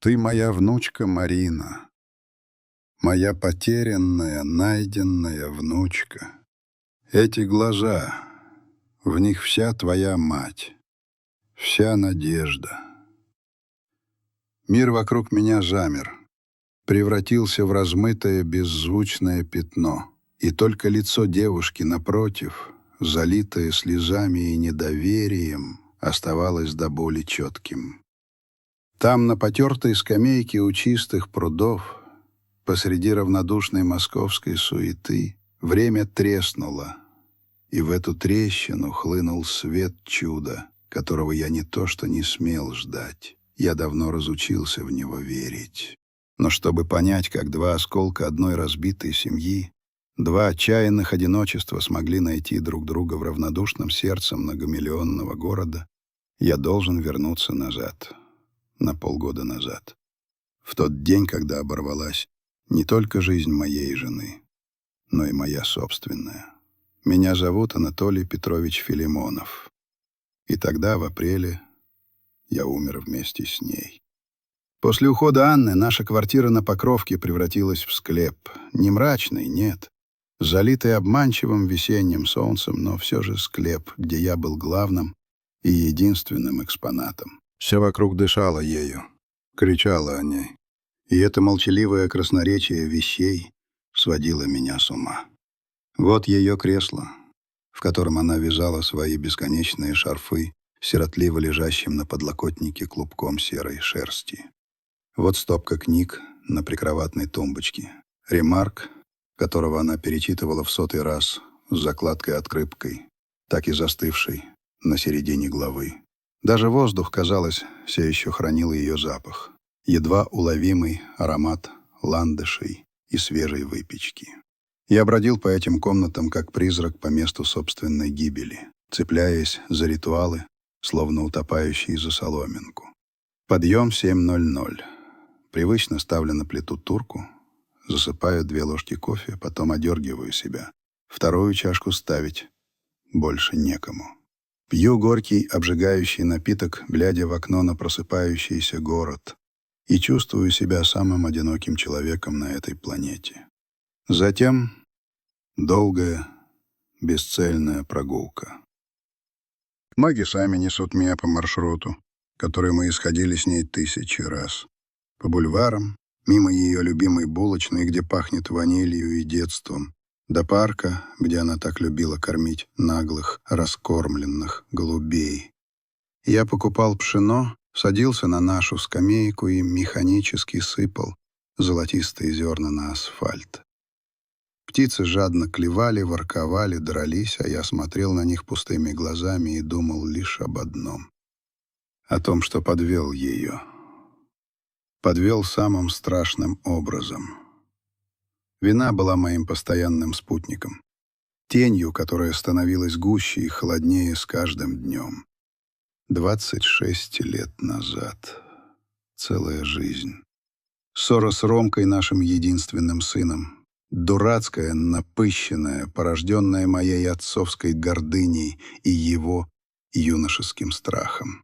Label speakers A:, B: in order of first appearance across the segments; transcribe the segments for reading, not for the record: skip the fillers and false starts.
A: Ты моя внучка Марина, моя потерянная, найденная внучка. Эти глаза, в них вся твоя мать, вся надежда. Мир вокруг меня замер, превратился в размытое беззвучное пятно, и только лицо девушки напротив, залитое слезами и недоверием, оставалось до боли четким. Там, на потертой скамейке у чистых прудов, посреди равнодушной московской суеты, время треснуло, и в эту трещину хлынул свет чуда, которого я не то что не смел ждать, я давно разучился в него верить. Но чтобы понять, как два осколка одной разбитой семьи, два отчаянных одиночества смогли найти друг друга в равнодушном сердце многомиллионного города, я должен вернуться назад, на полгода назад, в тот день, когда оборвалась не только жизнь моей жены, но и моя собственная. Меня зовут Анатолий Петрович Филимонов. И тогда, в апреле, я умер вместе с ней. После ухода Анны наша квартира на Покровке превратилась в склеп. Не мрачный, нет. Залитый обманчивым весенним солнцем, но все же склеп, где я был главным и единственным экспонатом. Все вокруг дышало ею, кричало о ней. И это молчаливое красноречие вещей сводило меня с ума. Вот ее кресло, в котором она вязала свои бесконечные шарфы, сиротливо лежащим на подлокотнике клубком серой шерсти. Вот стопка книг на прикроватной тумбочке. Ремарк, которого она перечитывала в 100-й раз, с закладкой-открыткой, так и застывшей на середине главы. Даже воздух, казалось, все еще хранил ее запах. Едва уловимый аромат ландышей и свежей выпечки. Я бродил по этим комнатам, как призрак по месту собственной гибели, цепляясь за ритуалы, словно утопающий за соломинку. Подъем 7:00. Привычно ставлю на плиту турку, засыпаю 2 ложки кофе, потом одергиваю себя. Вторую чашку ставить больше некому. Пью горький, обжигающий напиток, глядя в окно на просыпающийся город, и чувствую себя самым одиноким человеком на этой планете. Затем долгая, бесцельная прогулка. Ноги сами несут меня по маршруту, который мы исходили с ней 1000 раз. По бульварам, мимо ее любимой булочной, где пахнет ванилью и детством, до парка, где она так любила кормить наглых, раскормленных голубей. Я покупал пшено, садился на нашу скамейку и механически сыпал золотистые зерна на асфальт. Птицы жадно клевали, ворковали, дрались, а я смотрел на них пустыми глазами и думал лишь об одном. О том, что подвел ее. Подвел самым страшным образом. Вина была моим постоянным спутником. Тенью, которая становилась гуще и холоднее с каждым днем. 26 лет назад. Целая жизнь. Ссора с Ромкой, нашим единственным сыном. Дурацкая, напыщенная, порожденная моей отцовской гордыней и его юношеским страхом.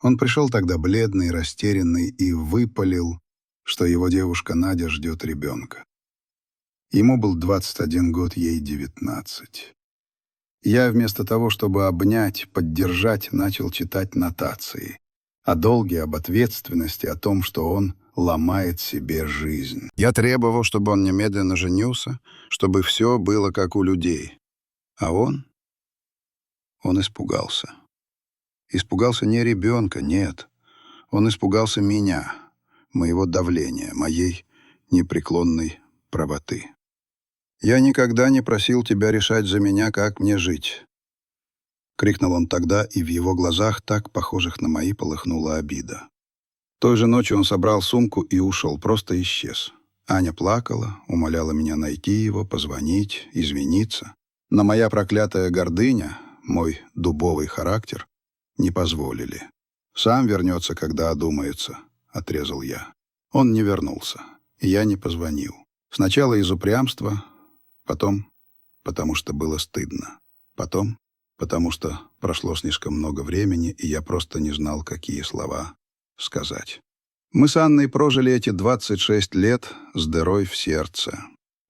A: Он пришел тогда бледный, растерянный и выпалил, что его девушка Надя ждет ребенка. Ему был 21 год, ей 19. Я вместо того, чтобы обнять, поддержать, начал читать нотации. О долге, об ответственности, о том, что он ломает себе жизнь. Я требовал, чтобы он немедленно женился, чтобы все было как у людей. А он испугался. Испугался не ребенка, нет. Он испугался меня, моего давления, моей непреклонной правоты. «Я никогда не просил тебя решать за меня, как мне жить», — крикнул он тогда, и в его глазах, так похожих на мои, полыхнула обида. Той же ночью он собрал сумку и ушел, просто исчез. Аня плакала, умоляла меня найти его, позвонить, извиниться. Но моя проклятая гордыня, мой дубовый характер не позволили. «Сам вернется, когда одумается», — отрезал я. Он не вернулся, и я не позвонил. Сначала из упрямства, потом потому что было стыдно, потом потому что прошло слишком много времени, и я просто не знал, какие слова сказать. Мы с Анной прожили эти 26 лет с дырой в сердце.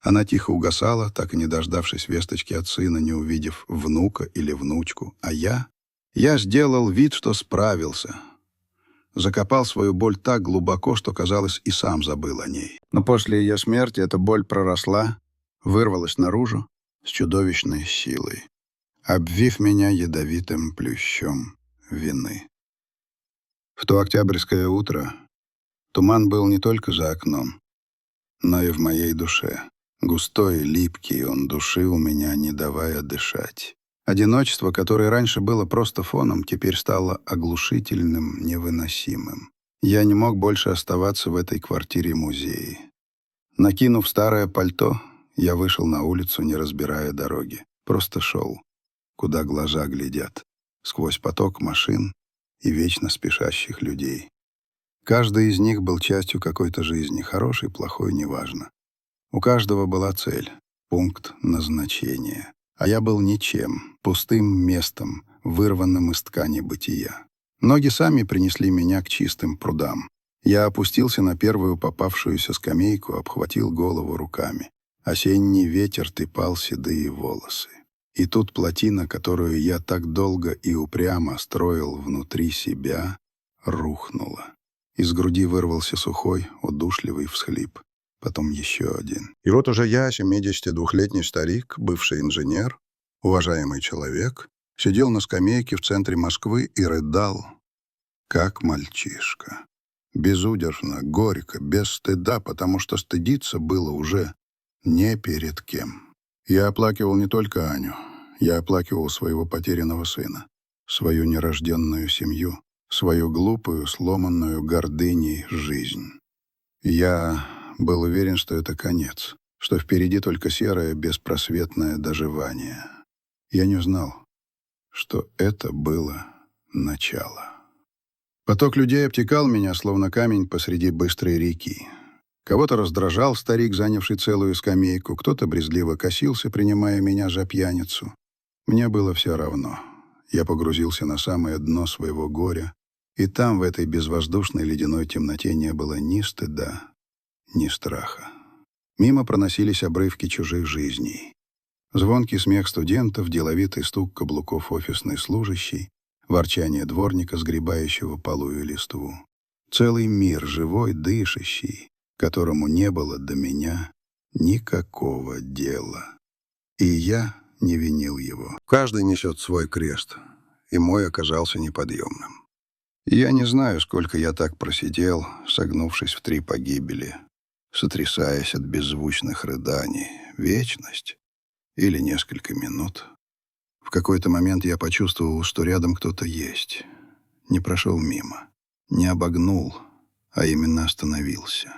A: Она тихо угасала, так и не дождавшись весточки от сына, не увидев внука или внучку. А я сделал вид, что справился. Закопал свою боль так глубоко, что, казалось, и сам забыл о ней. Но после ее смерти эта боль проросла, вырвалась наружу с чудовищной силой, обвив меня ядовитым плющом вины. В то октябрьское утро туман был не только за окном, но и в моей душе. Густой и липкий он душил меня, не давая дышать. Одиночество, которое раньше было просто фоном, теперь стало оглушительным, невыносимым. Я не мог больше оставаться в этой квартире-музее. Накинув старое пальто, я вышел на улицу, не разбирая дороги. Просто шел, куда глаза глядят, сквозь поток машин и вечно спешащих людей. Каждый из них был частью какой-то жизни, хорошей, плохой, неважно. У каждого была цель, пункт назначения. А я был ничем, пустым местом, вырванным из ткани бытия. Ноги сами принесли меня к чистым прудам. Я опустился на первую попавшуюся скамейку, обхватил голову руками. Осенний ветер трепал седые волосы. И тут плотина, которую я так долго и упрямо строил внутри себя, рухнула. Из груди вырвался сухой, удушливый всхлип. Потом еще один. И вот уже я, 72-летний старик, бывший инженер, уважаемый человек, сидел на скамейке в центре Москвы и рыдал, как мальчишка. Безудержно, горько, без стыда, потому что стыдиться было уже не перед кем. Я оплакивал не только Аню, я оплакивал своего потерянного сына, свою нерожденную семью, свою глупую, сломанную гордыней жизнь. Я был уверен, что это конец, что впереди только серое, беспросветное доживание. Я не знал, что это было начало. Поток людей обтекал меня, словно камень посреди быстрой реки. Кого-то раздражал старик, занявший целую скамейку, кто-то брезгливо косился, принимая меня за пьяницу. Мне было все равно. Я погрузился на самое дно своего горя, и там, в этой безвоздушной ледяной темноте, не было ни стыда, ни страха. Мимо проносились обрывки чужих жизней. Звонкий смех студентов, деловитый стук каблуков офисной служащей, ворчание дворника, сгребающего полую листву. Целый мир, живой, дышащий, которому не было до меня никакого дела. И я не винил его. Каждый несет свой крест, и мой оказался неподъемным. Я не знаю, сколько я так просидел, согнувшись в 3 погибели, сотрясаясь от беззвучных рыданий. Вечность или несколько минут. В какой-то момент я почувствовал, что рядом кто-то есть. Не прошел мимо, не обогнул, а именно остановился.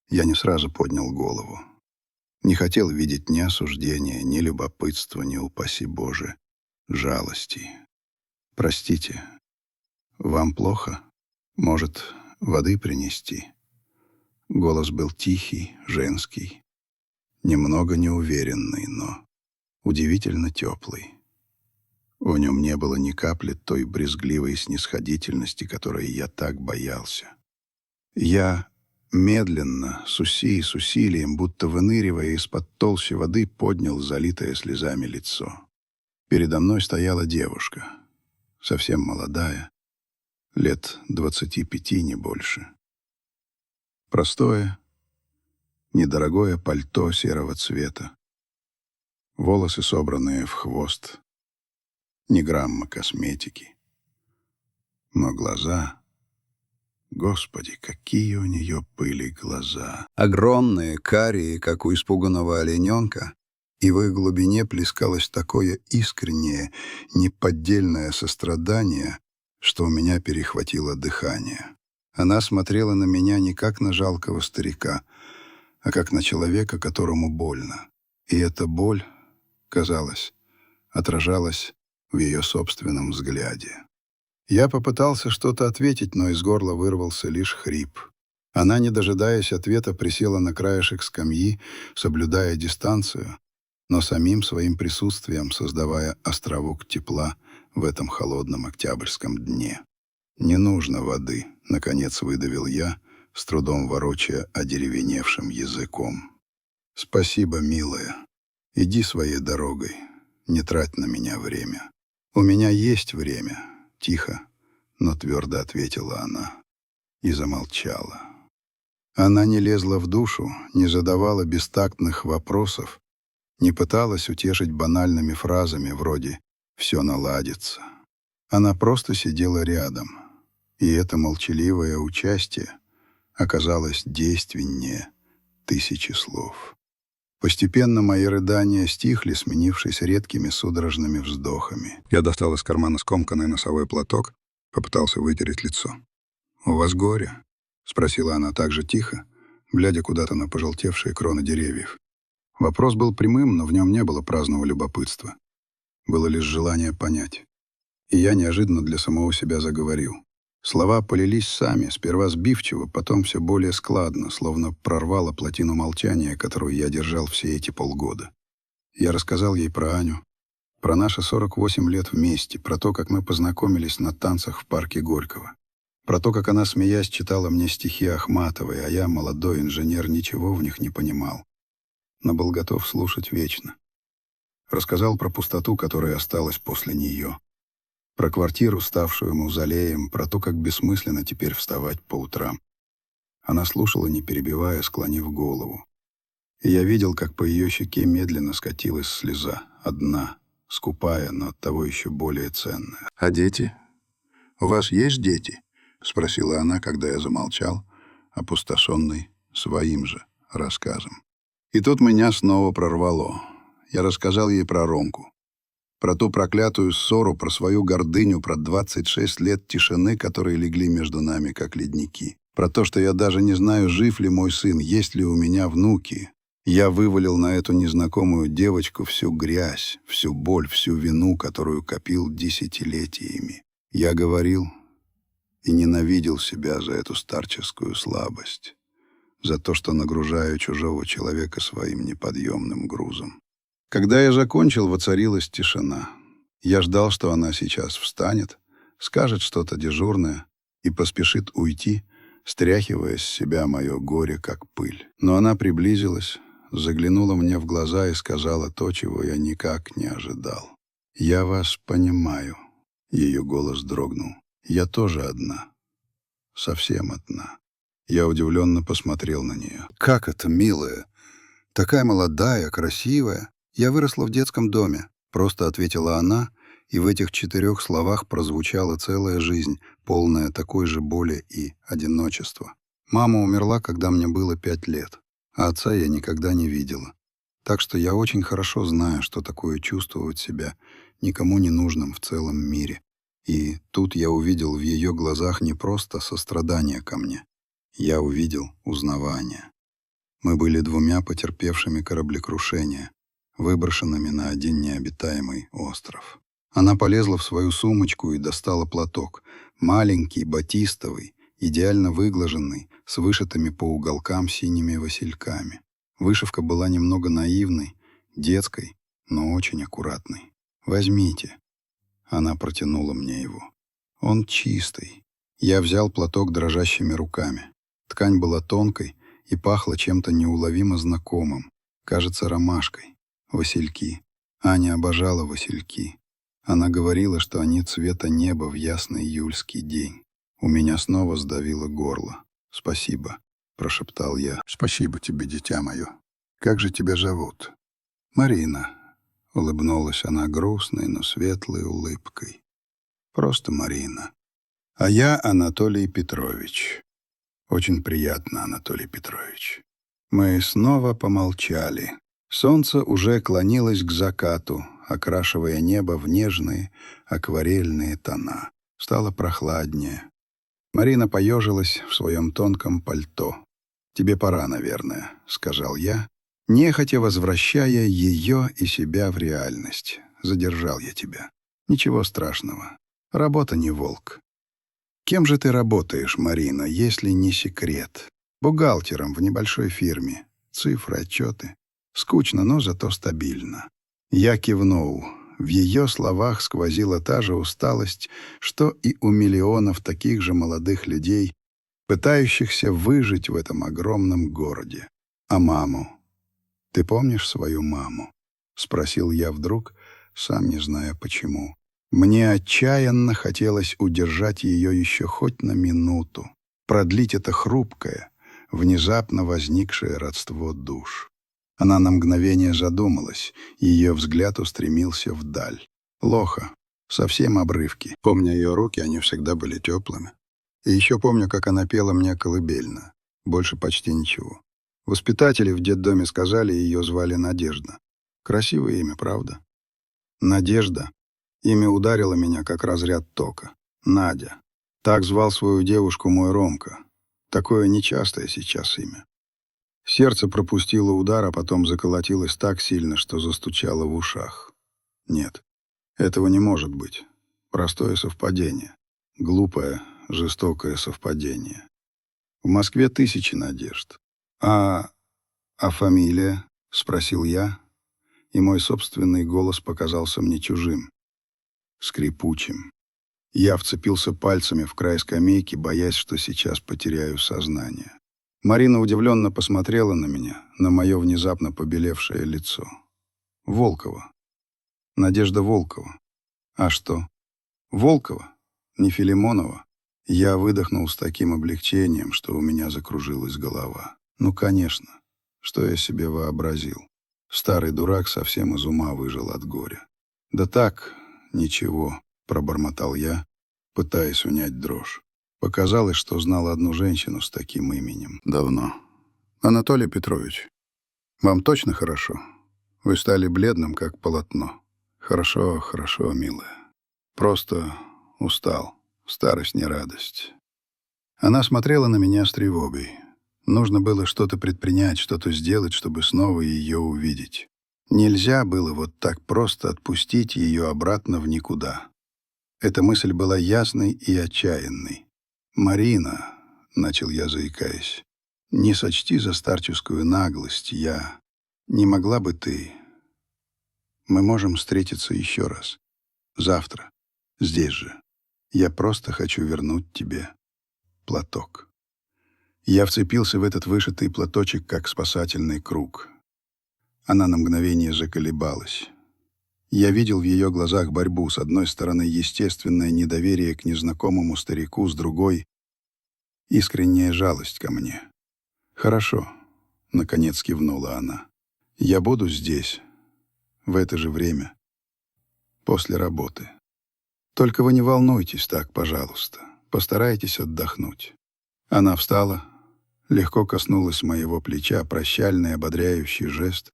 A: Я не сразу поднял голову. Не хотел видеть ни осуждения, ни любопытства, ни, упаси Боже, жалости. «Простите, вам плохо? Может, воды принести?» Голос был тихий, женский, немного неуверенный, но удивительно теплый. В нем не было ни капли той брезгливой снисходительности, которой я так боялся. Я медленно, с усилием, будто выныривая из-под толщи воды, поднял залитое слезами лицо. Передо мной стояла девушка, совсем молодая, лет 25, не больше. Простое, недорогое пальто серого цвета, волосы, собранные в хвост, ни грамма косметики. Но глаза... Господи, какие у нее были глаза! Огромные, карие, как у испуганного олененка, и в их глубине плескалось такое искреннее, неподдельное сострадание, что у меня перехватило дыхание. Она смотрела на меня не как на жалкого старика, а как на человека, которому больно. И эта боль, казалось, отражалась в ее собственном взгляде. Я попытался что-то ответить, но из горла вырвался лишь хрип. Она, не дожидаясь ответа, присела на краешек скамьи, соблюдая дистанцию, но самим своим присутствием создавая островок тепла в этом холодном октябрьском дне. «Не нужно воды», — наконец выдавил я, с трудом ворочая одеревеневшим языком. «Спасибо, милая. Иди своей дорогой. Не трать на меня время». «У меня есть время», — тихо, но твердо ответила она и замолчала. Она не лезла в душу, не задавала бестактных вопросов, не пыталась утешить банальными фразами вроде «все наладится». Она просто сидела рядом, и это молчаливое участие оказалось действеннее тысячи слов. Постепенно мои рыдания стихли, сменившись редкими судорожными вздохами. Я достал из кармана скомканный носовой платок, попытался вытереть лицо. «У вас горе?» — спросила она так же тихо, глядя куда-то на пожелтевшие кроны деревьев. Вопрос был прямым, но в нем не было праздного любопытства. Было лишь желание понять. И я неожиданно для самого себя заговорил. Слова полились сами, сперва сбивчиво, потом все более складно, словно прорвало плотину молчания, которую я держал все эти полгода. Я рассказал ей про Аню, про наши 48 лет вместе, про то, как мы познакомились на танцах в парке Горького, про то, как она, смеясь, читала мне стихи Ахматовой, а я, молодой инженер, ничего в них не понимал, но был готов слушать вечно. Рассказал про пустоту, которая осталась после нее, про квартиру, ставшую мавзолеем, про то, как бессмысленно теперь вставать по утрам. Она слушала, не перебивая, склонив голову. И я видел, как по ее щеке медленно скатилась слеза, одна, скупая, но оттого еще более ценная. «А дети? У вас есть дети?» — спросила она, когда я замолчал, опустошенный своим же рассказом. И тут меня снова прорвало. Я рассказал ей про Ромку. Про ту проклятую ссору, про свою гордыню, про 26 лет тишины, которые легли между нами, как ледники. Про то, что я даже не знаю, жив ли мой сын, есть ли у меня внуки. Я вывалил на эту незнакомую девочку всю грязь, всю боль, всю вину, которую копил десятилетиями. Я говорил и ненавидел себя за эту старческую слабость, за то, что нагружаю чужого человека своим неподъемным грузом. Когда я закончил, воцарилась тишина. Я ждал, что она сейчас встанет, скажет что-то дежурное и поспешит уйти, стряхивая с себя мое горе, как пыль. Но она приблизилась, заглянула мне в глаза и сказала то, чего я никак не ожидал. «Я вас понимаю», — ее голос дрогнул. «Я тоже одна. Совсем одна». Я удивленно посмотрел на нее. «Как это, милая? Такая молодая, красивая». «Я выросла в детском доме», — просто ответила она, и в этих 4 словах прозвучала целая жизнь, полная такой же боли и одиночества. Мама умерла, когда мне было 5 лет, а отца я никогда не видела. Так что я очень хорошо знаю, что такое чувствовать себя никому не нужным в целом мире. И тут я увидел в ее глазах не просто сострадание ко мне. Я увидел узнавание. Мы были 2 потерпевшими кораблекрушение, выброшенными на один необитаемый остров. Она полезла в свою сумочку и достала платок. Маленький, батистовый, идеально выглаженный, с вышитыми по уголкам синими васильками. Вышивка была немного наивной, детской, но очень аккуратной. «Возьмите». Она протянула мне его. «Он чистый». Я взял платок дрожащими руками. Ткань была тонкой и пахла чем-то неуловимо знакомым, кажется, ромашкой. Васильки. Аня обожала васильки. Она говорила, что они цвета неба в ясный июльский день. У меня снова сдавило горло. «Спасибо», — прошептал я. «Спасибо тебе, дитя мое. Как же тебя зовут?» «Марина», — улыбнулась она грустной, но светлой улыбкой. «Просто Марина. А я Анатолий Петрович. Очень приятно, Анатолий Петрович». Мы снова помолчали. Солнце уже клонилось к закату, окрашивая небо в нежные акварельные тона. Стало прохладнее. Марина поежилась в своем тонком пальто. «Тебе пора, наверное», — сказал я, нехотя возвращая ее и себя в реальность. «Задержал я тебя. Ничего страшного. Работа не волк». «Кем же ты работаешь, Марина, если не секрет?» «Бухгалтером в небольшой фирме. Цифры, отчеты. Скучно, но зато стабильно». Я кивнул. В ее словах сквозила та же усталость, что и у миллионов таких же молодых людей, пытающихся выжить в этом огромном городе. А маму? Ты помнишь свою маму? Спросил я вдруг, сам не зная почему. Мне отчаянно хотелось удержать ее еще хоть на минуту, продлить это хрупкое, внезапно возникшее родство душ. Она на мгновение задумалась, ее взгляд устремился вдаль. Лоха, совсем обрывки. Помню ее руки, они всегда были теплыми. И еще помню, как она пела мне колыбельно. Больше почти ничего. Воспитатели в детдоме сказали, ее звали Надежда. Красивое имя, правда? Надежда. Имя ударило меня, как разряд тока. Надя. Так звал свою девушку мой Ромка. Такое нечастое сейчас имя. Сердце пропустило удар, а потом заколотилось так сильно, что застучало в ушах. Нет, этого не может быть. Простое совпадение. Глупое, жестокое совпадение. В Москве тысячи надежд. А фамилия? Спросил я, и мой собственный голос показался мне чужим, скрипучим. Я вцепился пальцами в край скамейки, боясь, что сейчас потеряю сознание. Марина удивленно посмотрела на меня, на мое внезапно побелевшее лицо. Волкова. Надежда Волкова. А что? Волкова? Не Филимонова? Я выдохнул с таким облегчением, что у меня закружилась голова. Ну, конечно. Что я себе вообразил? Старый дурак совсем из ума выжил от горя. Да так, ничего, пробормотал я, пытаясь унять дрожь. Показалось, что знал одну женщину с таким именем. Давно. Анатолий Петрович, вам точно хорошо? Вы стали бледным, как полотно. Хорошо, хорошо, милая. Просто устал. Старость не радость. Она смотрела на меня с тревогой. Нужно было что-то предпринять, что-то сделать, чтобы снова ее увидеть. Нельзя было вот так просто отпустить ее обратно в никуда. Эта мысль была ясной и отчаянной. «Марина», — начал я, заикаясь, — «не сочти за старческую наглость. Не могла бы ты... Мы можем встретиться еще раз. Завтра. Здесь же. Я просто хочу вернуть тебе платок». Я вцепился в этот вышитый платочек, как спасательный круг. Она на мгновение заколебалась. Я видел в ее глазах борьбу. С одной стороны, естественное недоверие к незнакомому старику, с другой — искренняя жалость ко мне. «Хорошо», — наконец кивнула она. «Я буду здесь, в это же время, после работы. Только вы не волнуйтесь так, пожалуйста. Постарайтесь отдохнуть». Она встала, легко коснулась моего плеча, прощальный ободряющий жест,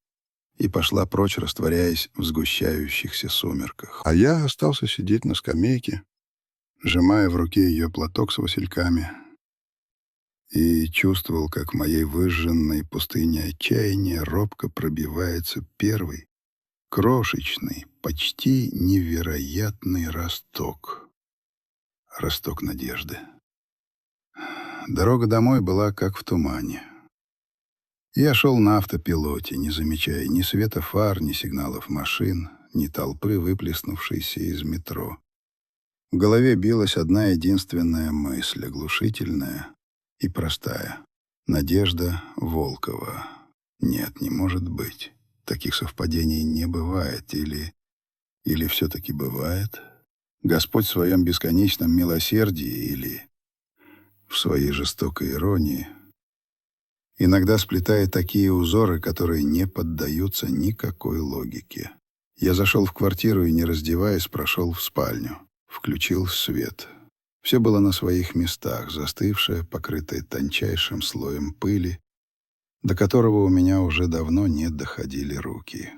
A: и пошла прочь, растворяясь в сгущающихся сумерках. А я остался сидеть на скамейке, сжимая в руке ее платок с васильками, и чувствовал, как в моей выжженной пустыне отчаяния робко пробивается первый, крошечный, почти невероятный росток. Росток надежды. Дорога домой была как в тумане. Я шел на автопилоте, не замечая ни света фар, ни сигналов машин, ни толпы, выплеснувшейся из метро. В голове билась одна единственная мысль, оглушительная и простая. Надежда Волкова. Нет, не может быть. Таких совпадений не бывает. Или все-таки бывает? Господь в своем бесконечном милосердии или в своей жестокой иронии иногда сплетает такие узоры, которые не поддаются никакой логике. Я зашел в квартиру и, не раздеваясь, прошел в спальню. Включил свет. Все было на своих местах, застывшее, покрытое тончайшим слоем пыли, до которого у меня уже давно не доходили руки.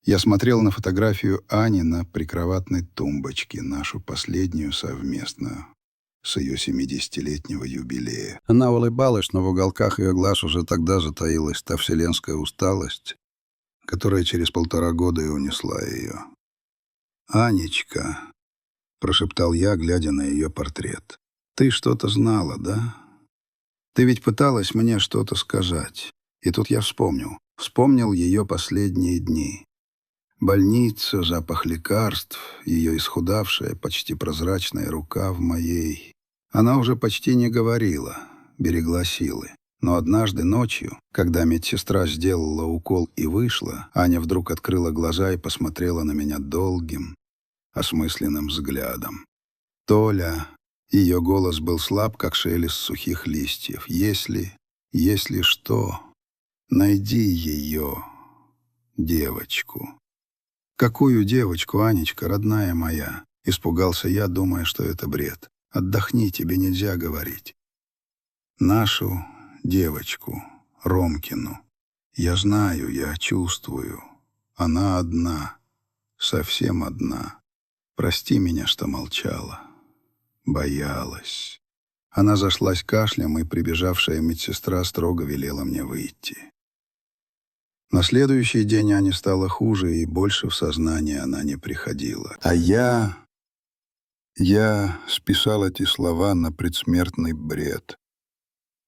A: Я смотрел на фотографию Ани на прикроватной тумбочке, нашу последнюю совместную, с ее 70-летнего юбилея. Она улыбалась, но в уголках ее глаз уже тогда затаилась та вселенская усталость, которая через 1,5 года и унесла ее. «Анечка», — прошептал я, глядя на ее портрет, — «ты что-то знала, да? Ты ведь пыталась мне что-то сказать». И тут я вспомнил ее последние дни. Больница, запах лекарств, ее исхудавшая, почти прозрачная рука в моей. Она уже почти не говорила. берегла силы. Но однажды ночью, когда медсестра сделала укол и вышла, Аня вдруг открыла глаза и посмотрела на меня долгим, осмысленным взглядом. «Толя!» Ее голос был слаб, как шелест сухих листьев. «Если что, найди ее, девочку». «Какую девочку, Анечка, родная моя?» Испугался я, думая, что это бред. «Отдохни, тебе нельзя говорить». «Нашу девочку, Ромкину. Я знаю, я чувствую. Она одна, совсем одна. Прости меня, что молчала. Боялась». Она зашлась кашлем, и прибежавшая медсестра строго велела мне выйти. На следующий день Ане стало хуже, и больше в сознание она не приходила. А я списал эти слова на предсмертный бред,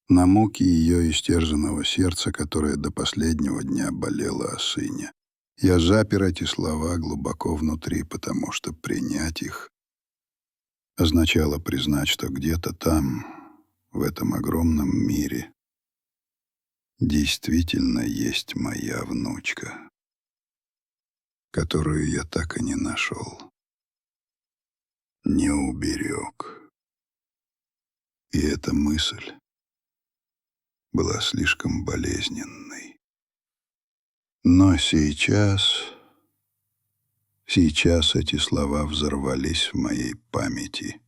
A: на муки ее истерзанного сердца, которое до последнего дня болело о сыне. Я запер эти слова глубоко внутри, потому что принять их означало признать, что где-то там, в этом огромном мире, действительно есть моя внучка, которую я так и не нашел, не уберег. И эта мысль была слишком болезненной. Но сейчас эти слова взорвались в моей памяти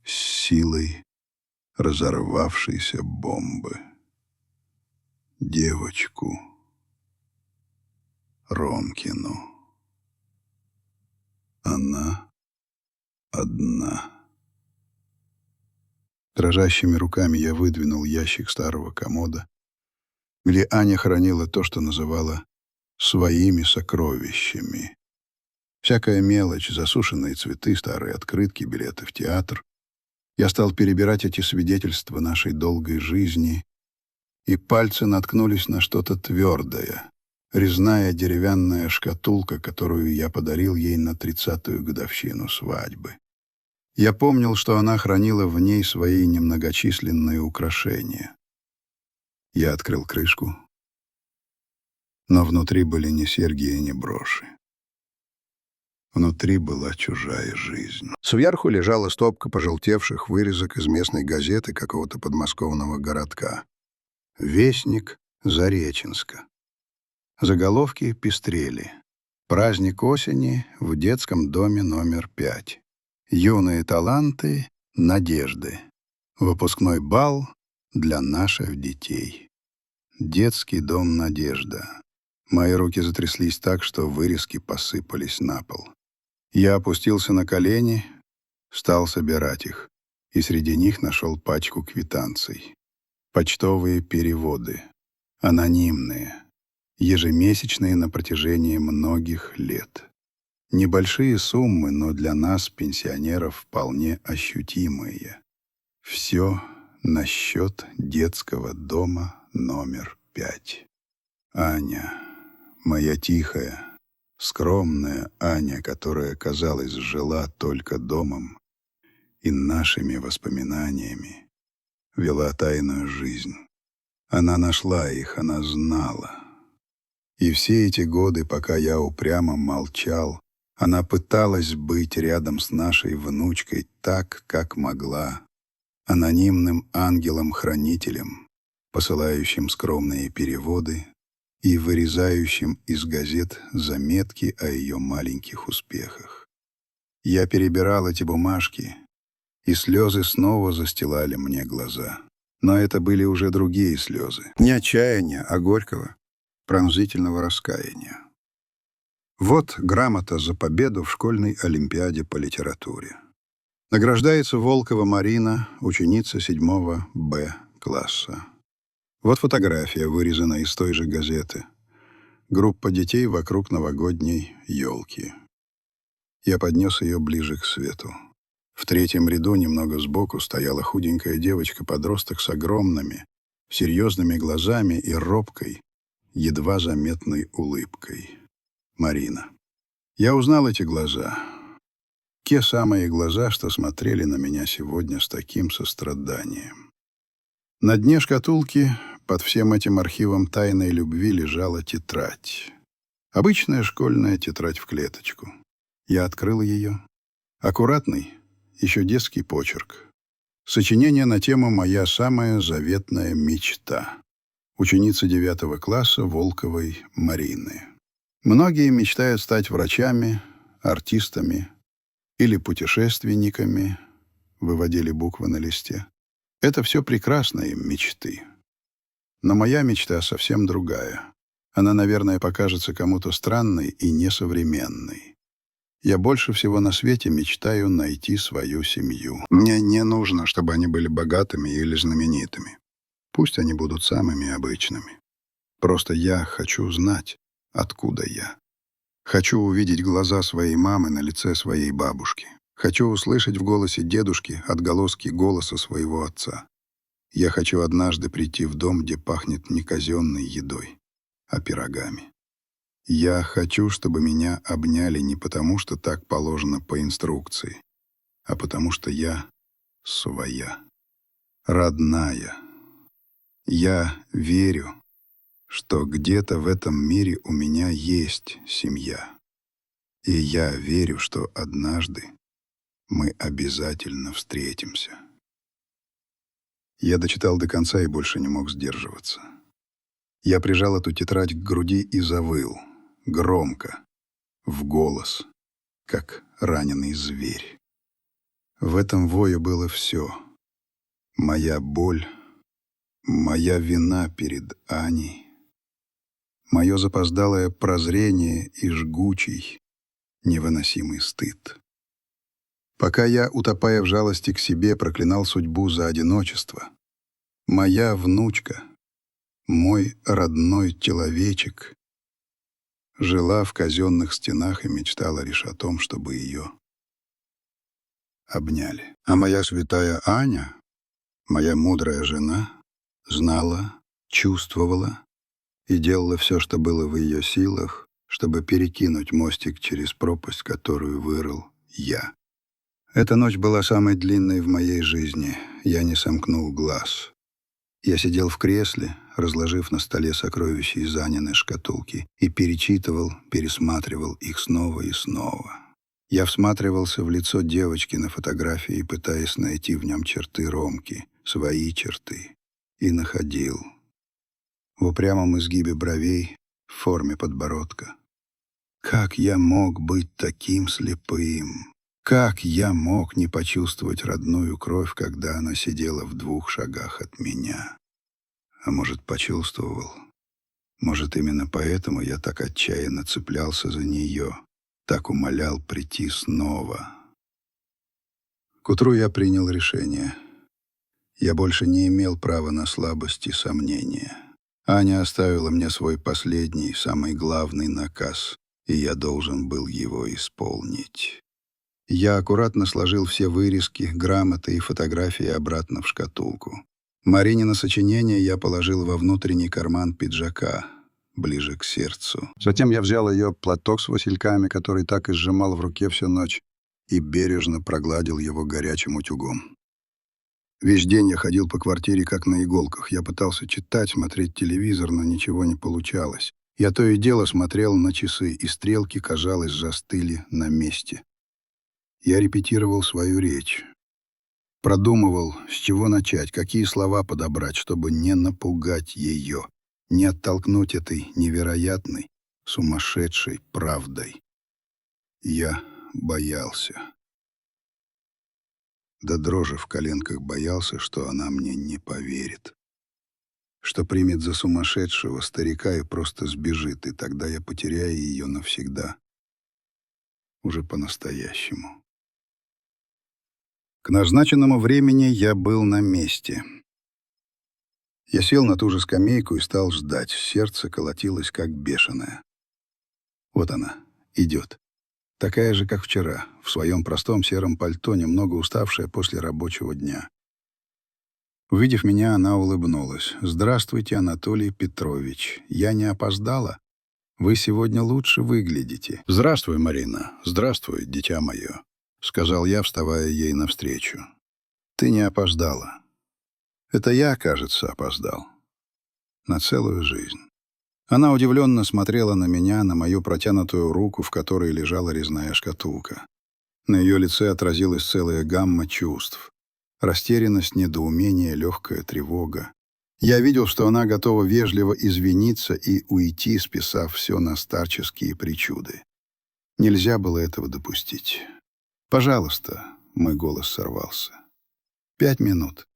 A: с силой разорвавшейся бомбы. Девочку Ромкину. Она одна. Дрожащими руками я выдвинул ящик старого комода, где Аня хранила то, что называла своими сокровищами. Всякая мелочь, засушенные цветы, старые открытки, билеты в театр. Я стал перебирать эти свидетельства нашей долгой жизни, и пальцы наткнулись на что-то твердое. Резная деревянная шкатулка, которую я подарил ей на 30-ю годовщину свадьбы. Я помнил, что она хранила в ней свои немногочисленные украшения. Я открыл крышку, но внутри были не серьги и не броши. Внутри была чужая жизнь. Сверху лежала стопка пожелтевших вырезок из местной газеты какого-то подмосковного городка. «Вестник Зареченска». Заголовки пестрели. «Праздник осени в детском доме номер 5. Юные таланты, надежды. Выпускной бал для наших детей. Детский дом «Надежда». Мои руки затряслись так, что вырезки посыпались на пол. Я опустился на колени, стал собирать их, и среди них нашел пачку квитанций. Почтовые переводы. Анонимные. Ежемесячные на протяжении многих лет. Небольшие суммы, но для нас, пенсионеров, вполне ощутимые. Все на счет детского дома номер 5. Аня, моя тихая, скромная Аня, которая, казалось, жила только домом и нашими воспоминаниями, вела тайную жизнь. Она нашла их, она знала. И все эти годы, пока я упрямо молчал, она пыталась быть рядом с нашей внучкой так, как могла, анонимным ангелом-хранителем, посылающим скромные переводы и вырезающим из газет заметки о ее маленьких успехах. Я перебирал эти бумажки, и слезы снова застилали мне глаза. Но это были уже другие слезы. Не отчаяния, а горького, пронзительного раскаяния. Вот грамота за победу в школьной олимпиаде по литературе. Награждается Волкова Марина, ученица 7 Б класса. Вот фотография, вырезанная из той же газеты. Группа детей вокруг новогодней елки. Я поднес ее ближе к свету. В третьем ряду, немного сбоку, стояла худенькая девочка-подросток с огромными, серьезными глазами и робкой, едва заметной улыбкой. Марина. Я узнал эти глаза. Те самые глаза, что смотрели на меня сегодня с таким состраданием. На дне шкатулки под всем этим архивом тайной любви лежала тетрадь. Обычная школьная тетрадь в клеточку. Я открыл ее. Аккуратный, еще детский почерк. Сочинение на тему «Моя самая заветная мечта». Ученица 9 класса Волковой Марины. Многие мечтают стать врачами, артистами или путешественниками, выводили буквы на листе. Это все прекрасные мечты. Но моя мечта совсем другая. Она, наверное, покажется кому-то странной и несовременной. Я больше всего на свете мечтаю найти свою семью. Мне не нужно, чтобы они были богатыми или знаменитыми. Пусть они будут самыми обычными. Просто я хочу знать, откуда я. Хочу увидеть глаза своей мамы на лице своей бабушки. Хочу услышать в голосе дедушки отголоски голоса своего отца. Я хочу однажды прийти в дом, где пахнет не казенной едой, а пирогами. Я хочу, чтобы меня обняли не потому, что так положено по инструкции, а потому что я своя, родная. Я верю, что где-то в этом мире у меня есть семья. И я верю, что однажды мы обязательно встретимся. Я дочитал до конца и больше не мог сдерживаться. Я прижал эту тетрадь к груди и завыл, громко, в голос, как раненый зверь. В этом вое было все. Моя боль, моя вина перед Аней, мое запоздалое прозрение и жгучий, невыносимый стыд. Пока я, утопая в жалости к себе, проклинал судьбу за одиночество, моя внучка, мой родной человечек, жила в казенных стенах и мечтала лишь о том, чтобы ее обняли. А моя святая Аня, моя мудрая жена, знала, чувствовала и делала все, что было в ее силах, чтобы перекинуть мостик через пропасть, которую вырыл я. Эта ночь была самой длинной в моей жизни. Я не сомкнул глаз. Я сидел в кресле, разложив на столе сокровища из Аниной шкатулки, и перечитывал, пересматривал их снова и снова. Я всматривался в лицо девочки на фотографии, пытаясь найти в нем черты Ромки, свои черты, и находил. В упрямом изгибе бровей, в форме подбородка. Как я мог быть таким слепым? Как я мог не почувствовать родную кровь, когда она сидела в 2 шагах от меня? А может, почувствовал? Может, именно поэтому я так отчаянно цеплялся за нее, так умолял прийти снова. К утру я принял решение. Я больше не имел права на слабость и сомнения. Аня оставила мне свой последний, самый главный наказ, и я должен был его исполнить. Я аккуратно сложил все вырезки, грамоты и фотографии обратно в шкатулку. Маринина сочинение я положил во внутренний карман пиджака, ближе к сердцу. Затем я взял ее платок с васильками, который так и сжимал в руке всю ночь, и бережно прогладил его горячим утюгом. Весь день я ходил по квартире как на иголках. Я пытался читать, смотреть телевизор, но ничего не получалось. Я то и дело смотрел на часы, и стрелки, казалось, застыли на месте. Я репетировал свою речь. Продумывал, с чего начать, какие слова подобрать, чтобы не напугать ее, не оттолкнуть этой невероятной, сумасшедшей правдой. Я боялся. До дрожи в коленках боялся, что она мне не поверит. Что примет за сумасшедшего старика и просто сбежит, и тогда я потеряю ее навсегда. Уже по-настоящему. К назначенному времени я был на месте. Я сел на ту же скамейку и стал ждать. Сердце колотилось, как бешеное. Вот она, идет. Такая же, как вчера, в своем простом сером пальто, немного уставшая после рабочего дня. Увидев меня, она улыбнулась. «Здравствуйте, Анатолий Петрович. Я не опоздала? Вы сегодня лучше выглядите». «Здравствуй, Марина. Здравствуй, дитя мое», — сказал я, вставая ей навстречу. «Ты не опоздала. Это я, кажется, опоздал. На целую жизнь. Она удивленно смотрела на меня, на мою протянутую руку, в которой лежала резная шкатулка. На ее лице отразилась целая гамма чувств. Растерянность, недоумение, легкая тревога. Я видел, что она готова вежливо извиниться и уйти, списав все на старческие причуды. Нельзя было этого допустить. «Пожалуйста», — мой голос сорвался. 5 минут.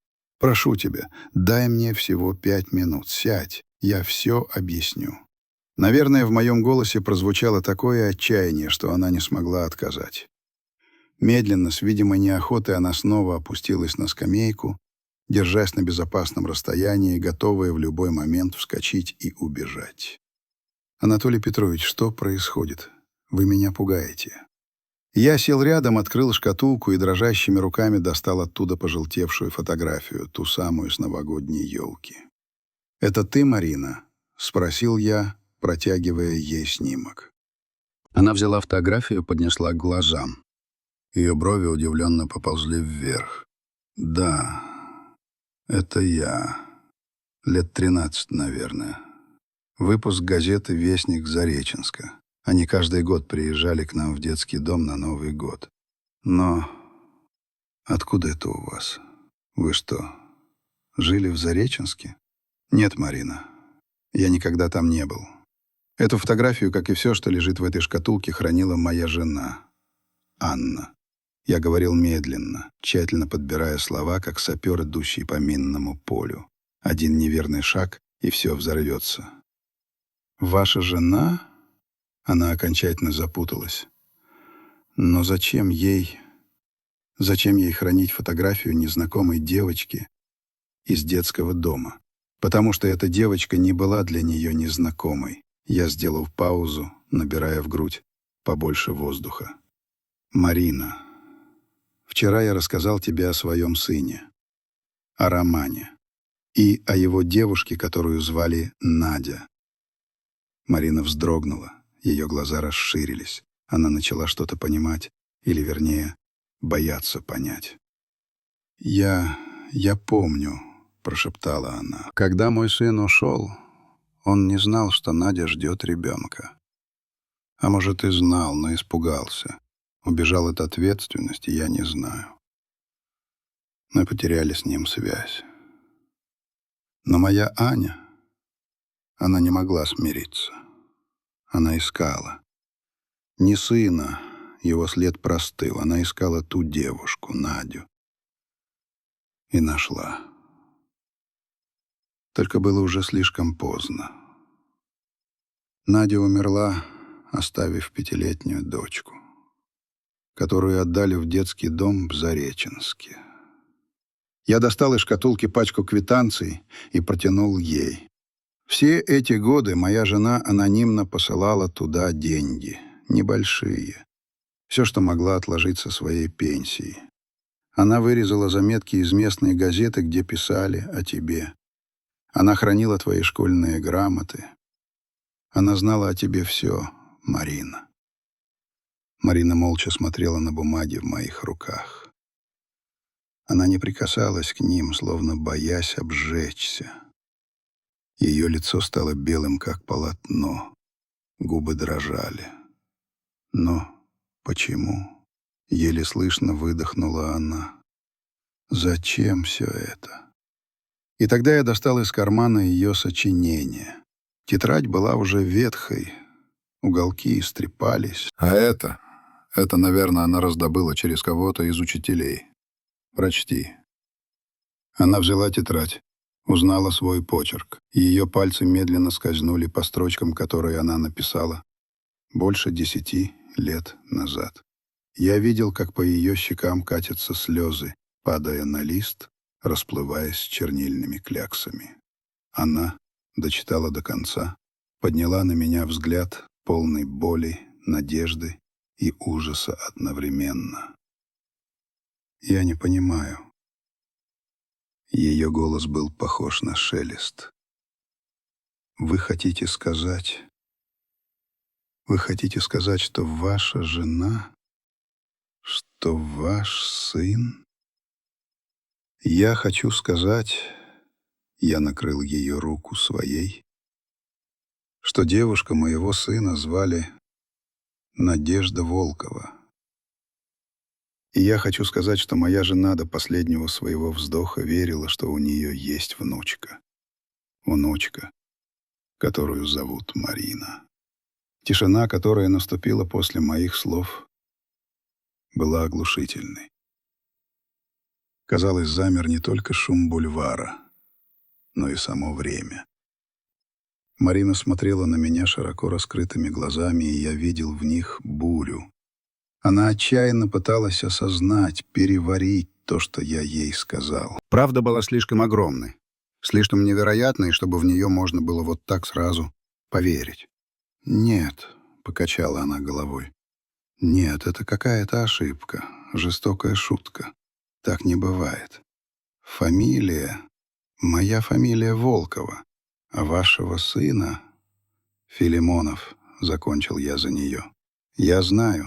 A: Прошу тебя, дай мне всего 5 минут. Сядь, я все объясню». Наверное, в моем голосе прозвучало такое отчаяние, что она не смогла отказать. Медленно, с видимой неохотой, она снова опустилась на скамейку, держась на безопасном расстоянии, готовая в любой момент вскочить и убежать. «Анатолий Петрович, что происходит? Вы меня пугаете». Я сел рядом, открыл шкатулку и дрожащими руками достал оттуда пожелтевшую фотографию, ту самую с новогодней елки. «Это ты, Марина?» — спросил я, протягивая ей снимок. Она взяла фотографию, поднесла к глазам. Ее брови удивленно поползли вверх. «Да, это я. Лет 13, наверное. Выпуск газеты «Вестник» Зареченска. Они каждый год приезжали к нам в детский дом на Новый год. Но откуда это у вас? Вы что, жили в Зареченске? Нет, Марина, я никогда там не был. Эту фотографию, как и все, что лежит в этой шкатулке, хранила моя жена, Анна. Я говорил медленно, тщательно подбирая слова, как сапер, идущий по минному полю. Один неверный шаг, и все взорвется. Ваша жена? Она окончательно запуталась. Но зачем ей хранить фотографию незнакомой девочки из детского дома? Потому что эта девочка не была для нее незнакомой. Я сделал паузу, набирая в грудь побольше воздуха. «Марина, вчера я рассказал тебе о своем сыне, о Романе и о его девушке, которую звали Надя». Марина вздрогнула. Ее глаза расширились. Она начала что-то понимать, или, вернее, бояться понять. «Я помню», — прошептала она. «Когда мой сын ушел, он не знал, что Надя ждет ребенка. А может, и знал, но испугался. Убежал от ответственности, я не знаю. Мы потеряли с ним связь. Но моя Аня, она не могла смириться. Она искала. Не сына, его след простыл. Она искала ту девушку, Надю. И нашла. Только было уже слишком поздно. Надя умерла, оставив 5-летнюю дочку, которую отдали в детский дом в Зареченске. Я достал из шкатулки пачку квитанций и протянул ей. Все эти годы моя жена анонимно посылала туда деньги, небольшие, все, что могла отложить со своей пенсии. Она вырезала заметки из местной газеты, где писали о тебе. Она хранила твои школьные грамоты. Она знала о тебе все, Марина. Марина молча смотрела на бумаги в моих руках. Она не прикасалась к ним, словно боясь обжечься. Ее лицо стало белым, как полотно. Губы дрожали. Но почему? Еле слышно выдохнула она. Зачем все это? И тогда я достал из кармана ее сочинение. Тетрадь была уже ветхой, уголки истрепались. А это, наверное, она раздобыла через кого-то из учителей. Прочти. Она взяла тетрадь. Узнала свой почерк. Ее пальцы медленно скользнули по строчкам, которые она написала больше 10 лет назад. Я видел, как по ее щекам катятся слезы, падая на лист, расплываясь чернильными кляксами. Она дочитала до конца, подняла на меня взгляд, полный боли, надежды и ужаса одновременно. «Я не понимаю». Ее голос был похож на шелест. Вы хотите сказать, что ваша жена, что ваш сын?» «Я хочу сказать, Я накрыл ее руку своей, что девушка моего сына звали Надежда Волкова. И я хочу сказать, что моя жена до последнего своего вздоха верила, что у нее есть внучка. Внучка, которую зовут Марина. Тишина, которая наступила после моих слов, была оглушительной. Казалось, замер не только шум бульвара, но и само время. Марина смотрела на меня широко раскрытыми глазами, и я видел в них бурю. Она отчаянно пыталась осознать, переварить то, что я ей сказал. Правда была слишком огромной, слишком невероятной, чтобы в нее можно было вот так сразу поверить. «Нет», — покачала она головой, — «нет, это какая-то ошибка, жестокая шутка. Так не бывает. Фамилия... Моя фамилия Волкова, а вашего сына... Филимонов», — закончил я за нее. «Я знаю.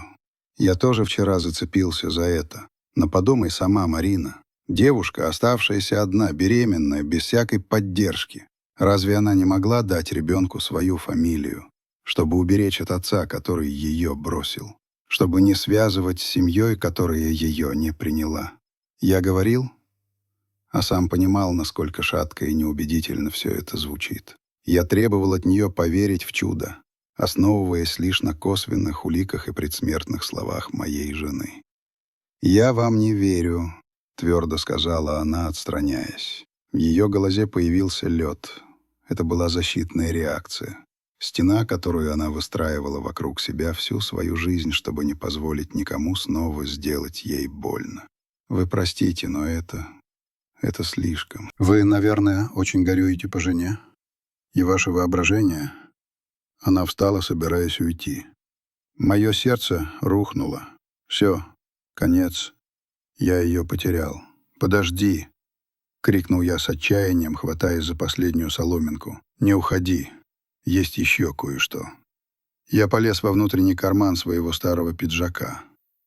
A: Я тоже вчера зацепился за это. Но подумай сама, Марина. Девушка, оставшаяся одна, беременная, без всякой поддержки. Разве она не могла дать ребенку свою фамилию, чтобы уберечь от отца, который ее бросил, чтобы не связывать с семьей, которая ее не приняла? Я говорил, а сам понимал, насколько шатко и неубедительно все это звучит. Я требовал от нее поверить в чудо, основываясь лишь на косвенных уликах и предсмертных словах моей жены. «Я вам не верю», — твердо сказала она, отстраняясь. В ее глазе появился лед. Это была защитная реакция. Стена, которую она выстраивала вокруг себя всю свою жизнь, чтобы не позволить никому снова сделать ей больно. «Вы простите, но это слишком. Вы, наверное, очень горюете по жене? И ваше воображение...» Она встала, собираясь уйти. Мое сердце рухнуло. Все, конец. Я ее потерял. «Подожди!» — крикнул я с отчаянием, хватаясь за последнюю соломинку. «Не уходи. Есть еще кое-что». Я полез во внутренний карман своего старого пиджака.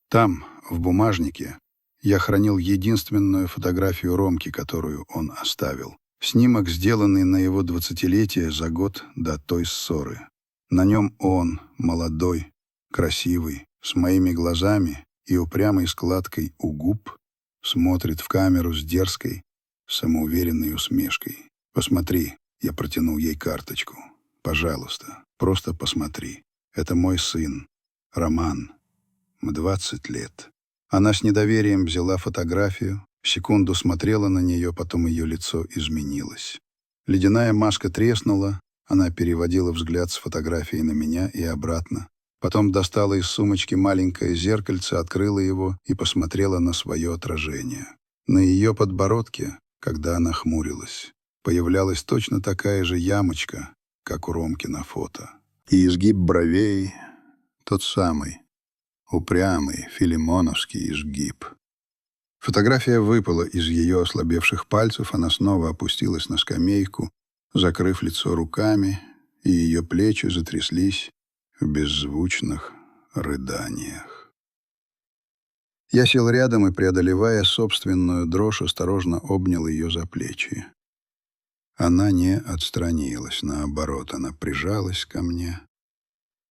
A: Там, в бумажнике, я хранил единственную фотографию Ромки, которую он оставил. Снимок, сделанный на его 20-летие за год до той ссоры. На нем он, молодой, красивый, с моими глазами и упрямой складкой у губ, смотрит в камеру с дерзкой, самоуверенной усмешкой. «Посмотри», — я протянул ей карточку. «Пожалуйста, просто посмотри. Это мой сын, Роман. 20 лет». Она с недоверием взяла фотографию, секунду смотрела на нее, потом ее лицо изменилось. Ледяная маска треснула, она переводила взгляд с фотографии на меня и обратно. Потом достала из сумочки маленькое зеркальце, открыла его и посмотрела на свое отражение. На ее подбородке, когда она хмурилась, появлялась точно такая же ямочка, как у Ромки на фото. И изгиб бровей тот самый, упрямый, филимоновский изгиб. Фотография выпала из ее ослабевших пальцев, она снова опустилась на скамейку, закрыв лицо руками, и ее плечи затряслись в беззвучных рыданиях. Я сел рядом и, преодолевая собственную дрожь, осторожно обнял ее за плечи. Она не отстранилась, наоборот, она прижалась ко мне,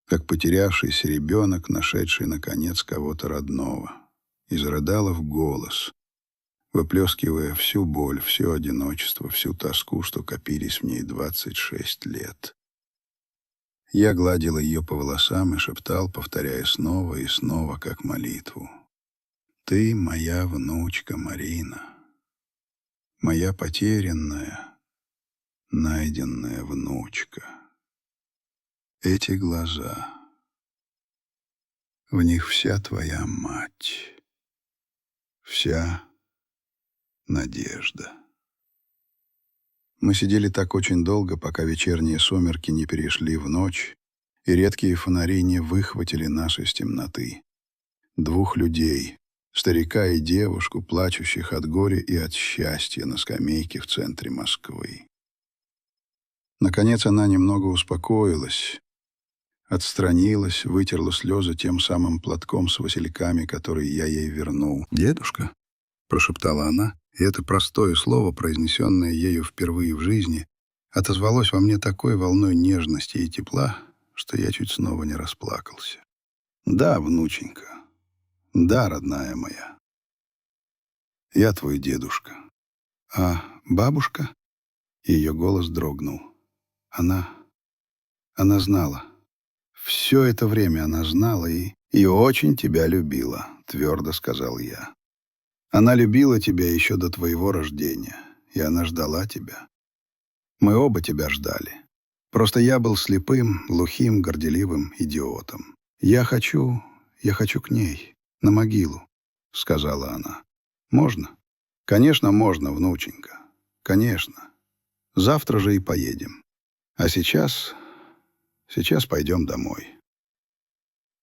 A: как потерявшийся ребенок, нашедший, наконец, кого-то родного, и зарыдала в голос, выплескивая всю боль, все одиночество, всю тоску, что копились в ней 26 лет. Я гладил ее по волосам и шептал, повторяя снова и снова, как молитву. «Ты моя внучка, Марина, моя потерянная, найденная внучка. Эти глаза, в них вся твоя мать, вся надежда». Мы сидели так очень долго, пока вечерние сумерки не перешли в ночь, и редкие фонари не выхватили нас из темноты. Двух людей, старика и девушку, плачущих от горя и от счастья на скамейке в центре Москвы. Наконец она немного успокоилась, отстранилась, вытерла слезы тем самым платком с васильками, который я ей вернул. «Дедушка?» — прошептала она, И это простое слово, произнесенное ею впервые в жизни, отозвалось во мне такой волной нежности и тепла, что я чуть снова не расплакался. «Да, внученька, да, родная моя, я твой дедушка. А бабушка?» Ее голос дрогнул. Она знала. Все это время она знала и очень тебя любила, твердо сказал я. Она любила тебя еще до твоего рождения, и она ждала тебя. Мы оба тебя ждали. Просто я был слепым, глухим, горделивым идиотом. Я хочу к ней, на могилу, сказала она. Можно? Конечно, можно, внученька. Конечно. Завтра же и поедем. А сейчас пойдем домой.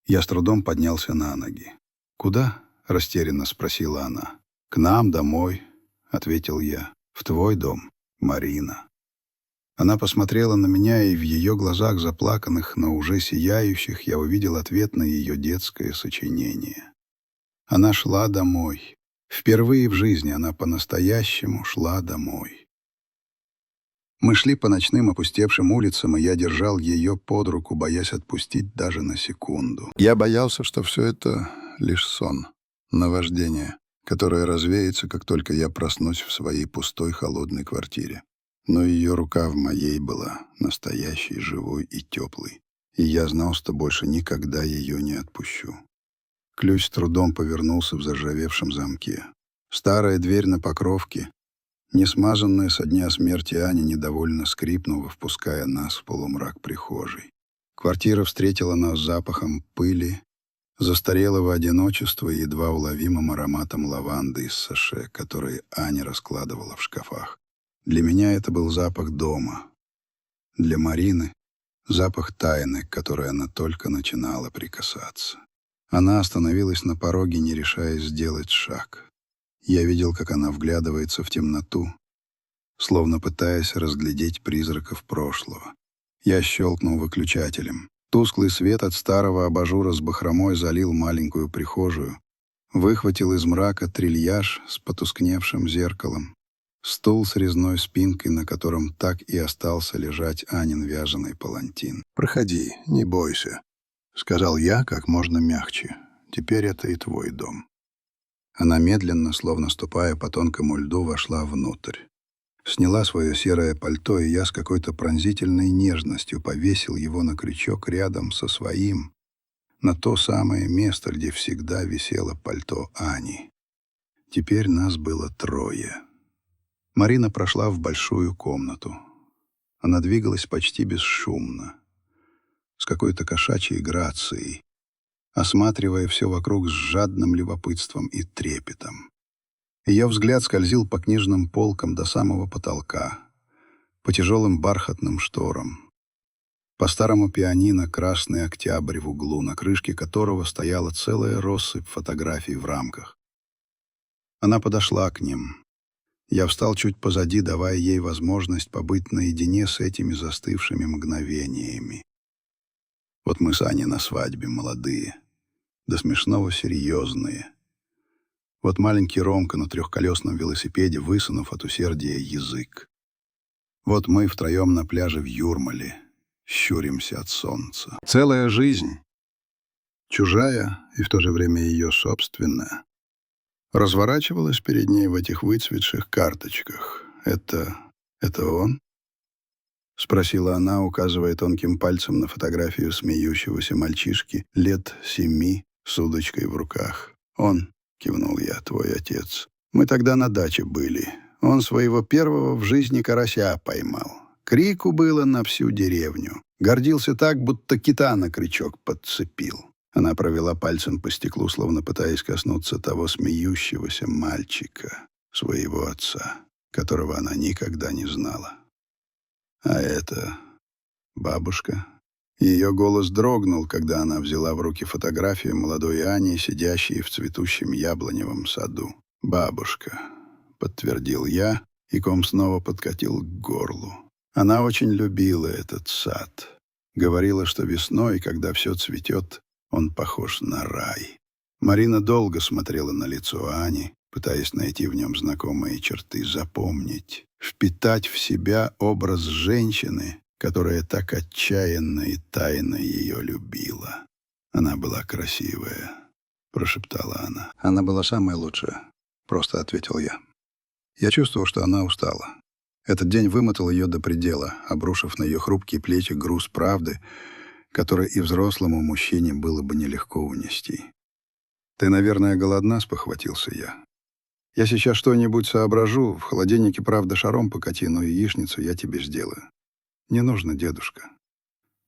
A: Я с трудом поднялся на ноги. «Куда?» — растерянно спросила она. «К нам домой», — ответил я. «В твой дом, Марина». Она посмотрела на меня, и в ее глазах, заплаканных, но уже сияющих, я увидел ответ на ее детское сочинение. Она шла домой. Впервые в жизни она по-настоящему шла домой. Мы шли по ночным опустевшим улицам, и я держал ее под руку, боясь отпустить даже на секунду. Я боялся, что все это лишь сон, наваждение, которое развеется, как только я проснусь в своей пустой холодной квартире. Но ее рука в моей была настоящей, живой и теплой, и я знал, что больше никогда ее не отпущу. Ключ с трудом повернулся в заржавевшем замке. Старая дверь на покровке, не смазанная со дня смерти Аня, недовольно скрипнула, впуская нас в полумрак прихожей. Квартира встретила нас запахом пыли, застарелого одиночества и едва уловимым ароматом лаванды из саше, которые Аня раскладывала в шкафах. Для меня это был запах дома. Для Марины — запах тайны, к которой она только начинала прикасаться. Она остановилась на пороге, не решаясь сделать шаг. Я видел, как она вглядывается в темноту, словно пытаясь разглядеть призраков прошлого. Я щелкнул выключателем. Тусклый свет от старого абажура с бахромой залил маленькую прихожую, выхватил из мрака трильяж с потускневшим зеркалом, стул с резной спинкой, на котором так и остался лежать Анин вязаный палантин. «Проходи, не бойся», — сказал я как можно мягче. «Теперь это и твой дом». Она медленно, словно ступая по тонкому льду, вошла внутрь. Сняла свое серое пальто, и я с какой-то пронзительной нежностью повесил его на крючок рядом со своим, на то самое место, где всегда висело пальто Ани. Теперь нас было трое. Марина прошла в большую комнату. Она двигалась почти бесшумно, с какой-то кошачьей грацией, осматривая все вокруг с жадным любопытством и трепетом. Ее взгляд скользил по книжным полкам до самого потолка, по тяжелым бархатным шторам, по старому пианино «Красный октябрь» в углу, на крышке которого стояла целая россыпь фотографий в рамках. Она подошла к ним. Я встал чуть позади, давая ей возможность побыть наедине с этими застывшими мгновениями. Вот мы с Аней на свадьбе, молодые, до смешного серьезные. Вот маленький Ромка на трехколесном велосипеде, высунув от усердия язык. Вот мы втроем на пляже в Юрмале, щуримся от солнца. Целая жизнь, чужая и в то же время ее собственная, разворачивалась перед ней в этих выцветших карточках. «Это он?» — спросила она, указывая тонким пальцем на фотографию смеющегося мальчишки лет 7 с удочкой в руках. «Он», — кивнул я, — «твой отец. Мы тогда на даче были. Он своего первого в жизни карася поймал. Крику было на всю деревню. Гордился так, будто кита на крючок подцепил». Она провела пальцем по стеклу, словно пытаясь коснуться того смеющегося мальчика, своего отца, которого она никогда не знала. «А это бабушка?» Ее голос дрогнул, когда она взяла в руки фотографию молодой Ани, сидящей в цветущем яблоневом саду. «Бабушка», — подтвердил я, и ком снова подкатил к горлу. Она очень любила этот сад. Говорила, что весной, когда все цветет, он похож на рай. Марина долго смотрела на лицо Ани, пытаясь найти в нем знакомые черты, запомнить, впитать в себя образ женщины, которая так отчаянно и тайно ее любила. «Она была красивая», — прошептала она. «Она была самая лучшая», — просто ответил я. Я чувствовал, что она устала. Этот день вымотал ее до предела, обрушив на ее хрупкие плечи груз правды, который и взрослому мужчине было бы нелегко унести. «Ты, наверное, голодна?» — спохватился я. «Я сейчас что-нибудь соображу. В холодильнике, правда, шаром покати, но яичницу я тебе сделаю». «Не нужно, дедушка».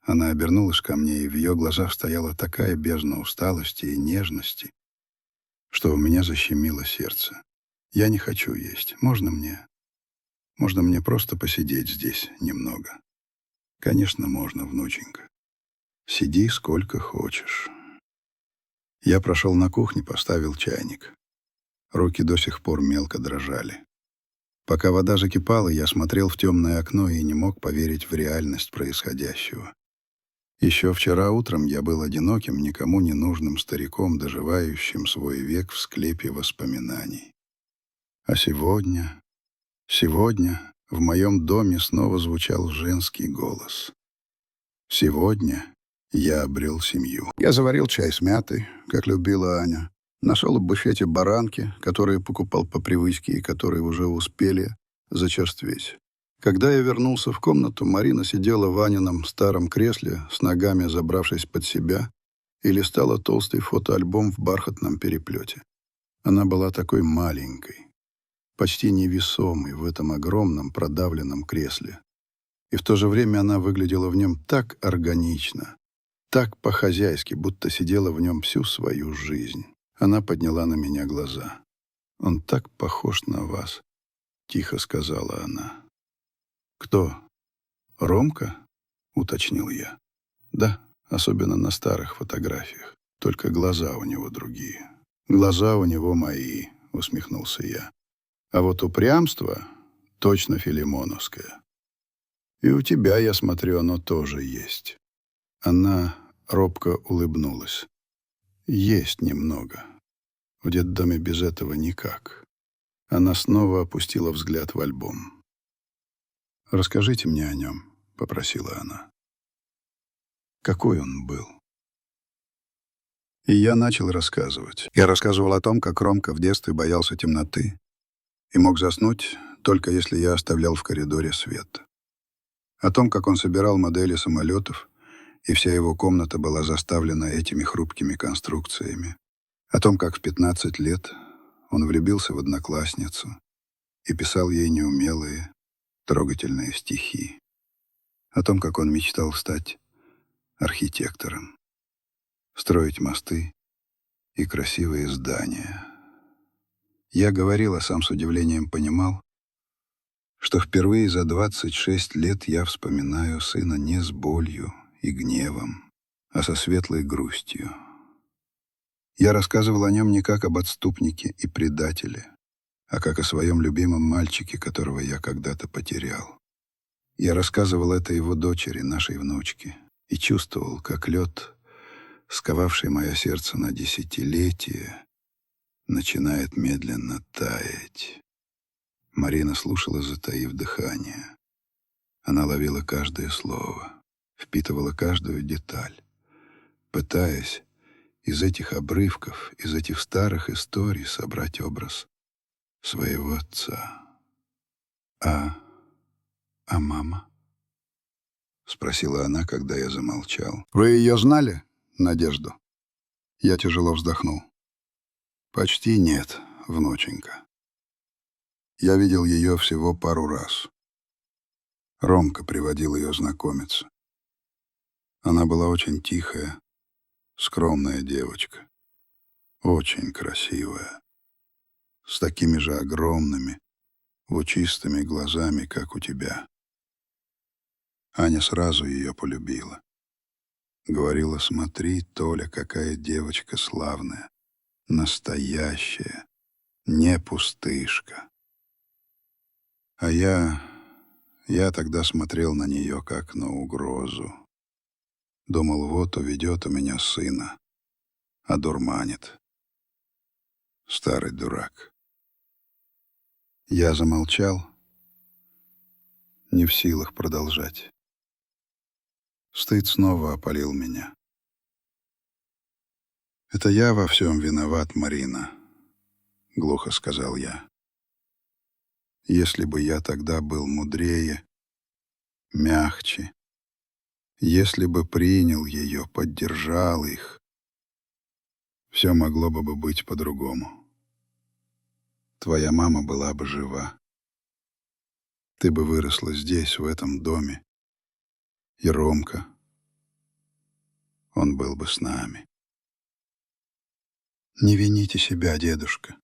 A: Она обернулась ко мне, и в ее глазах стояла такая бездна усталости и нежности, что у меня защемило сердце. «Я не хочу есть. Можно мне? Можно мне просто посидеть здесь немного?» «Конечно, можно, внученька. Сиди сколько хочешь». Я прошел на кухню, поставил чайник. Руки до сих пор мелко дрожали. Пока вода закипала, я смотрел в темное окно и не мог поверить в реальность происходящего. Еще вчера утром я был одиноким, никому не нужным стариком, доживающим свой век в склепе воспоминаний. А сегодня в моем доме снова звучал женский голос. Сегодня я обрел семью. Я заварил чай с мятой, как любила Аня. Нашел в буфете баранки, которые покупал по привычке и которые уже успели зачерстветь. Когда я вернулся в комнату, Марина сидела в Анином старом кресле, с ногами забравшись под себя, и листала толстый фотоальбом в бархатном переплете. Она была такой маленькой, почти невесомой в этом огромном продавленном кресле. И в то же время она выглядела в нем так органично, так по-хозяйски, будто сидела в нем всю свою жизнь. Она подняла на меня глаза. «Он так похож на вас», — тихо сказала она. «Кто? Ромка?» — уточнил я. «Да, особенно на старых фотографиях. Только глаза у него другие». «Глаза у него мои», — усмехнулся я. «А вот упрямство точно филимоновское. И у тебя, я смотрю, оно тоже есть». Она робко улыбнулась. «Есть немного. В детдоме без этого никак». Она снова опустила взгляд в альбом. «Расскажите мне о нем», — попросила она. «Какой он был?» И я начал рассказывать. Я рассказывал о том, как Ромка в детстве боялся темноты и мог заснуть, только если я оставлял в коридоре свет. О том, как он собирал модели самолетов, и вся его комната была заставлена этими хрупкими конструкциями. О том, как в 15 лет он влюбился в одноклассницу и писал ей неумелые, трогательные стихи. О том, как он мечтал стать архитектором, строить мосты и красивые здания. Я говорил, а сам с удивлением понимал, что впервые за 26 лет я вспоминаю сына не с болью и гневом, а со светлой грустью. Я рассказывал о нем не как об отступнике и предателе, а как о своем любимом мальчике, которого я когда-то потерял. Я рассказывал это его дочери, нашей внучке, и чувствовал, как лед, сковавший мое сердце на десятилетия, начинает медленно таять. Марина слушала, затаив дыхание. Она ловила каждое слово, впитывала каждую деталь, пытаясь из этих обрывков, из этих старых историй собрать образ своего отца. «А мама?» — спросила она, когда я замолчал. «Вы ее знали, Надежду?» Я тяжело вздохнул. «Почти нет, внученька. Я видел ее всего пару раз. Ромка приводил ее знакомиться. Она была очень тихая, скромная девочка, очень красивая, с такими же огромными, лучистыми глазами, как у тебя. Аня сразу ее полюбила. Говорила: смотри, Толя, какая девочка славная, настоящая, не пустышка. А я тогда смотрел на нее как на угрозу. Думал, вот уведет у меня сына, одурманит. Старый дурак. Я замолчал, не в силах продолжать. Стыд снова опалил меня. «Это я во всем виноват, Марина», — глухо сказал я. «Если бы я тогда был мудрее, мягче, если бы принял ее, поддержал их, все могло бы быть по-другому. Твоя мама была бы жива. Ты бы выросла здесь, в этом доме. И Ромка, он был бы с нами. Не вините себя, дедушка».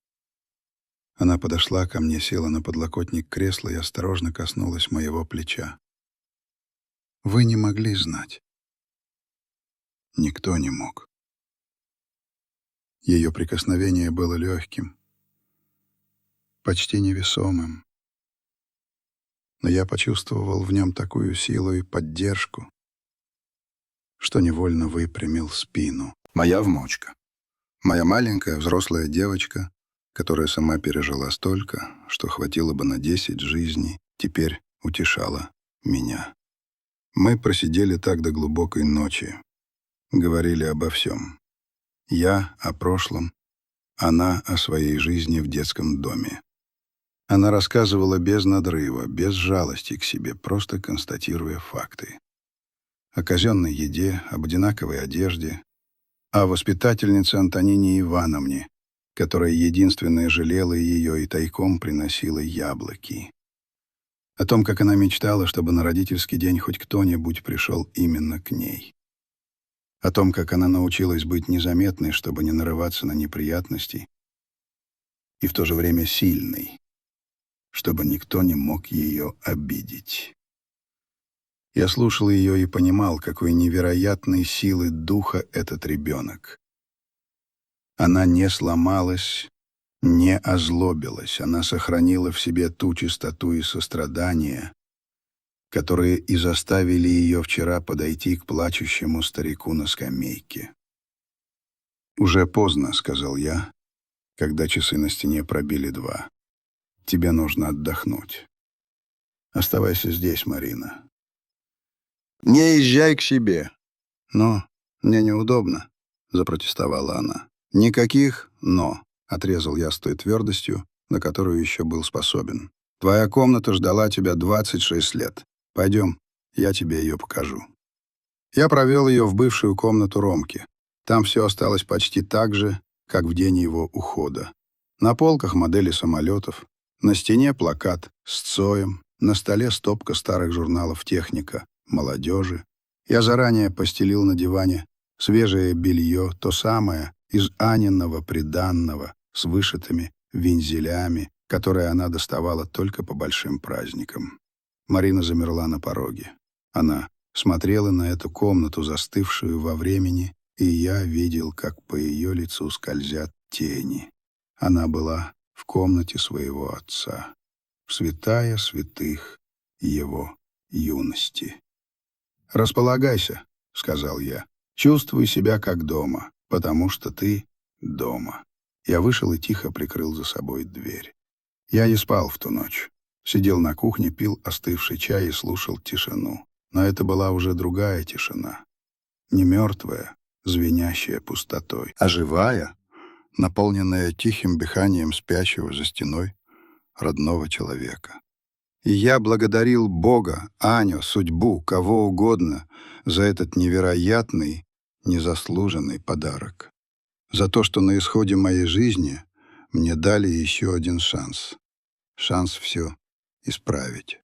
A: Она подошла ко мне, села на подлокотник кресла и осторожно коснулась моего плеча. «Вы не могли знать». Никто не мог. Ее прикосновение было легким, почти невесомым. Но я почувствовал в нем такую силу и поддержку, что невольно выпрямил спину. Моя внучка. Моя маленькая взрослая девочка, которая сама пережила столько, что хватило бы на 10 жизней, теперь утешала меня. Мы просидели так до глубокой ночи, говорили обо всем. Я о прошлом, она о своей жизни в детском доме. Она рассказывала без надрыва, без жалости к себе, просто констатируя факты. О казенной еде, об одинаковой одежде, о воспитательнице Антонине Ивановне, которая единственная жалела ее и тайком приносила яблоки. О том, как она мечтала, чтобы на родительский день хоть кто-нибудь пришел именно к ней. О том, как она научилась быть незаметной, чтобы не нарываться на неприятности, и в то же время сильной, чтобы никто не мог ее обидеть. Я слушал ее и понимал, какой невероятной силы духа этот ребенок. Она не сломалась, не озлобилась, она сохранила в себе ту чистоту и сострадание, которые и заставили ее вчера подойти к плачущему старику на скамейке. «Уже поздно», — сказал я, когда часы на стене пробили 2. «Тебе нужно отдохнуть. Оставайся здесь, Марина». «Не езжай к себе». «Но мне неудобно», — запротестовала она. «Никаких «но», — отрезал я с той твердостью, на которую еще был способен. «Твоя комната ждала тебя 26 лет. Пойдем, я тебе ее покажу». Я провел ее в бывшую комнату Ромки. Там все осталось почти так же, как в день его ухода. На полках модели самолетов, на стене плакат с Цоем, на столе стопка старых журналов «Техника», «Молодежи». Я заранее постелил на диване свежее белье, то самое из Аниного приданного, с вышитыми вензелями, которые она доставала только по большим праздникам. Марина замерла на пороге. Она смотрела на эту комнату, застывшую во времени, и я видел, как по ее лицу скользят тени. Она была в комнате своего отца, святая святых его юности. «Располагайся», — сказал я. «Чувствуй себя как дома, потому что ты дома». Я вышел и тихо прикрыл за собой дверь. Я не спал в ту ночь. Сидел на кухне, пил остывший чай и слушал тишину. Но это была уже другая тишина. Не мертвая, звенящая пустотой, а живая, наполненная тихим дыханием спящего за стеной родного человека. И я благодарил Бога, Аню, судьбу, кого угодно за этот невероятный, незаслуженный подарок. За то, что на исходе моей жизни мне дали еще один шанс. Шанс все исправить.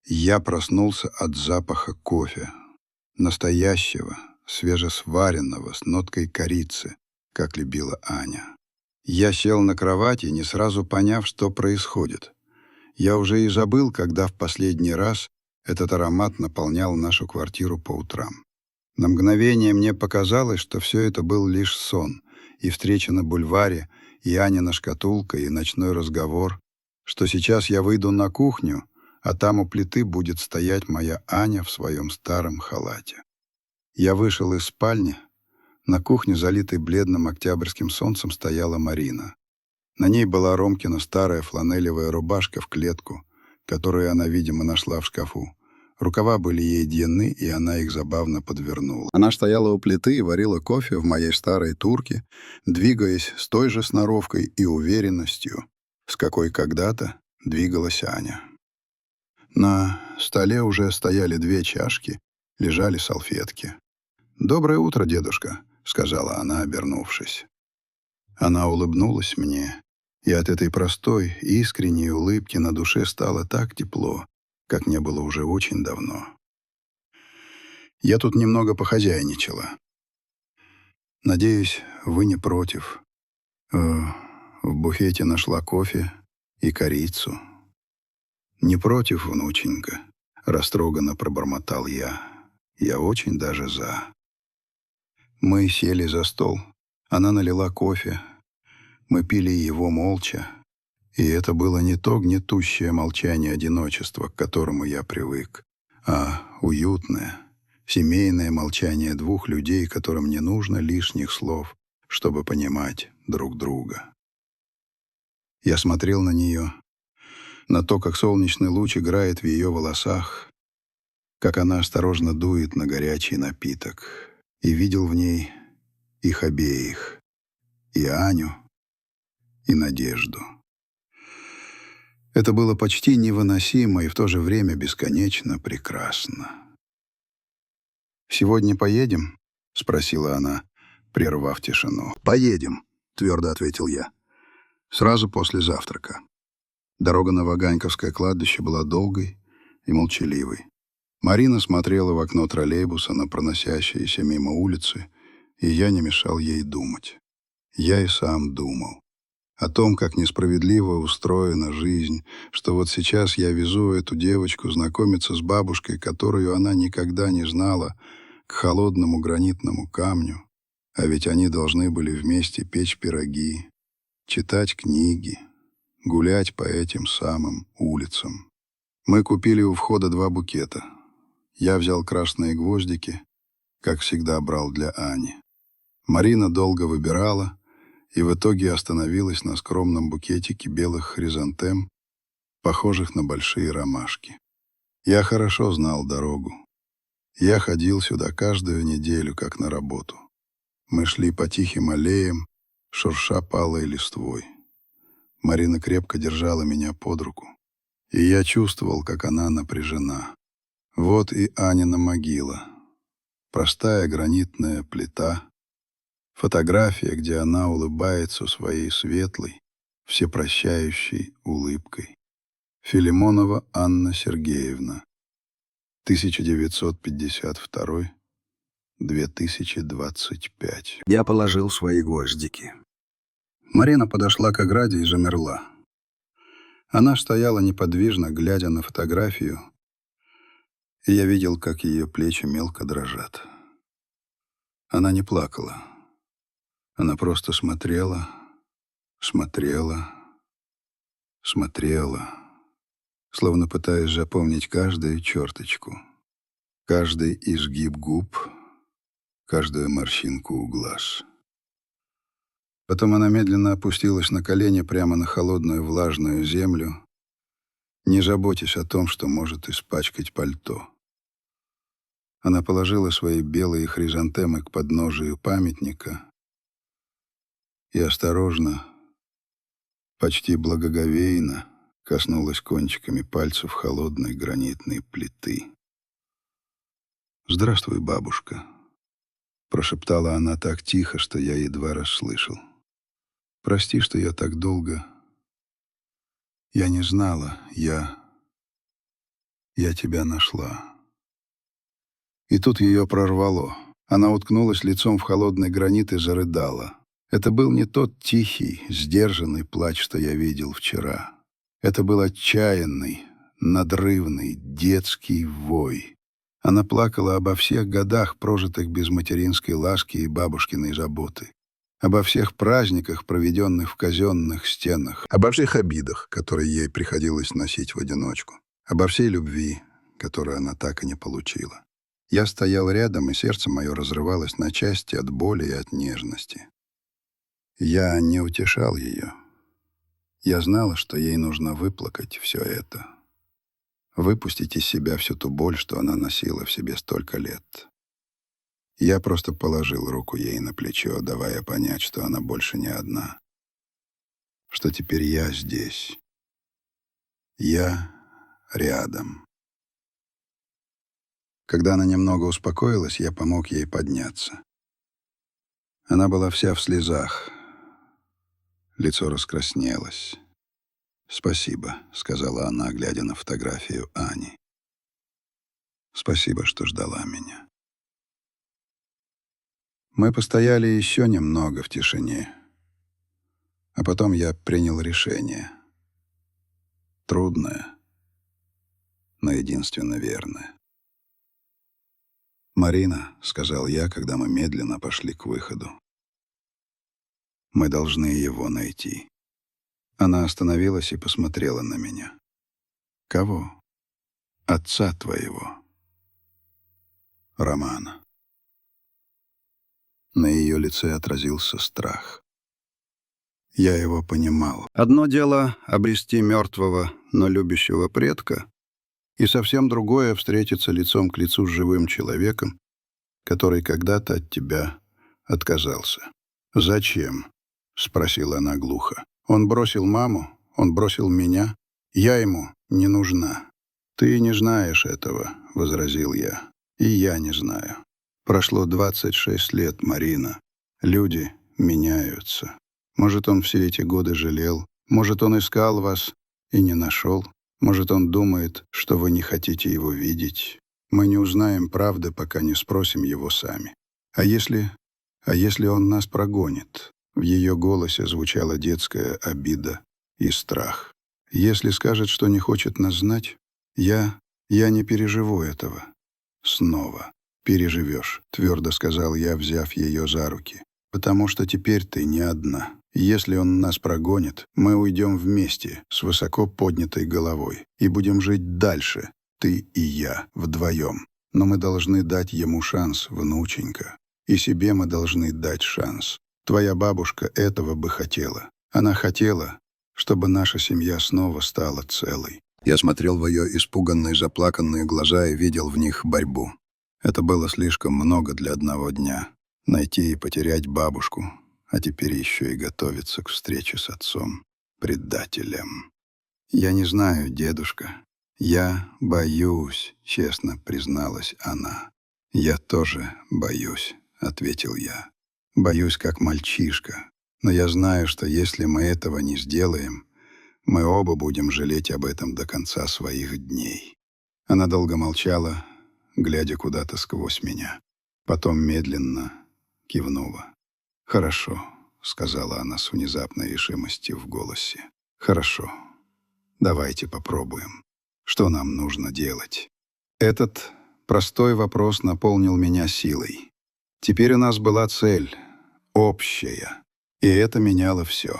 A: Я проснулся от запаха кофе. Настоящего, свежесваренного, с ноткой корицы, как любила Аня. Я сел на кровати, не сразу поняв, что происходит. Я уже и забыл, когда в последний раз этот аромат наполнял нашу квартиру по утрам. На мгновение мне показалось, что все это был лишь сон, и встреча на бульваре, и Анина шкатулка, и ночной разговор, что сейчас я выйду на кухню, а там у плиты будет стоять моя Аня в своем старом халате. Я вышел из спальни. На кухне, залитой бледным октябрьским солнцем, стояла Марина. На ней была Ромкина старая фланелевая рубашка в клетку, которую она, видимо, нашла в шкафу. Рукава были ей длинны, и она их забавно подвернула. Она стояла у плиты и варила кофе в моей старой турке, двигаясь с той же сноровкой и уверенностью, с какой когда-то двигалась Аня. На столе уже стояли 2 чашки, лежали салфетки. «Доброе утро, дедушка», — сказала она, обернувшись. Она улыбнулась мне, и от этой простой, искренней улыбки на душе стало так тепло, как не было уже очень давно. Я тут немного похозяйничала. Надеюсь, вы не против. В буфете нашла кофе и корицу. Не против, внученька, растроганно пробормотал я. Я очень даже за. Мы сели за стол. Она налила кофе. Мы пили его молча. И это было не то гнетущее молчание одиночества, к которому я привык, а уютное, семейное молчание 2 людей, которым не нужно лишних слов, чтобы понимать друг друга. Я смотрел на нее, на то, как солнечный луч играет в ее волосах, как она осторожно дует на горячий напиток, и видел в ней их обеих, и Аню, и Надежду. Это было почти невыносимо и в то же время бесконечно прекрасно. «Сегодня поедем?» — спросила она, прервав тишину. «Поедем», — твердо ответил я. «Сразу после завтрака». Дорога на Ваганьковское кладбище была долгой и молчаливой. Марина смотрела в окно троллейбуса на проносящиеся мимо улицы, и я не мешал ей думать. Я и сам думал. О том, как несправедливо устроена жизнь, что вот сейчас я везу эту девочку знакомиться с бабушкой, которую она никогда не знала, к холодному гранитному камню, а ведь они должны были вместе печь пироги, читать книги, гулять по этим самым улицам. Мы купили у входа 2 букета. Я взял красные гвоздики, как всегда брал для Ани. Марина долго выбирала, и в итоге остановилась на скромном букетике белых хризантем, похожих на большие ромашки. Я хорошо знал дорогу. Я ходил сюда каждую неделю, как на работу. Мы шли по тихим аллеям, шурша палой листвой. Марина крепко держала меня под руку, и я чувствовал, как она напряжена. Вот и Анина могила. Простая гранитная плита, фотография, где она улыбается своей светлой, всепрощающей улыбкой. Филимонова Анна Сергеевна, 1952-2025. Я положил свои гвоздики. Марина подошла к ограде и замерла. Она стояла неподвижно, глядя на фотографию, и я видел, как ее плечи мелко дрожат. Она не плакала. Она просто смотрела, смотрела, смотрела, словно пытаясь запомнить каждую черточку, каждый изгиб губ, каждую морщинку у глаз. Потом она медленно опустилась на колени прямо на холодную влажную землю, не заботясь о том, что может испачкать пальто. Она положила свои белые хризантемы к подножию памятника и осторожно, почти благоговейно коснулась кончиками пальцев холодной гранитной плиты. «Здравствуй, бабушка», — прошептала она так тихо, что я едва расслышал. «Прости, что я так долго. Я не знала, я тебя нашла». И тут ее прорвало. Она уткнулась лицом в холодный гранит и зарыдала. Это был не тот тихий, сдержанный плач, что я видел вчера. Это был отчаянный, надрывный, детский вой. Она плакала обо всех годах, прожитых без материнской ласки и бабушкиной заботы. Обо всех праздниках, проведенных в казенных стенах. Обо всех обидах, которые ей приходилось носить в одиночку. Обо всей любви, которую она так и не получила. Я стоял рядом, и сердце мое разрывалось на части от боли и от нежности. Я не утешал ее. Я знала, что ей нужно выплакать все это, выпустить из себя всю ту боль, что она носила в себе столько лет. Я просто положил руку ей на плечо, давая понять, что она больше не одна, что теперь я здесь, я рядом. Когда она немного успокоилась, я помог ей подняться. Она была вся в слезах, лицо раскраснелось. «Спасибо», — сказала она, глядя на фотографию Ани. «Спасибо, что ждала меня». Мы постояли еще немного в тишине, а потом я принял решение. Трудное, но единственно верное. «Марина», — сказал я, когда мы медленно пошли к выходу, — «мы должны его найти». Она остановилась и посмотрела на меня. «Кого?» «Отца твоего, Романа». На ее лице отразился страх. Я его понимал. Одно дело — обрести мертвого, но любящего предка, и совсем другое — встретиться лицом к лицу с живым человеком, который когда-то от тебя отказался. «Зачем?» — спросила она глухо. «Он бросил маму, он бросил меня. Я ему не нужна». «Ты не знаешь этого», — возразил я. «И я не знаю. Прошло 26 лет, Марина. Люди меняются. Может, он все эти годы жалел. Может, он искал вас и не нашел. Может, он думает, что вы не хотите его видеть. Мы не узнаем правды, пока не спросим его сами. А если он нас прогонит?» В ее голосе звучала детская обида и страх. «Если скажет, что не хочет нас знать, я не переживу этого. Снова переживешь», — твердо сказал я, взяв ее за руки. «Потому что теперь ты не одна. Если он нас прогонит, мы уйдем вместе, с высоко поднятой головой, и будем жить дальше, ты и я, вдвоем. Но мы должны дать ему шанс, внученька. И себе мы должны дать шанс. Твоя бабушка этого бы хотела. Она хотела, чтобы наша семья снова стала целой». Я смотрел в ее испуганные, заплаканные глаза и видел в них борьбу. Это было слишком много для одного дня. Найти и потерять бабушку, а теперь еще и готовиться к встрече с отцом, предателем. «Я не знаю, дедушка. Я боюсь», — честно призналась она. «Я тоже боюсь», — ответил я. «Боюсь, как мальчишка. Но я знаю, что если мы этого не сделаем, мы оба будем жалеть об этом до конца своих дней». Она долго молчала, глядя куда-то сквозь меня. Потом медленно кивнула. «Хорошо», — сказала она с внезапной решимостью в голосе. «Хорошо. Давайте попробуем. Что нам нужно делать?» Этот простой вопрос наполнил меня силой. Теперь у нас была цель, общая, и это меняло все.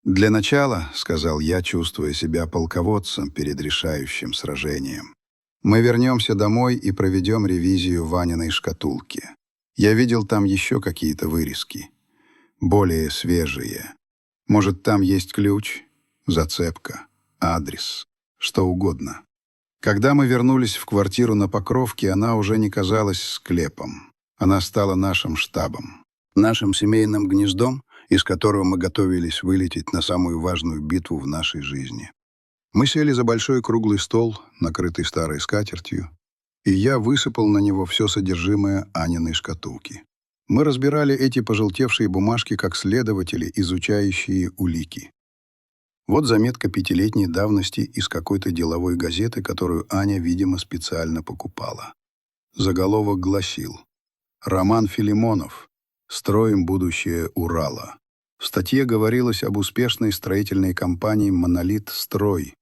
A: «Для начала», — сказал я, чувствуя себя полководцем перед решающим сражением, «мы вернемся домой и проведем ревизию Ваниной шкатулки. Я видел там еще какие-то вырезки, более свежие. Может, там есть ключ, зацепка, адрес, что угодно». Когда мы вернулись в квартиру на Покровке, она уже не казалась склепом. Она стала нашим штабом, нашим семейным гнездом, из которого мы готовились вылететь на самую важную битву в нашей жизни. Мы сели за большой круглый стол, накрытый старой скатертью, и я высыпал на него все содержимое Аниной шкатулки. Мы разбирали эти пожелтевшие бумажки как следователи, изучающие улики. Вот заметка 5-летней давности из какой-то деловой газеты, которую Аня, видимо, специально покупала. Заголовок гласил: «Роман Филимонов. Строим будущее Урала». В статье говорилось об успешной строительной компании «Монолит Строй»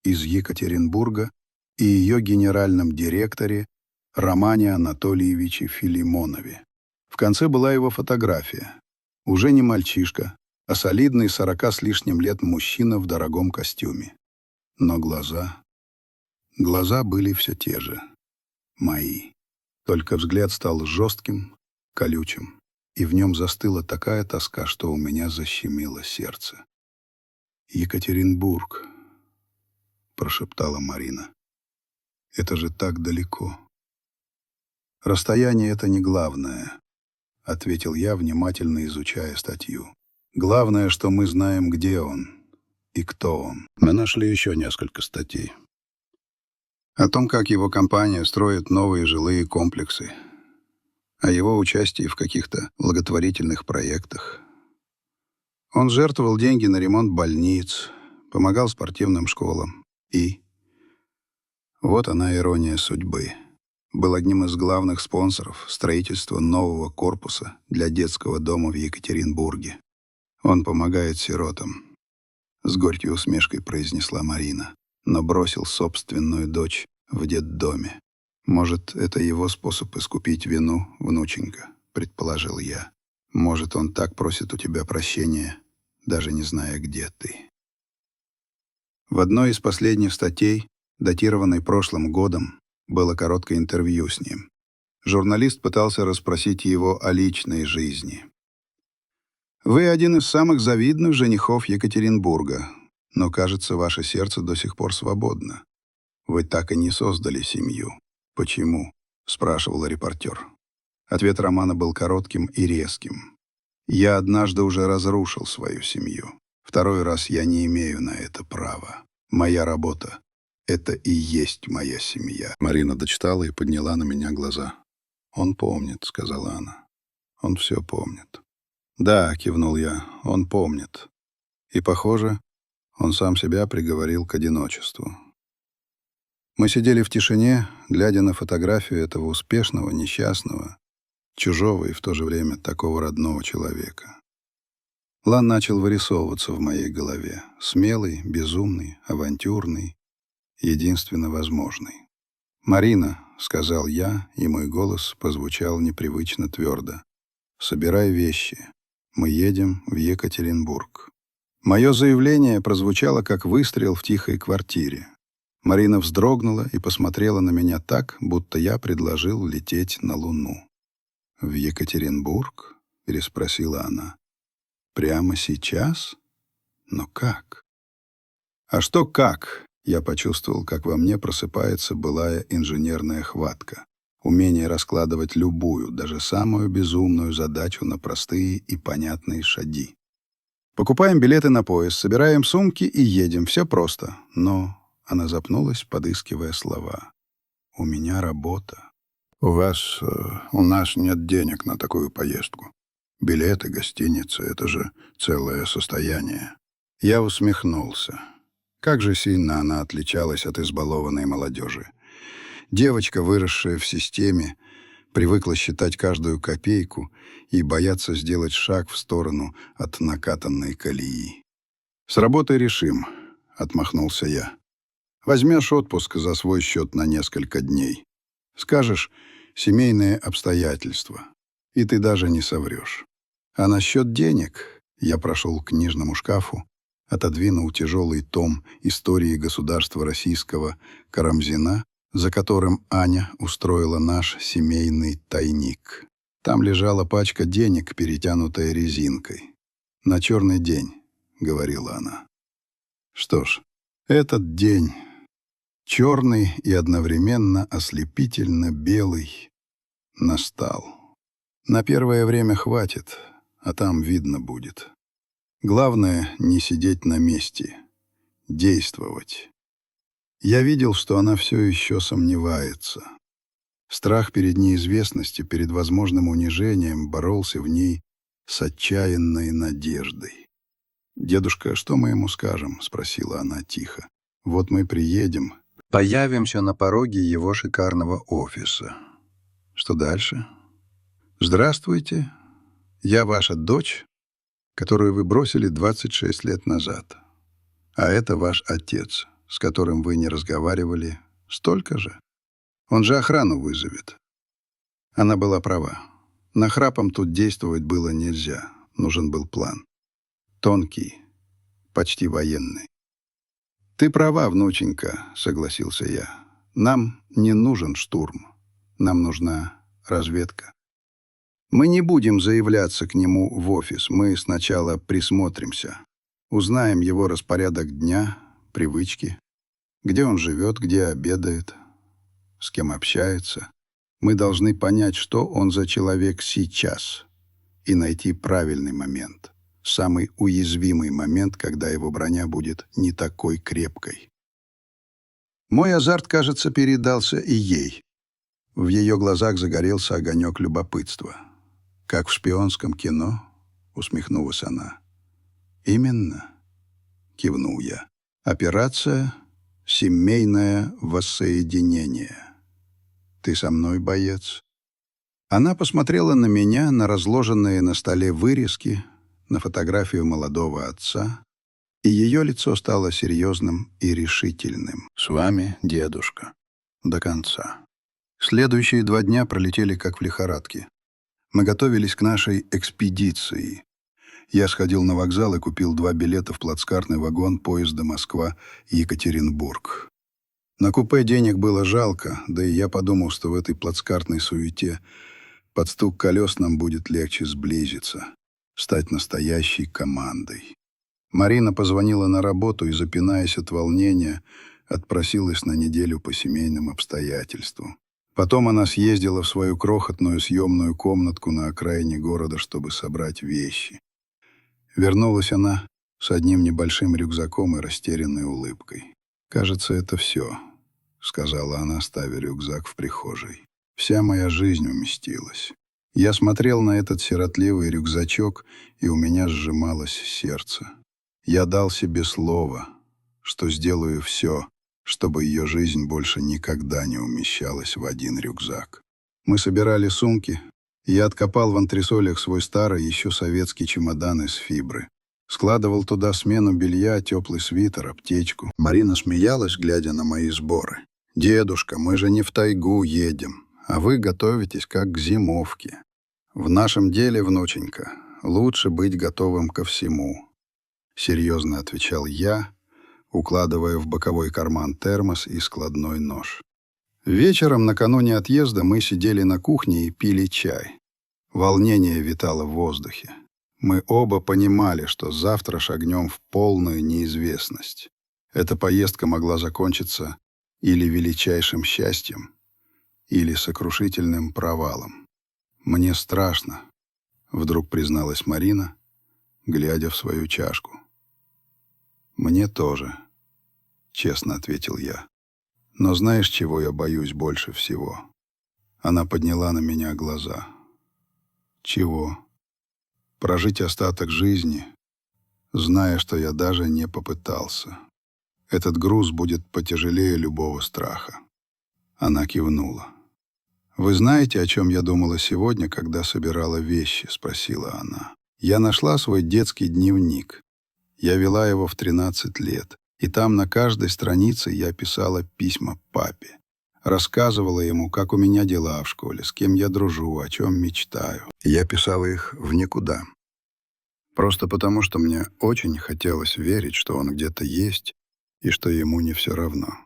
A: из Екатеринбурга и ее генеральном директоре Романе Анатольевиче Филимонове. В конце была его фотография. Уже не мальчишка, а солидный 40 с лишним лет мужчина в дорогом костюме. Но глаза были все те же, мои. Только взгляд стал жестким, колючим, и в нем застыла такая тоска, что у меня защемило сердце. «Екатеринбург», — прошептала Марина. «Это же так далеко». «Расстояние — это не главное», — ответил я, внимательно изучая статью. «Главное, что мы знаем, где он и кто он». Мы нашли еще несколько статей. О том, как его компания строит новые жилые комплексы, о его участии в каких-то благотворительных проектах. Он жертвовал деньги на ремонт больниц, помогал спортивным школам и... Вот она ирония судьбы. Был одним из главных спонсоров строительства нового корпуса для детского дома в Екатеринбурге. Он помогает сиротам, с горькой усмешкой произнесла Марина, но бросил собственную дочь в детдоме. Может, это его способ искупить вину, внученька, предположил я. Может, он так просит у тебя прощения, даже не зная, где ты. В одной из последних статей, датированной прошлым годом, было короткое интервью с ним. Журналист пытался расспросить его о личной жизни. «Вы один из самых завидных женихов Екатеринбурга, но, кажется, ваше сердце до сих пор свободно. Вы так и не создали семью. Почему?» — спрашивал репортер. Ответ Романа был коротким и резким. «Я однажды уже разрушил свою семью. Второй раз я не имею на это права. Моя работа — это и есть моя семья». Марина дочитала и подняла на меня глаза. «Он помнит», — сказала она. «Он все помнит». «Да», — кивнул я, — «он помнит». И, похоже, он сам себя приговорил к одиночеству. Мы сидели в тишине, глядя на фотографию этого успешного, несчастного, чужого и в то же время такого родного человека. План начал вырисовываться в моей голове. Смелый, безумный, авантюрный, единственно возможный. «Марина», — сказал я, и мой голос прозвучал непривычно твердо, — «собирай вещи. Мы едем в Екатеринбург». Мое заявление прозвучало, как выстрел в тихой квартире. Марина вздрогнула и посмотрела на меня так, будто я предложил лететь на Луну. «В Екатеринбург?» — переспросила она. «Прямо сейчас? Но как?» «А что как?» Я почувствовал, как во мне просыпается былая инженерная хватка, умение раскладывать любую, даже самую безумную задачу на простые и понятные шаги. «Покупаем билеты на поезд, собираем сумки и едем. Все просто. Но...» Она запнулась, подыскивая слова. «У меня работа». У нас нет денег на такую поездку. Билеты, гостиница — это же целое состояние». Я усмехнулся. Как же сильно она отличалась от избалованной молодежи. Девочка, выросшая в системе, привыкла считать каждую копейку и бояться сделать шаг в сторону от накатанной колеи. «С работой решим», — отмахнулся я. «Возьмешь отпуск за свой счет на несколько дней. Скажешь «семейные обстоятельства», и ты даже не соврешь. А насчет денег я прошел к книжному шкафу, отодвинул тяжелый том истории государства российского Карамзина, за которым Аня устроила наш семейный тайник. Там лежала пачка денег, перетянутая резинкой. «На черный день», — говорила она. Что ж, этот день, черный и одновременно ослепительно белый, настал. На первое время хватит, а там видно будет. Главное — не сидеть на месте, действовать. Я видел, что она все еще сомневается. Страх перед неизвестностью, перед возможным унижением боролся в ней с отчаянной надеждой. «Дедушка, что мы ему скажем?» — спросила она тихо. «Вот мы приедем, появимся на пороге его шикарного офиса. Что дальше? Здравствуйте, я ваша дочь, которую вы бросили 26 лет назад. А это ваш отец, с которым вы не разговаривали столько же. Он же охрану вызовет». Она была права. Нахрапом тут действовать было нельзя. Нужен был план. Тонкий, почти военный. «Ты права, внученька», — согласился я. «Нам не нужен штурм. Нам нужна разведка. Мы не будем заявляться к нему в офис. Мы сначала присмотримся. Узнаем его распорядок дня, привычки, где он живет, где обедает, с кем общается. Мы должны понять, что он за человек сейчас, и найти правильный момент, самый уязвимый момент, когда его броня будет не такой крепкой. Мой азарт, кажется, передался и ей. В ее глазах загорелся огонек любопытства. «Как в шпионском кино?» — усмехнулась она. «Именно», — кивнул я. «Операция «Семейное воссоединение». Ты со мной, боец?» Она посмотрела на меня, на разложенные на столе вырезки, на фотографию молодого отца, и ее лицо стало серьезным и решительным. «С вами, дедушка. До конца». Следующие 2 дня пролетели как в лихорадке. Мы готовились к нашей экспедиции. Я сходил на вокзал и купил 2 билета в плацкартный вагон поезда Москва-Екатеринбург. На купе денег было жалко, да и я подумал, что в этой плацкартной суете под стук колес нам будет легче сблизиться, стать настоящей командой. Марина позвонила на работу и, запинаясь от волнения, отпросилась на неделю по семейным обстоятельствам. Потом она съездила в свою крохотную съемную комнатку на окраине города, чтобы собрать вещи. Вернулась она с одним небольшим рюкзаком и растерянной улыбкой. «Кажется, это все», — сказала она, ставя рюкзак в прихожей. «Вся моя жизнь уместилась». Я смотрел на этот сиротливый рюкзачок, и у меня сжималось сердце. Я дал себе слово, что сделаю все, чтобы ее жизнь больше никогда не умещалась в один рюкзак. Мы собирали сумки, и я откопал в антресолях свой старый, еще советский чемодан из фибры. Складывал туда смену белья, теплый свитер, аптечку. Марина смеялась, глядя на мои сборы. «Дедушка, мы же не в тайгу едем, а вы готовитесь как к зимовке. В нашем деле, внученька, лучше быть готовым ко всему», — серьезно отвечал я, укладывая в боковой карман термос и складной нож. Вечером, накануне отъезда, мы сидели на кухне и пили чай. Волнение витало в воздухе. Мы оба понимали, что завтра шагнем в полную неизвестность. Эта поездка могла закончиться или величайшим счастьем, или сокрушительным провалом. «Мне страшно», — вдруг призналась Марина, глядя в свою чашку. «Мне тоже», — честно ответил я. «Но знаешь, чего я боюсь больше всего?» Она подняла на меня глаза. «Чего?» «Прожить остаток жизни, зная, что я даже не попытался. Этот груз будет потяжелее любого страха». Она кивнула. «Вы знаете, о чем я думала сегодня, когда собирала вещи?» — спросила она. «Я нашла свой детский дневник. Я вела его в 13 лет. И там на каждой странице я писала письма папе. Рассказывала ему, как у меня дела в школе, с кем я дружу, о чем мечтаю. Я писала их в никуда. Просто потому, что мне очень хотелось верить, что он где-то есть и что ему не все равно».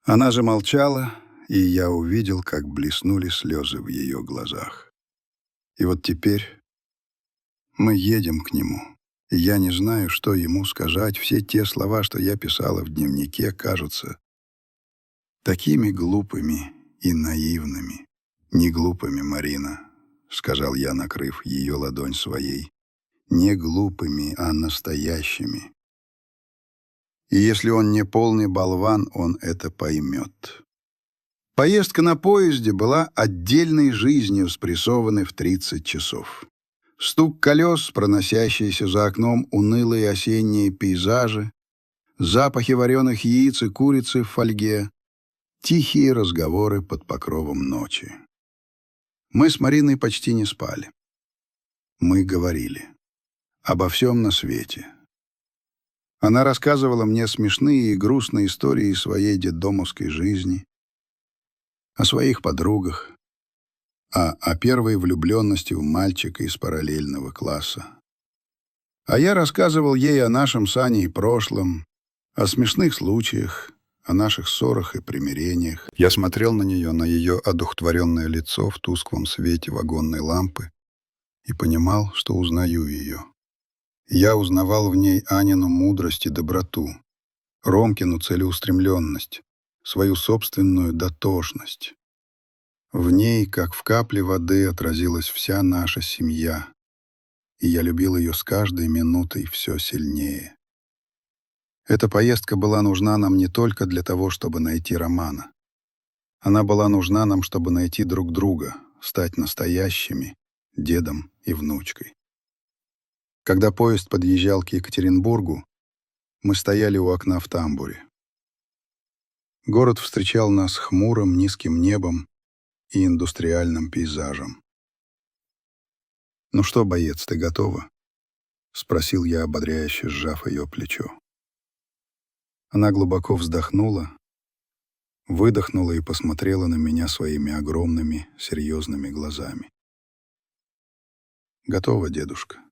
A: Она же молчала, и я увидел, как блеснули слезы в ее глазах. И вот теперь мы едем к нему. И я не знаю, что ему сказать. Все те слова, что я писала в дневнике, кажутся такими глупыми и наивными. «Не глупыми, Марина», — сказал я, накрыв ее ладонь своей. «Не глупыми, а настоящими. И если он не полный болван, он это поймет». Поездка на поезде была отдельной жизнью, спрессованной в 30 часов. Стук колес, проносящиеся за окном унылые осенние пейзажи, запахи вареных яиц и курицы в фольге, тихие разговоры под покровом ночи. Мы с Мариной почти не спали. Мы говорили обо всем на свете. Она рассказывала мне смешные и грустные истории своей детдомовской жизни, о своих подругах, о первой влюбленности у мальчика из параллельного класса. А я рассказывал ей о нашем с Аней прошлом, о смешных случаях, о наших ссорах и примирениях. Я смотрел на нее, на ее одухотворенное лицо в тусклом свете вагонной лампы и понимал, что узнаю ее. Я узнавал в ней Анину мудрость и доброту, Ромкину целеустремленность, свою собственную дотошность. В ней, как в капле воды, отразилась вся наша семья, и я любил ее с каждой минутой все сильнее. Эта поездка была нужна нам не только для того, чтобы найти Романа. Она была нужна нам, чтобы найти друг друга, стать настоящими дедом и внучкой. Когда поезд подъезжал к Екатеринбургу, мы стояли у окна в тамбуре. Город встречал нас хмурым низким небом и индустриальным пейзажем. «Ну что, боец, ты готова?» — спросил я, ободряюще сжав ее плечо. Она глубоко вздохнула, выдохнула и посмотрела на меня своими огромными, серьезными глазами. «Готова, дедушка?»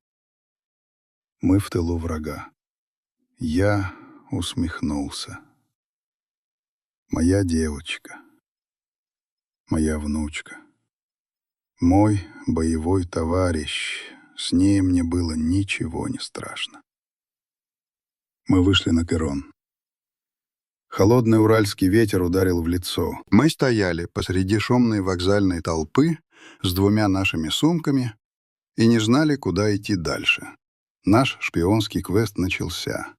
A: Мы в тылу врага. Я усмехнулся. Моя девочка, моя внучка, мой боевой товарищ, с ней мне было ничего не страшно. Мы вышли на перрон. Холодный уральский ветер ударил в лицо. Мы стояли посреди шумной вокзальной толпы с двумя нашими сумками и не знали, куда идти дальше. Наш шпионский квест начался.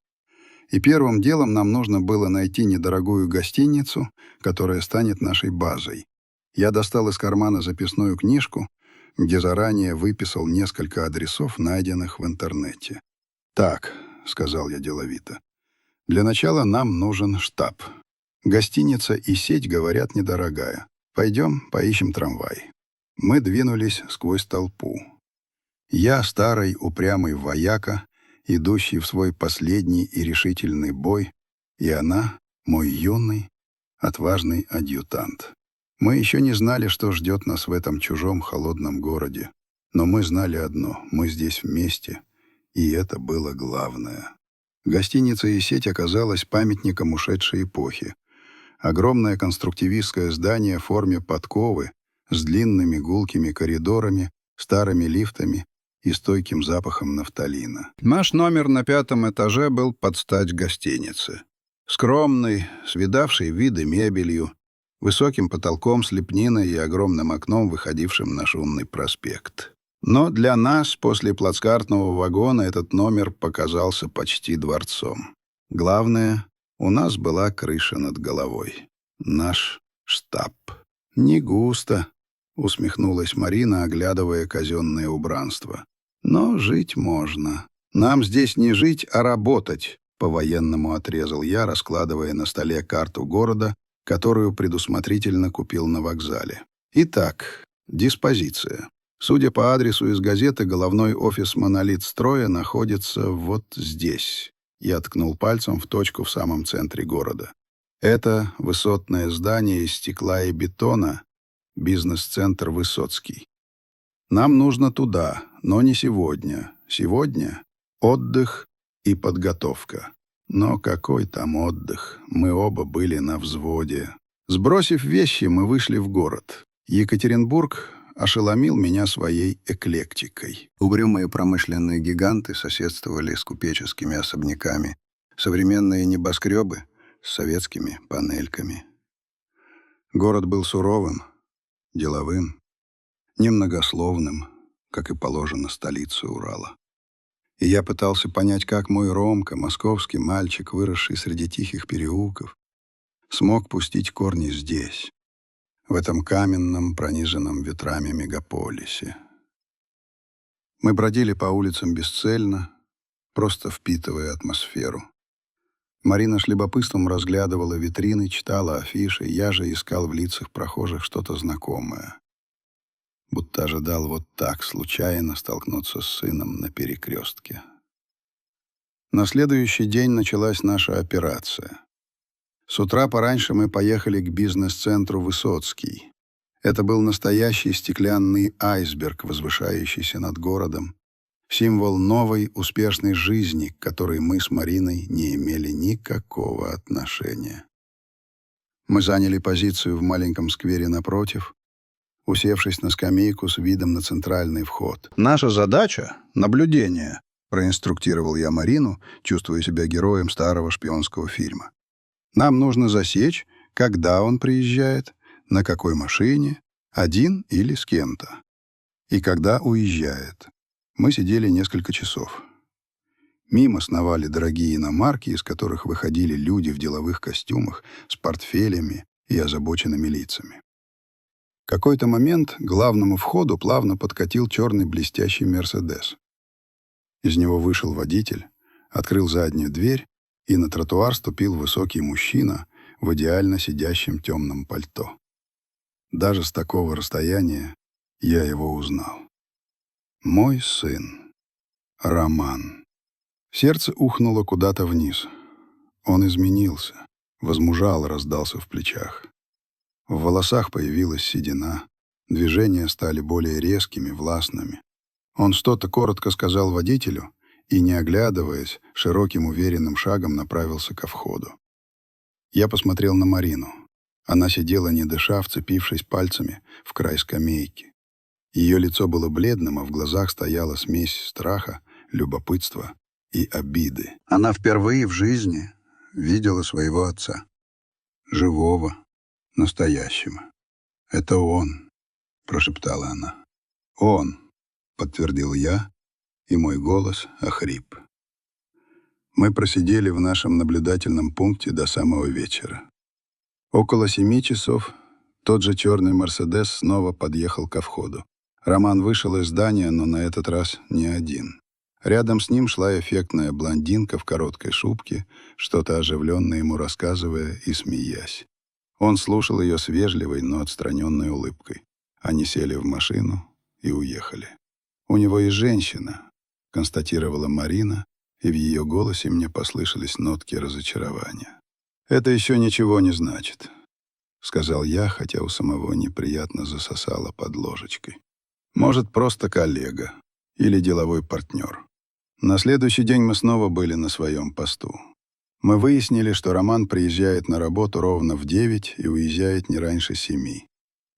A: И первым делом нам нужно было найти недорогую гостиницу, которая станет нашей базой. Я достал из кармана записную книжку, где заранее выписал несколько адресов, найденных в интернете. «Так», — сказал я деловито, — «для начала нам нужен штаб. Гостиница и сеть, говорят, недорогая. Пойдем, поищем трамвай». Мы двинулись сквозь толпу. Я, старый упрямый вояка, идущий в свой последний и решительный бой, и она, мой юный, отважный адъютант. Мы еще не знали, что ждет нас в этом чужом холодном городе, но мы знали одно — мы здесь вместе, и это было главное. Гостиница и сеть оказалась памятником ушедшей эпохи. Огромное конструктивистское здание в форме подковы с длинными гулкими коридорами, старыми лифтами и стойким запахом нафталина. Наш номер на 5-м этаже был под стать гостинице. Скромный, с видавшей виды мебелью, высоким потолком с лепниной и огромным окном, выходившим на шумный проспект. Но для нас после плацкартного вагона этот номер показался почти дворцом. Главное, у нас была крыша над головой. Наш штаб. «Не густо», — усмехнулась Марина, оглядывая казенное убранство. «Но жить можно. Нам здесь не жить, а работать», — по-военному отрезал я, раскладывая на столе карту города, которую предусмотрительно купил на вокзале. Итак, диспозиция. Судя по адресу из газеты, головной офис «Монолит-строя» находится вот здесь. Я ткнул пальцем в точку в самом центре города. Это высотное здание из стекла и бетона, бизнес-центр «Высоцкий». Нам нужно туда, но не сегодня. Сегодня отдых и подготовка. Но какой там отдых? Мы оба были на взводе. Сбросив вещи, мы вышли в город. Екатеринбург ошеломил меня своей эклектикой. Угрюмые промышленные гиганты соседствовали с купеческими особняками. Современные небоскребы с советскими панельками. Город был суровым, деловым, немногословным, как и положено столице Урала. И я пытался понять, как мой Ромка, московский мальчик, выросший среди тихих переулков, смог пустить корни здесь, в этом каменном, пронизанном ветрами мегаполисе. Мы бродили по улицам бесцельно, просто впитывая атмосферу. Марина с любопытством разглядывала витрины, читала афиши, я же искал в лицах прохожих что-то знакомое. Будто ожидал вот так случайно столкнуться с сыном на перекрестке. На следующий день началась наша операция. С утра пораньше мы поехали к бизнес-центру «Высоцкий». Это был настоящий стеклянный айсберг, возвышающийся над городом, символ новой, успешной жизни, к которой мы с Мариной не имели никакого отношения. Мы заняли позицию в маленьком сквере напротив, усевшись на скамейку с видом на центральный вход. Наша задача — наблюдение. проинструктировал я Марину, чувствуя себя героем старого шпионского фильма. «Нам нужно засечь, когда он приезжает, на какой машине, один или с кем-то, и когда уезжает». Мы сидели несколько часов. Мимо сновали дорогие иномарки, из которых выходили люди в деловых костюмах с портфелями и озабоченными лицами. В какой-то момент к главному входу плавно подкатил черный блестящий «Мерседес». Из него вышел водитель, открыл заднюю дверь, и на тротуар ступил высокий мужчина в идеально сидящем темном пальто. Даже с такого расстояния я его узнал. Мой сын. Роман. Сердце ухнуло куда-то вниз. Он изменился. Возмужал, раздался в плечах. В волосах появилась седина. Движения стали более резкими, властными. Он что-то коротко сказал водителю и, не оглядываясь, широким уверенным шагом направился ко входу. Я посмотрел на Марину. Она сидела, не дыша, вцепившись пальцами в край скамейки. Ее лицо было бледным, а в глазах стояла смесь страха, любопытства и обиды. Она впервые в жизни видела своего отца. Живого, настоящего. «Это он», — прошептала она. «Он», — подтвердил я, и мой голос охрип. Мы просидели в нашем наблюдательном пункте до самого вечера. Около 7 часов тот же черный «Мерседес» снова подъехал ко входу. Роман вышел из здания, но на этот раз не один. Рядом с ним шла эффектная блондинка в короткой шубке, что-то оживленно ему рассказывая и смеясь. Он слушал ее с вежливой, но отстраненной улыбкой. Они сели в машину и уехали. «У него есть женщина», — констатировала Марина, и в ее голосе мне послышались нотки разочарования. «Это еще ничего не значит», — сказал я, хотя у самого неприятно засосало под ложечкой. «Может, просто коллега или деловой партнер». На следующий день мы снова были на своем посту. Мы выяснили, что Роман приезжает на работу ровно в 9 и уезжает не раньше 7.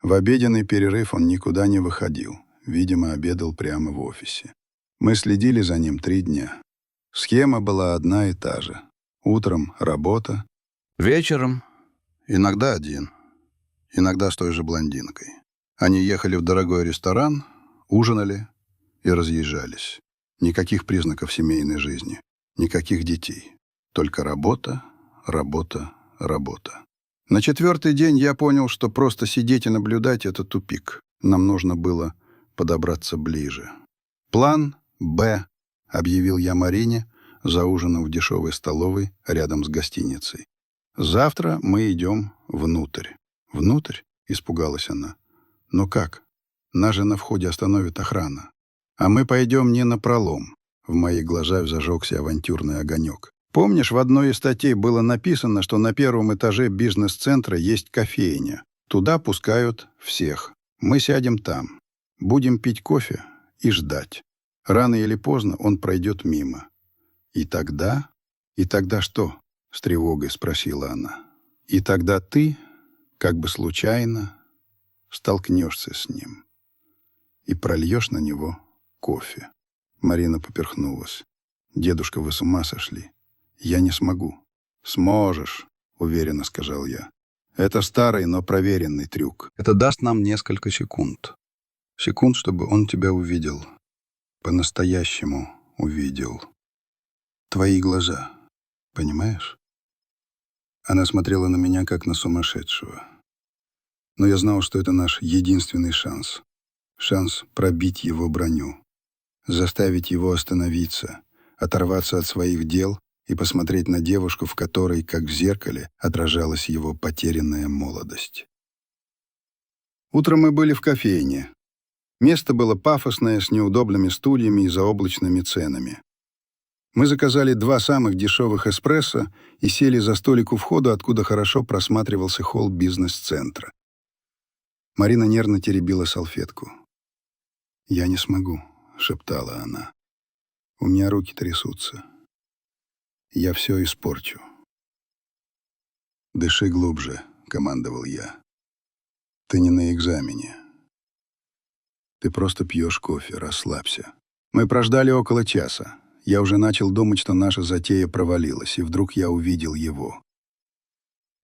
A: В обеденный перерыв он никуда не выходил, видимо, обедал прямо в офисе. Мы следили за ним 3 дня. Схема была одна и та же. Утром работа. Вечером иногда один, иногда с той же блондинкой. Они ехали в дорогой ресторан, ужинали и разъезжались. Никаких признаков семейной жизни, никаких детей. Только работа, работа, работа. На 4-й день я понял, что просто сидеть и наблюдать — это тупик. Нам нужно было подобраться ближе. «План Б», — объявил я Марине за ужином в дешевой столовой рядом с гостиницей. «Завтра мы идем внутрь». «Внутрь?» — испугалась она. «Но как? Нас же на входе остановит охрана. А мы пойдем не напролом». В моих глазах зажегся авантюрный огонек. «Помнишь, в одной из статей было написано, что на 1-м этаже бизнес-центра есть кофейня. Туда пускают всех. Мы сядем там, будем пить кофе и ждать. Рано или поздно он пройдет мимо. И тогда...» «И тогда что?» — с тревогой спросила она. «И тогда ты, как бы случайно, столкнешься с ним и прольешь на него кофе». Марина поперхнулась. «Дедушка, вы с ума сошли? Я не смогу». «Сможешь», — уверенно сказал я. «Это старый, но проверенный трюк. Это даст нам несколько секунд. Секунд, чтобы он тебя увидел. По-настоящему увидел. Твои глаза. Понимаешь?» Она смотрела на меня, как на сумасшедшего. Но я знал, что это наш единственный шанс. Шанс пробить его броню. Заставить его остановиться, оторваться от своих дел и посмотреть на девушку, в которой, как в зеркале, отражалась его потерянная молодость. Утром мы были в кофейне. Место было пафосное, с неудобными стульями и заоблачными ценами. Мы заказали 2 самых дешевых эспрессо и сели за столик у входа, откуда хорошо просматривался холл бизнес-центра. Марина нервно теребила салфетку. «Я не смогу», — шептала она. «У меня руки трясутся. Я все испорчу». «Дыши глубже», — командовал я. «Ты не на экзамене. Ты просто пьешь кофе, расслабься». Мы прождали около часа. Я уже начал думать, что наша затея провалилась, и вдруг я увидел его.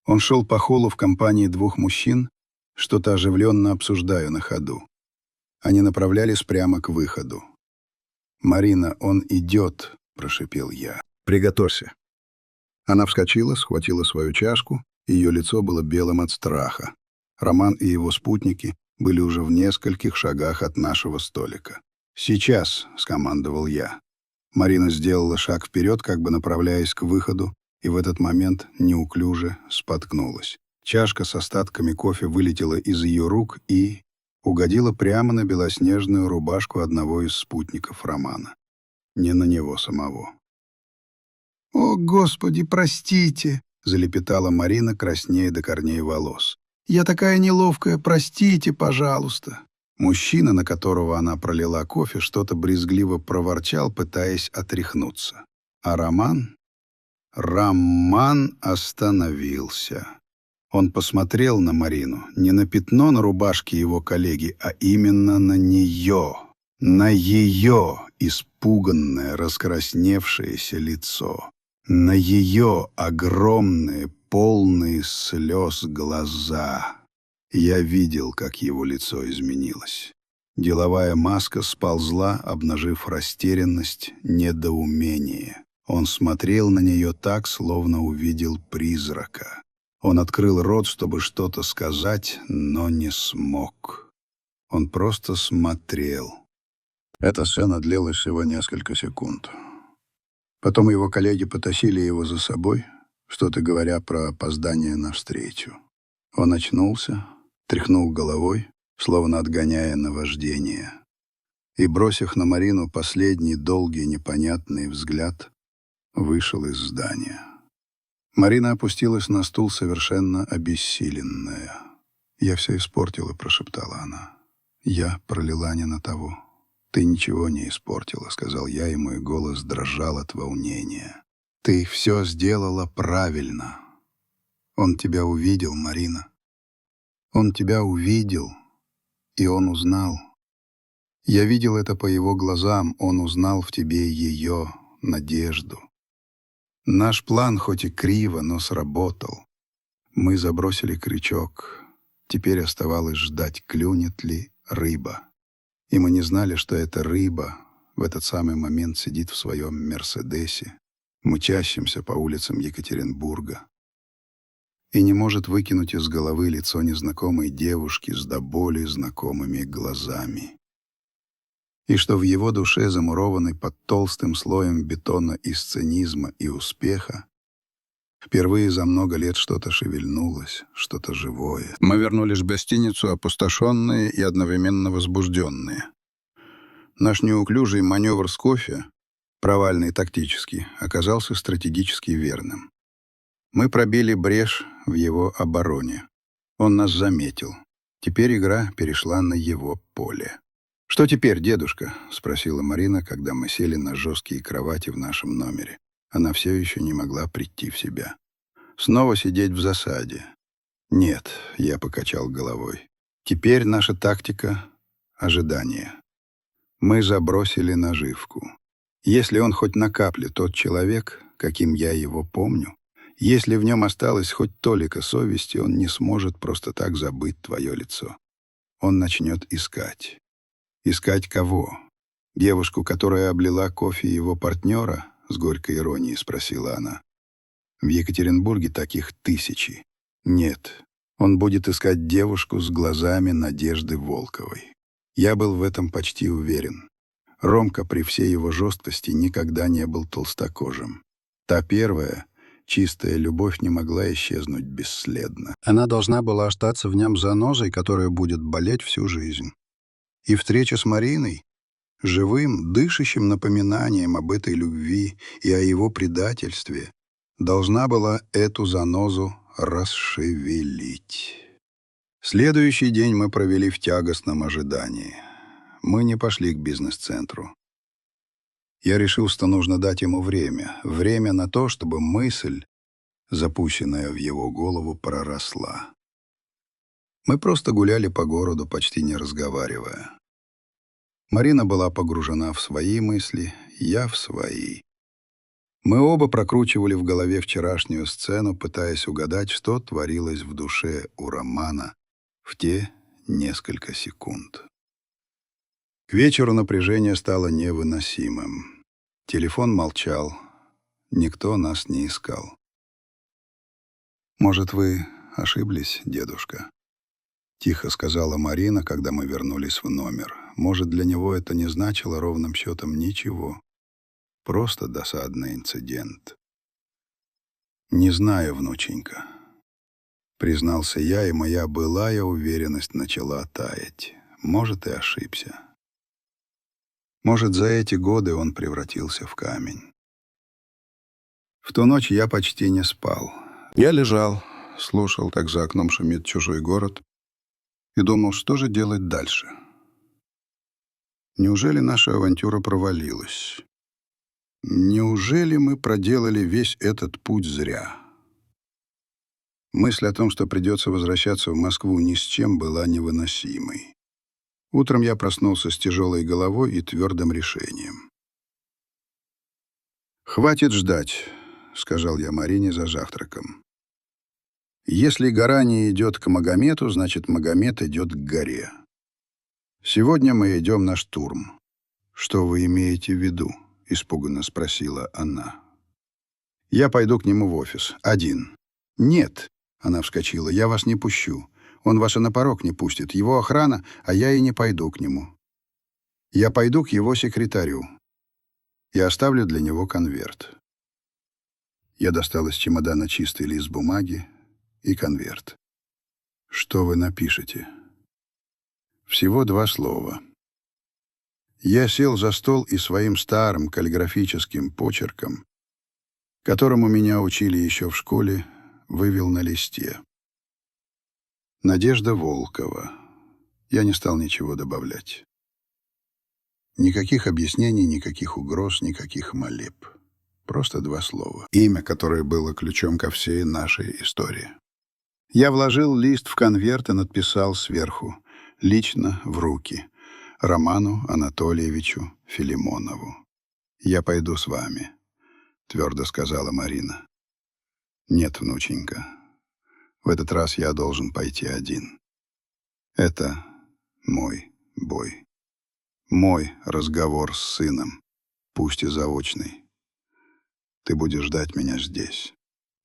A: Он шел по холлу в компании двух мужчин, что-то оживленно обсуждая на ходу. Они направлялись прямо к выходу. «Марина, он идет», — прошипел я. «Приготовься». Она вскочила, схватила свою чашку, и ее лицо было белым от страха. Роман и его спутники были уже в нескольких шагах от нашего столика. «Сейчас», — скомандовал я. Марина сделала шаг вперед, как бы направляясь к выходу, и в этот момент неуклюже споткнулась. Чашка с остатками кофе вылетела из ее рук и угодила прямо на белоснежную рубашку одного из спутников Романа. Не на него самого. «О, Господи, простите!» — залепетала Марина, краснея до корней волос. «Я такая неловкая, простите, пожалуйста!» Мужчина, на которого она пролила кофе, что-то брезгливо проворчал, пытаясь отряхнуться. А Роман остановился. Он посмотрел на Марину, не на пятно на рубашке его коллеги, а именно на нее, на ее испуганное, раскрасневшееся лицо, на ее огромные, полные слез глаза. Я видел, как его лицо изменилось. Деловая маска сползла, обнажив растерянность, недоумение. Он смотрел на нее так, словно увидел призрака. Он открыл рот, чтобы что-то сказать, но не смог. Он просто смотрел. Эта сцена длилась всего несколько секунд. Потом его коллеги потащили его за собой, что-то говоря про опоздание на встречу. Он очнулся, тряхнул головой, словно отгоняя наваждение, и, бросив на Марину последний долгий непонятный взгляд, вышел из здания. Марина опустилась на стул, совершенно обессиленная. «Я все испортила», — прошептала она. «Я пролила не на того». «Ты ничего не испортила», — сказал я, и мой голос дрожал от волнения. «Ты все сделала правильно. Он тебя увидел, Марина. Он тебя увидел, и он узнал. Я видел это по его глазам, он узнал в тебе ее надежду. Наш план хоть и криво, но сработал. Мы забросили крючок. Теперь оставалось ждать, клюнет ли рыба. И мы не знали, что эта рыба в этот самый момент сидит в своем «Мерседесе», мчащемся по улицам Екатеринбурга, и не может выкинуть из головы лицо незнакомой девушки с до боли знакомыми глазами. И что в его душе, замурованной под толстым слоем бетона из цинизма и успеха, впервые за много лет что-то шевельнулось, что-то живое. Мы вернулись в гостиницу, опустошенные и одновременно возбужденные. Наш неуклюжий маневр с кофе, провальный тактически, оказался стратегически верным. Мы пробили брешь в его обороне. Он нас заметил. Теперь игра перешла на его поле. «Что теперь, дедушка?» — спросила Марина, когда мы сели на жесткие кровати в нашем номере. Она все еще не могла прийти в себя. «Снова сидеть в засаде?» «Нет», — я покачал головой. «Теперь наша тактика — ожидание. Мы забросили наживку. Если он хоть на каплю тот человек, каким я его помню, если в нем осталось хоть толика совести, он не сможет просто так забыть твое лицо. Он начнет искать. Искать кого? Девушку, которая облила кофе его партнера?» — с горькой иронией спросила она. «В Екатеринбурге таких тысячи. Нет, он будет искать девушку с глазами Надежды Волковой. Я был в этом почти уверен. Ромка при всей его жесткости никогда не был толстокожим. Та первая, чистая любовь не могла исчезнуть бесследно. Она должна была остаться в нем занозой, которая будет болеть всю жизнь. И встреча с Мариной, живым, дышащим напоминанием об этой любви и о его предательстве, должна была эту занозу расшевелить. Следующий день мы провели в тягостном ожидании. Мы не пошли к бизнес-центру. Я решил, что нужно дать ему время на то, чтобы мысль, запущенная в его голову, проросла. Мы просто гуляли по городу, почти не разговаривая. Марина была погружена в свои мысли, я в свои. Мы оба прокручивали в голове вчерашнюю сцену, пытаясь угадать, что творилось в душе у Романа в те несколько секунд. К вечеру напряжение стало невыносимым. Телефон молчал. Никто нас не искал. «Может, вы ошиблись, дедушка?» — тихо сказала Марина, когда мы вернулись в номер. Может, для него это не значило ровным счетом ничего. Просто досадный инцидент. «Не знаю, внученька», — признался я, и моя былая уверенность начала таять. Может, и ошибся. Может, за эти годы он превратился в камень. В ту ночь я почти не спал. Я лежал, слушал, как за окном шумит чужой город, и думал, что же делать дальше. Неужели наша авантюра провалилась? Неужели мы проделали весь этот путь зря? Мысль о том, что придется возвращаться в Москву ни с чем, была невыносимой. Утром я проснулся с тяжелой головой и твердым решением. «Хватит ждать», — сказал я Марине за завтраком. «Если гора не идет к Магомету, значит, Магомет идет к горе. Сегодня мы идем на штурм». «Что вы имеете в виду?» — испуганно спросила она. «Я пойду к нему в офис. Один». «Нет», — она вскочила, — «я вас не пущу. Он вас и на порог не пустит. Его охрана, а я и не пойду к нему. Я пойду к его секретарю. Я оставлю для него конверт». Я достал из чемодана чистый лист бумаги и конверт. «Что вы напишете?» «Всего 2 слова». Я сел за стол и своим старым каллиграфическим почерком, которому меня учили еще в школе, вывел на листе: «Надежда Волкова». Я не стал ничего добавлять. Никаких объяснений, никаких угроз, никаких молеб. Просто 2 слова. Имя, которое было ключом ко всей нашей истории. Я вложил лист в конверт и надписал сверху: «Лично в руки. Роману Анатольевичу Филимонову». «Я пойду с вами», — твердо сказала Марина. «Нет, внученька, в этот раз я должен пойти один. Это мой бой. Мой разговор с сыном, пусть и заочный. Ты будешь ждать меня здесь».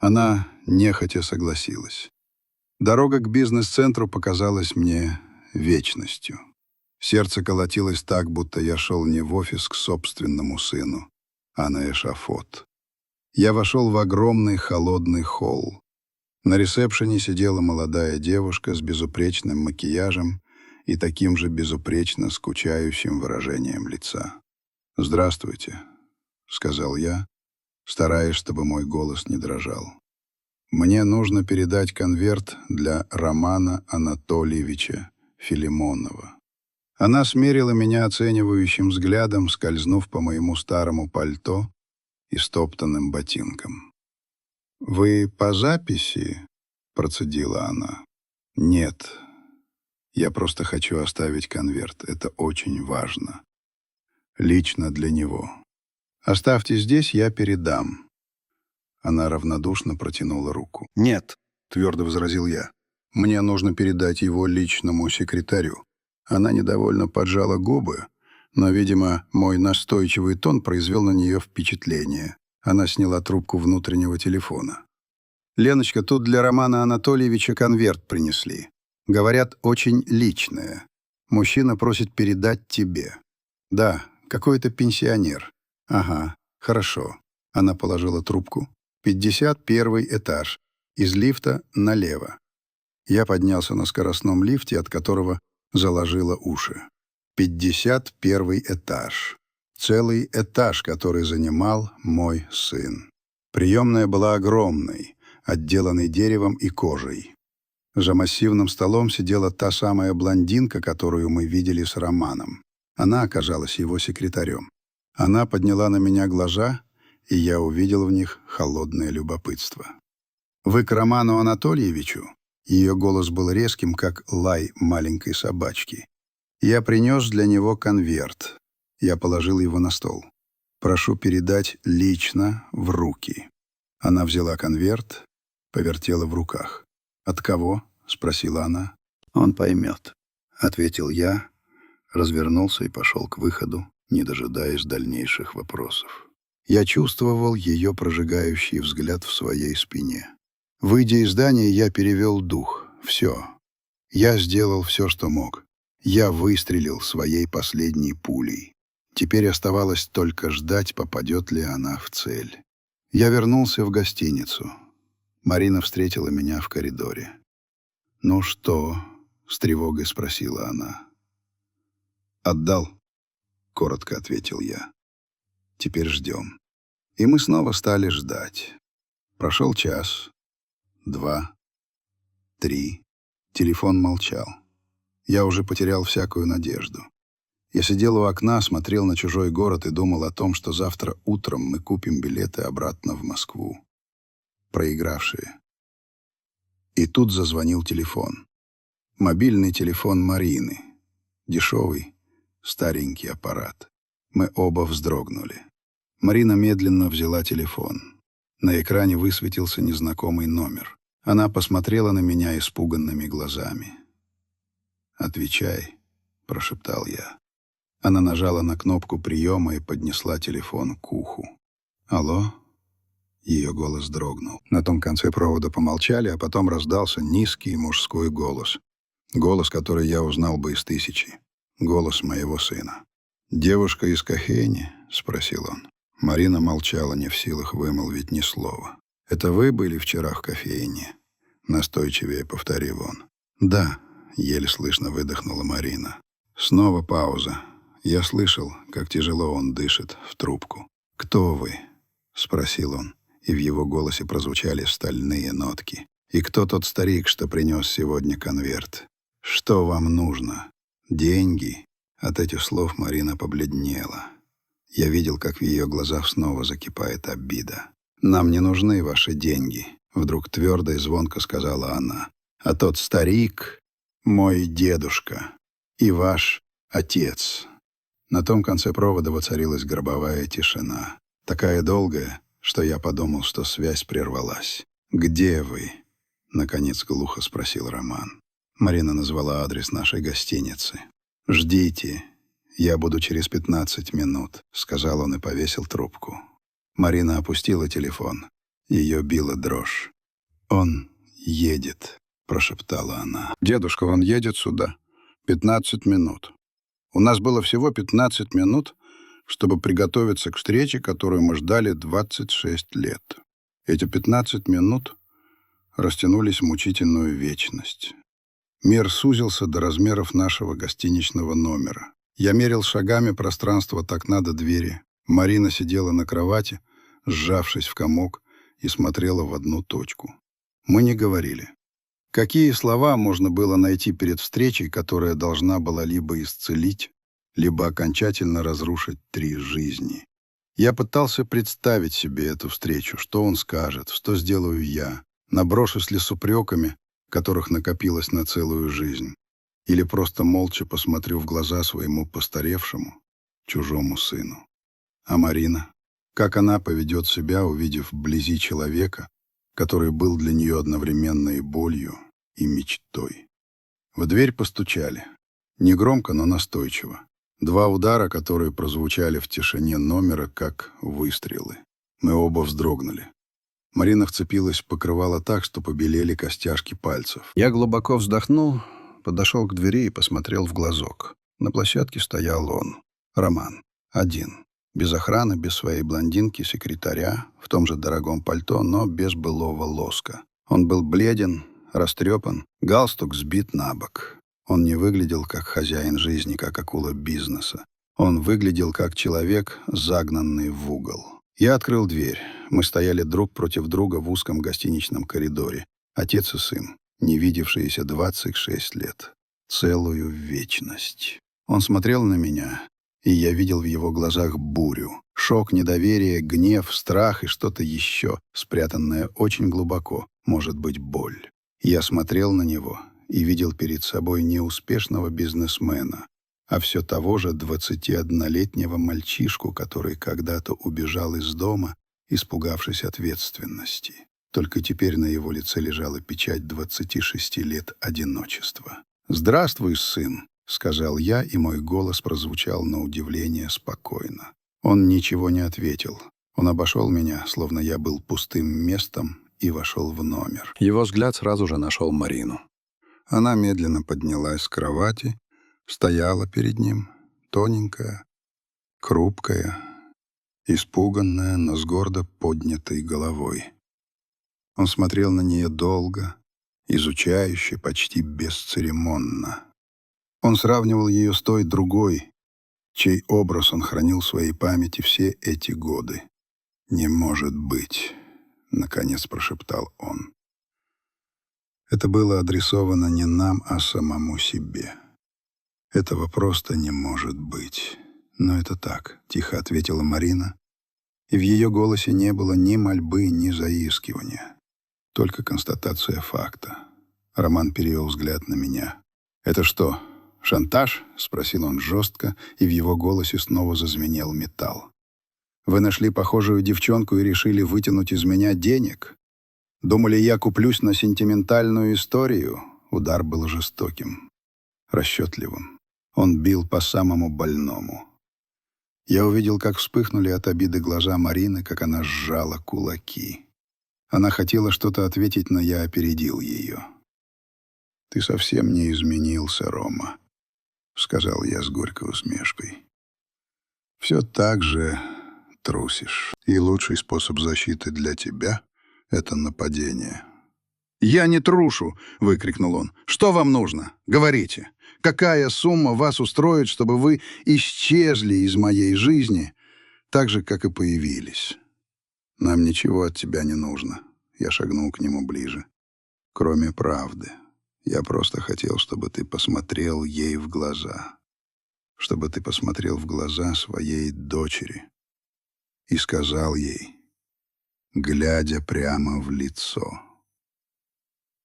A: Она нехотя согласилась. Дорога к бизнес-центру показалась мне вечностью. Сердце колотилось так, будто я шел не в офис к собственному сыну, а на эшафот. Я вошел в огромный холодный холл. На ресепшене сидела молодая девушка с безупречным макияжем и таким же безупречно скучающим выражением лица. «Здравствуйте», — сказал я, стараясь, чтобы мой голос не дрожал. «Мне нужно передать конверт для Романа Анатольевича Филимонова». Она смерила меня оценивающим взглядом, скользнув по моему старому пальто и стоптанным ботинкам. «Вы по записи?» — процедила она. «Нет, я просто хочу оставить конверт. Это очень важно. Лично для него. Оставьте здесь, я передам». Она равнодушно протянула руку. «Нет», — твердо возразил я. «Мне нужно передать его личному секретарю». Она недовольно поджала губы, но, видимо, мой настойчивый тон произвел на нее впечатление. Она сняла трубку внутреннего телефона. «Леночка, тут для Романа Анатольевича конверт принесли. Говорят, очень личное. Мужчина просит передать тебе». «Да, какой-то пенсионер». «Ага, хорошо». Она положила трубку. 51 этаж. Из лифта налево. Я поднялся на скоростном лифте, от которого заложило уши. 51 этаж. Целый этаж, который занимал мой сын. Приемная была огромной, отделанной деревом и кожей. За массивным столом сидела та самая блондинка, которую мы видели с Романом. Она оказалась его секретарем. Она подняла на меня глаза, и я увидел в них холодное любопытство. «Вы к Роману Анатольевичу?» Ее голос был резким, как лай маленькой собачки. Я принес для него конверт. Я положил его на стол. «Прошу передать лично в руки». Она взяла конверт, повертела в руках. «От кого?» — спросила она. «Он поймет», — ответил я, развернулся и пошел к выходу, не дожидаясь дальнейших вопросов. Я чувствовал ее прожигающий взгляд в своей спине. Выйдя из здания, я перевел дух. Все. Я сделал все, что мог. Я выстрелил своей последней пулей. Теперь оставалось только ждать, попадет ли она в цель. Я вернулся в гостиницу. Марина встретила меня в коридоре. «Ну что?» — с тревогой спросила она. «Отдал», — коротко ответил я. «Теперь ждем». И мы снова стали ждать. Прошел час, 2, 3. Телефон молчал. Я уже потерял всякую надежду. Я сидел у окна, смотрел на чужой город и думал о том, что завтра утром мы купим билеты обратно в Москву. Проигравшие. И тут зазвонил телефон. Мобильный телефон Марины. Дешевый, старенький аппарат. Мы оба вздрогнули. Марина медленно взяла телефон. На экране высветился незнакомый номер. Она посмотрела на меня испуганными глазами. «Отвечай», — прошептал я. Она нажала на кнопку приема и поднесла телефон к уху. «Алло?» Ее голос дрогнул. На том конце провода помолчали, а потом раздался низкий мужской голос. Голос, который я узнал бы из тысячи. Голос моего сына. «Девушка из кофейни?» — спросил он. Марина молчала, не в силах вымолвить ни слова. «Это вы были вчера в кофейне?» — настойчивее повторил он. «Да», — еле слышно выдохнула Марина. Снова пауза. Я слышал, как тяжело он дышит в трубку. «Кто вы?» — спросил он, и в его голосе прозвучали стальные нотки. «И кто тот старик, что принес сегодня конверт? Что вам нужно? Деньги?» От этих слов Марина побледнела. Я видел, как в ее глазах снова закипает обида. «Нам не нужны ваши деньги», — вдруг твердо и звонко сказала она. «А тот старик — мой дедушка и ваш отец». На том конце провода воцарилась гробовая тишина. Такая долгая, что я подумал, что связь прервалась. «Где вы?» — наконец глухо спросил Роман. Марина назвала адрес нашей гостиницы. «Ждите. Я буду через 15 минут», — сказал он и повесил трубку. Марина опустила телефон. Ее била дрожь. «Он едет», — прошептала она. «Дедушка, он едет сюда. 15 минут. У нас было всего 15 минут, чтобы приготовиться к встрече, которую мы ждали 26 лет. Эти 15 минут растянулись в мучительную вечность. Мир сузился до размеров нашего гостиничного номера. Я мерил шагами пространство от окна до двери. Марина сидела на кровати, сжавшись в комок, и смотрела в одну точку. Мы не говорили. Какие слова можно было найти перед встречей, которая должна была либо исцелить, либо окончательно разрушить 3 жизни? Я пытался представить себе эту встречу, что он скажет, что сделаю я, наброшусь ли с упреками, которых накопилось на целую жизнь, или просто молча посмотрю в глаза своему постаревшему, чужому сыну. А Марина? Как она поведет себя, увидев вблизи человека, который был для нее одновременно и болью, и мечтой? В дверь постучали. Негромко, но настойчиво. 2 удара, которые прозвучали в тишине номера, как выстрелы. Мы оба вздрогнули. Марина вцепилась в покрывало так, что побелели костяшки пальцев. Я глубоко вздохнул, подошел к двери и посмотрел в глазок. На площадке стоял он, Роман, один. Без охраны, без своей блондинки-секретаря, в том же дорогом пальто, но без былого лоска. Он был бледен, растрепан, галстук сбит на бок. Он не выглядел как хозяин жизни, как акула бизнеса. Он выглядел как человек, загнанный в угол. Я открыл дверь. Мы стояли друг против друга в узком гостиничном коридоре. Отец и сын, не видевшиеся 26 лет. Целую вечность. Он смотрел на меня, и я видел в его глазах бурю. Шок, недоверие, гнев, страх и что-то еще, спрятанное очень глубоко, может быть, боль. Я смотрел на него и видел перед собой не успешного бизнесмена, а все того же 21-летнего мальчишку, который когда-то убежал из дома, испугавшись ответственности. Только теперь на его лице лежала печать 26 лет одиночества. «Здравствуй, сын», — сказал я, и мой голос прозвучал на удивление спокойно. Он ничего не ответил. Он обошел меня, словно я был пустым местом, и вошел в номер. Его взгляд сразу же нашел Марину. Она медленно поднялась с кровати, стояла перед ним, тоненькая, хрупкая, испуганная, но с гордо поднятой головой. Он смотрел на нее долго, изучающе, почти бесцеремонно. Он сравнивал ее с той другой, чей образ он хранил в своей памяти все эти годы. «Не может быть», — наконец прошептал он. Это было адресовано не нам, а самому себе. «Этого просто не может быть». «Но это так», — тихо ответила Марина, и в ее голосе не было ни мольбы, ни заискивания, только констатация факта. Роман перевел взгляд на меня. «Это что, шантаж?» — спросил он жестко, и в его голосе снова зазвенел металл. «Вы нашли похожую девчонку и решили вытянуть из меня денег? Думали, я куплюсь на сентиментальную историю?» Удар был жестоким, расчетливым. Он бил по самому больному. Я увидел, как вспыхнули от обиды глаза Марины, как она сжала кулаки. Она хотела что-то ответить, но я опередил ее. «Ты совсем не изменился, Рома», — сказал я с горькой усмешкой. «Все так же трусишь. И лучший способ защиты для тебя — это нападение». «Я не трушу!» — выкрикнул он. «Что вам нужно? Говорите. Какая сумма вас устроит, чтобы вы исчезли из моей жизни, так же, как и появились?» «Нам ничего от тебя не нужно». Я шагнул к нему ближе. «Кроме правды. Я просто хотел, чтобы ты посмотрел ей в глаза. Чтобы ты посмотрел в глаза своей дочери и сказал ей, глядя прямо в лицо,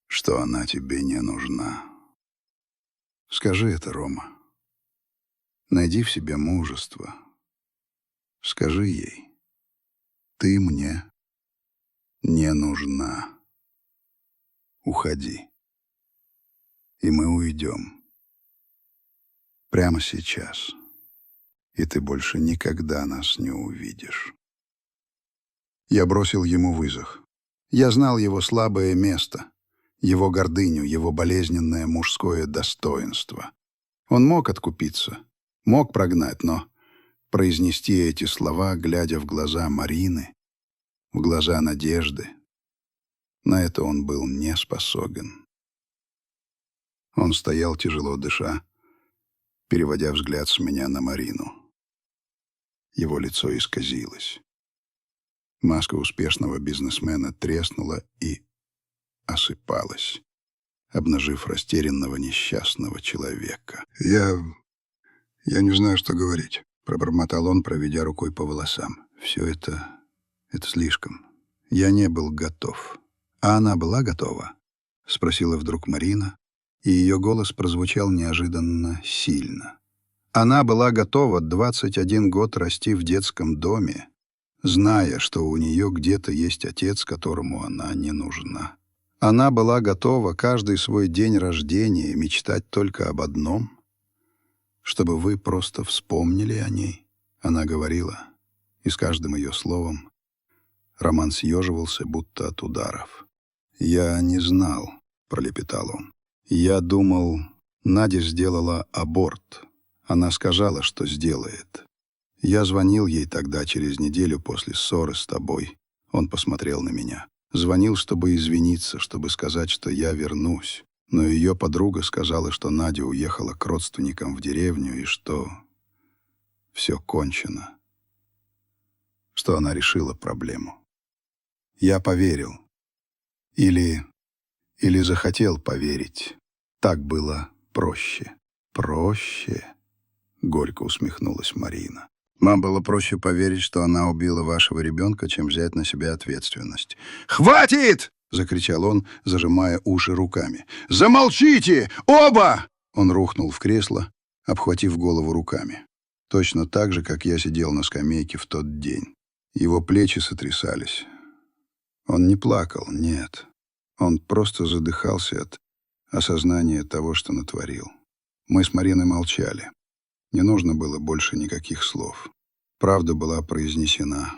A: что она тебе не нужна. Скажи это, Рома. Найди в себе мужество. Скажи ей, ты мне не нужна. Уходи. И мы уйдем. Прямо сейчас. И ты больше никогда нас не увидишь». Я бросил ему вызов. Я знал его слабое место, его гордыню, его болезненное мужское достоинство. Он мог откупиться, мог прогнать, но произнести эти слова, глядя в глаза Марины, в глаза Надежды, на это он был не способен. Он стоял, тяжело дыша, переводя взгляд с меня на Марину. Его лицо исказилось. Маска успешного бизнесмена треснула и осыпалась, обнажив растерянного несчастного человека. «Я не знаю, что говорить», — пробормотал он, проведя рукой по волосам. «Все это слишком. Я не был готов». «А она была готова?» — спросила вдруг Марина, и ее голос прозвучал неожиданно сильно. Она была готова 21 год расти в детском доме, зная, что у нее где-то есть отец, которому она не нужна. Она была готова каждый свой день рождения мечтать только об одном, чтобы вы просто вспомнили о ней. Она говорила, и с каждым ее словом Роман съеживался, будто от ударов. «Я не знал», — пролепетал он. «Я думал, Надя сделала аборт. Она сказала, что сделает. Я звонил ей тогда через неделю после ссоры с тобой». Он посмотрел на меня. Звонил, чтобы извиниться, чтобы сказать, что я вернусь. Но ее подруга сказала, что Надя уехала к родственникам в деревню и что все кончено. Что она решила проблему. Я поверил. Или захотел поверить. Так было проще. «Проще?» — горько усмехнулась Марина. «Вам было проще поверить, что она убила вашего ребенка, чем взять на себя ответственность». «Хватит!» — закричал он, зажимая уши руками. «Замолчите! Оба!» Он рухнул в кресло, обхватив голову руками. Точно так же, как я сидел на скамейке в тот день. Его плечи сотрясались. Он не плакал, нет. Он просто задыхался от осознания того, что натворил. Мы с Мариной молчали. Не нужно было больше никаких слов. Правда была произнесена.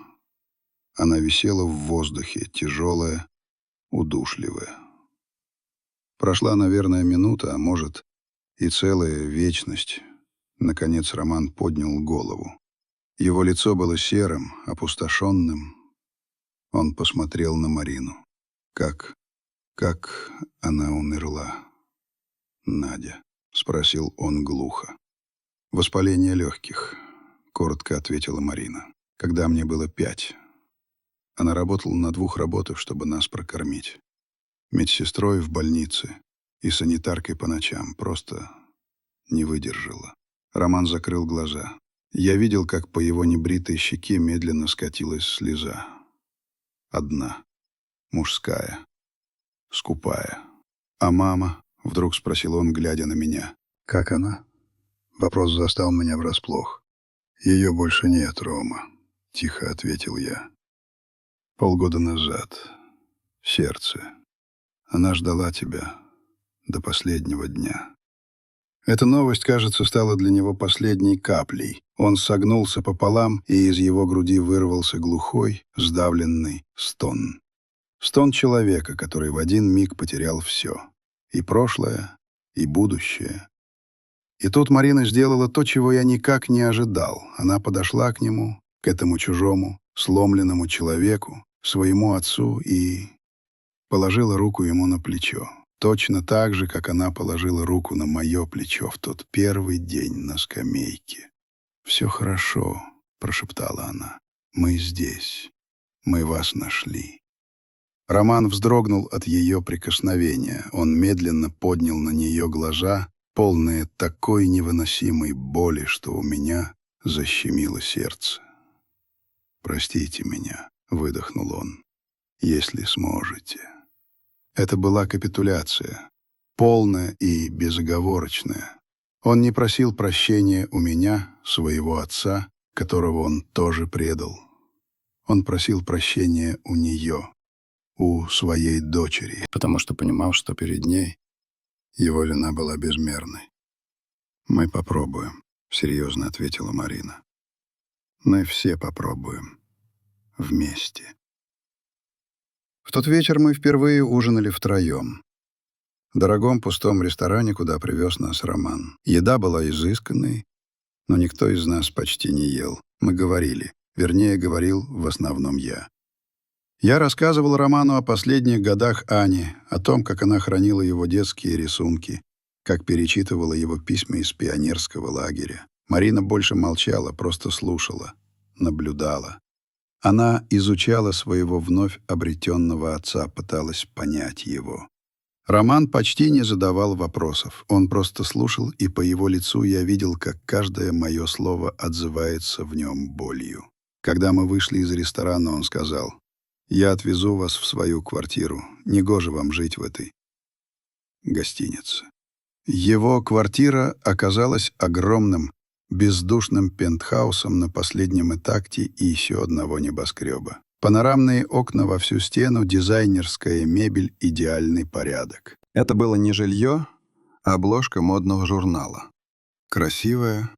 A: Она висела в воздухе, тяжелая, удушливая. Прошла, наверное, минута, а может, и целая вечность. Наконец Роман поднял голову. Его лицо было серым, опустошенным. Он посмотрел на Марину. Как она умерла? Надя, спросил он глухо. Воспаление легких, коротко ответила Марина. Когда мне было 5. Она работала на 2 работах, чтобы нас прокормить. Медсестрой в больнице и санитаркой по ночам. Просто не выдержала. Роман закрыл глаза. Я видел, как по его небритой щеке медленно скатилась слеза. Одна, мужская, скупая. «А мама?» — вдруг спросил он, глядя на меня. «Как она?» Вопрос застал меня врасплох. «Ее больше нет, Рома», — тихо ответил я. «Полгода назад. В сердце. Она ждала тебя до последнего дня». Эта новость, кажется, стала для него последней каплей. Он согнулся пополам, и из его груди вырвался глухой, сдавленный стон. Стон человека, который в один миг потерял все. И прошлое, и будущее. И тут Марина сделала то, чего я никак не ожидал. Она подошла к нему, к этому чужому, сломленному человеку, своему отцу, и положила руку ему на плечо. Точно так же, как она положила руку на мое плечо в тот первый день на скамейке. «Все хорошо», — прошептала она. «Мы здесь. Мы вас нашли». Роман вздрогнул от ее прикосновения. Он медленно поднял на нее глаза, полные такой невыносимой боли, что у меня защемило сердце. «Простите меня», — выдохнул он, — «если сможете». Это была капитуляция, полная и безоговорочная. Он не просил прощения у меня, своего отца, которого он тоже предал. Он просил прощения у нее, у своей дочери, потому что понимал, что перед ней его вина была безмерной. «Мы попробуем», — серьезно ответила Марина. «Мы все попробуем. Вместе». В тот вечер мы впервые ужинали втроем. В дорогом пустом ресторане, куда привез нас Роман. Еда была изысканной, но никто из нас почти не ел. Мы говорили, вернее, говорил в основном я. Я рассказывал Роману о последних годах Ани, о том, как она хранила его детские рисунки, как перечитывала его письма из пионерского лагеря. Марина больше молчала, просто слушала, наблюдала. Она изучала своего вновь обретенного отца, пыталась понять его. Роман почти не задавал вопросов. Он просто слушал, и по его лицу я видел, как каждое мое слово отзывается в нем болью. Когда мы вышли из ресторана, он сказал: «Я отвезу вас в свою квартиру. Негоже вам жить в этой гостинице». Его квартира оказалась огромным, бездушным пентхаусом на последнем этаже и еще одного небоскреба. Панорамные окна во всю стену, дизайнерская мебель, идеальный порядок. Это было не жилье, а обложка модного журнала. Красивая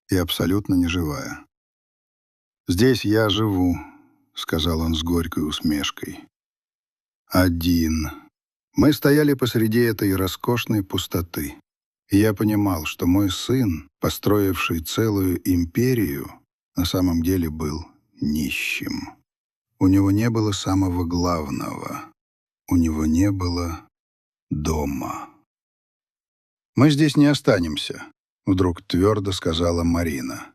A: и абсолютно неживая. «Здесь я живу», — сказал он с горькой усмешкой. «Один». Мы стояли посреди этой роскошной пустоты. И я понимал, что мой сын, построивший целую империю, на самом деле был нищим. У него не было самого главного. У него не было дома. «Мы здесь не останемся», — вдруг твердо сказала Марина.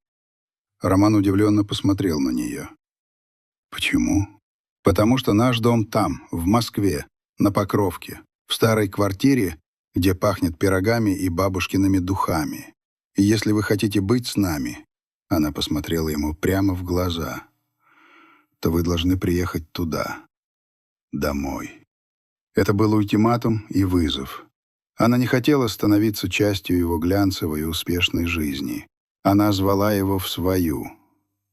A: Роман удивленно посмотрел на нее. «Почему?» «Потому что наш дом там, в Москве, на Покровке, в старой квартире, где пахнет пирогами и бабушкиными духами. И если вы хотите быть с нами», — она посмотрела ему прямо в глаза, «то вы должны приехать туда, домой». Это был ультиматум и вызов. Она не хотела становиться частью его глянцевой и успешной жизни. Она звала его в свою,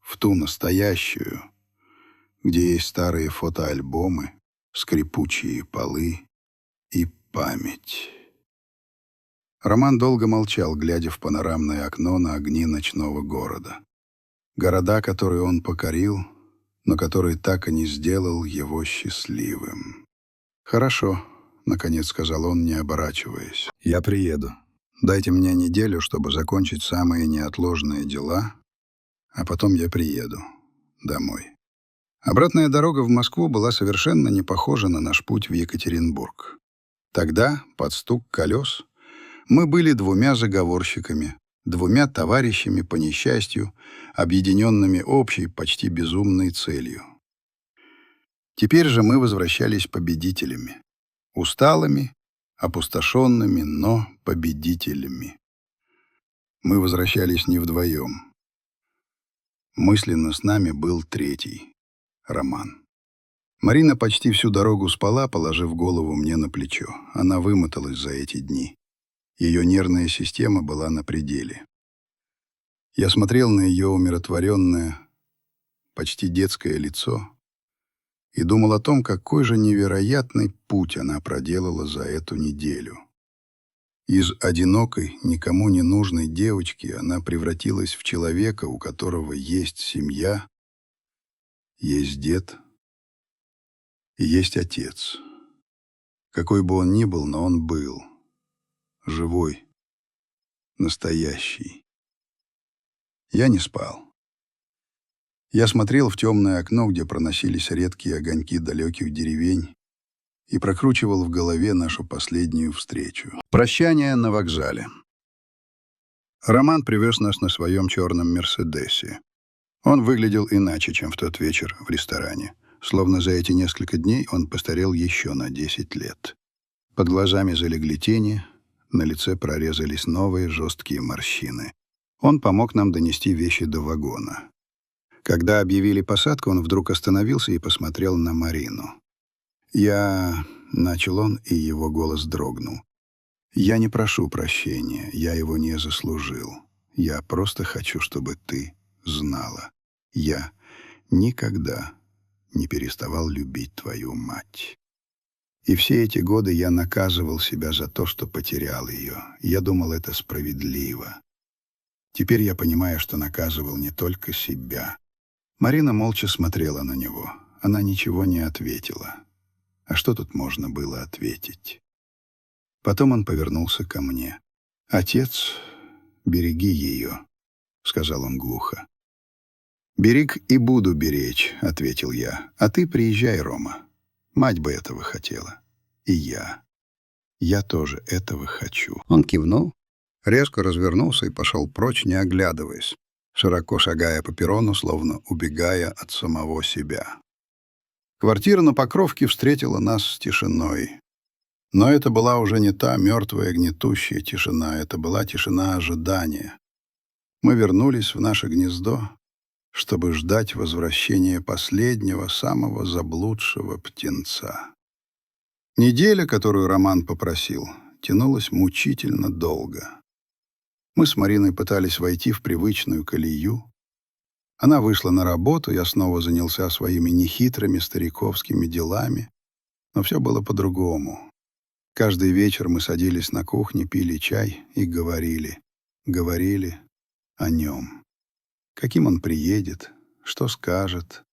A: в ту настоящую, где есть старые фотоальбомы, скрипучие полы и память. Роман долго молчал, глядя в панорамное окно на огни ночного города. Города, которые он покорил, но который так и не сделал его счастливым. «Хорошо», — наконец сказал он, не оборачиваясь. «Я приеду. Дайте мне неделю, чтобы закончить самые неотложные дела, а потом я приеду домой». Обратная дорога в Москву была совершенно не похожа на наш путь в Екатеринбург. Тогда, под стук колес, мы были двумя заговорщиками, двумя товарищами по несчастью, объединенными общей, почти безумной целью. Теперь же мы возвращались победителями, усталыми, опустошенными, но победителями. Мы возвращались не вдвоем. Мысленно с нами был третий — Роман. Марина почти всю дорогу спала, положив голову мне на плечо. Она вымоталась за эти дни. Ее нервная система была на пределе. Я смотрел на ее умиротворенное, почти детское лицо и думал о том, какой же невероятный путь она проделала за эту неделю. Из одинокой, никому не нужной девочки она превратилась в человека, у которого есть семья, есть дед и есть отец. Какой бы он ни был, но он был. Живой, настоящий. Я не спал. Я смотрел в темное окно, где проносились редкие огоньки далеких деревень, и прокручивал в голове нашу последнюю встречу. Прощание на вокзале. Роман привез нас на своем черном «Мерседесе». Он выглядел иначе, чем в тот вечер в ресторане. Словно за эти несколько дней он постарел еще на 10 лет. Под глазами залегли тени, на лице прорезались новые жесткие морщины. Он помог нам донести вещи до вагона. Когда объявили посадку, он вдруг остановился и посмотрел на Марину. Начал он, и его голос дрогнул. «Я не прошу прощения, я его не заслужил. Я просто хочу, чтобы ты знала. Я никогда не переставал любить твою мать. И все эти годы я наказывал себя за то, что потерял ее. Я думал, это справедливо. Теперь я понимаю, что наказывал не только себя». Марина молча смотрела на него. Она ничего не ответила. А что тут можно было ответить? Потом он повернулся ко мне. «Отец, береги ее», — сказал он глухо. «Берег и буду беречь», — ответил я. «А ты приезжай, Рома. Мать бы этого хотела. И я. Я тоже этого хочу». Он кивнул, резко развернулся и пошел прочь, не оглядываясь, широко шагая по перрону, словно убегая от самого себя. Квартира на Покровке встретила нас с тишиной. Но это была уже не та мертвая гнетущая тишина, это была тишина ожидания. Мы вернулись в наше гнездо, чтобы ждать возвращения последнего, самого заблудшего птенца. Неделя, которую Роман попросил, тянулась мучительно долго. Мы с Мариной пытались войти в привычную колею. Она вышла на работу, я снова занялся своими нехитрыми стариковскими делами, но все было по-другому. Каждый вечер мы садились на кухне, пили чай и говорили о нем. Каким он приедет, что скажет,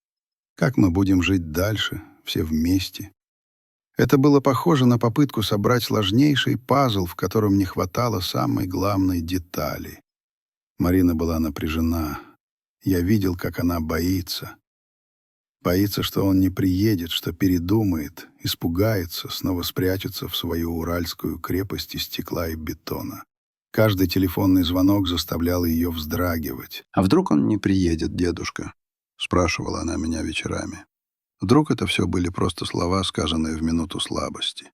A: как мы будем жить дальше, все вместе. Это было похоже на попытку собрать сложнейший пазл, в котором не хватало самой главной детали. Марина была напряжена. Я видел, как она боится. Боится, что он не приедет, что передумает, испугается, снова спрячется в свою уральскую крепость из стекла и бетона. Каждый телефонный звонок заставлял ее вздрагивать. «А вдруг он не приедет, дедушка?» — спрашивала она меня вечерами. Вдруг это все были просто слова, сказанные в минуту слабости.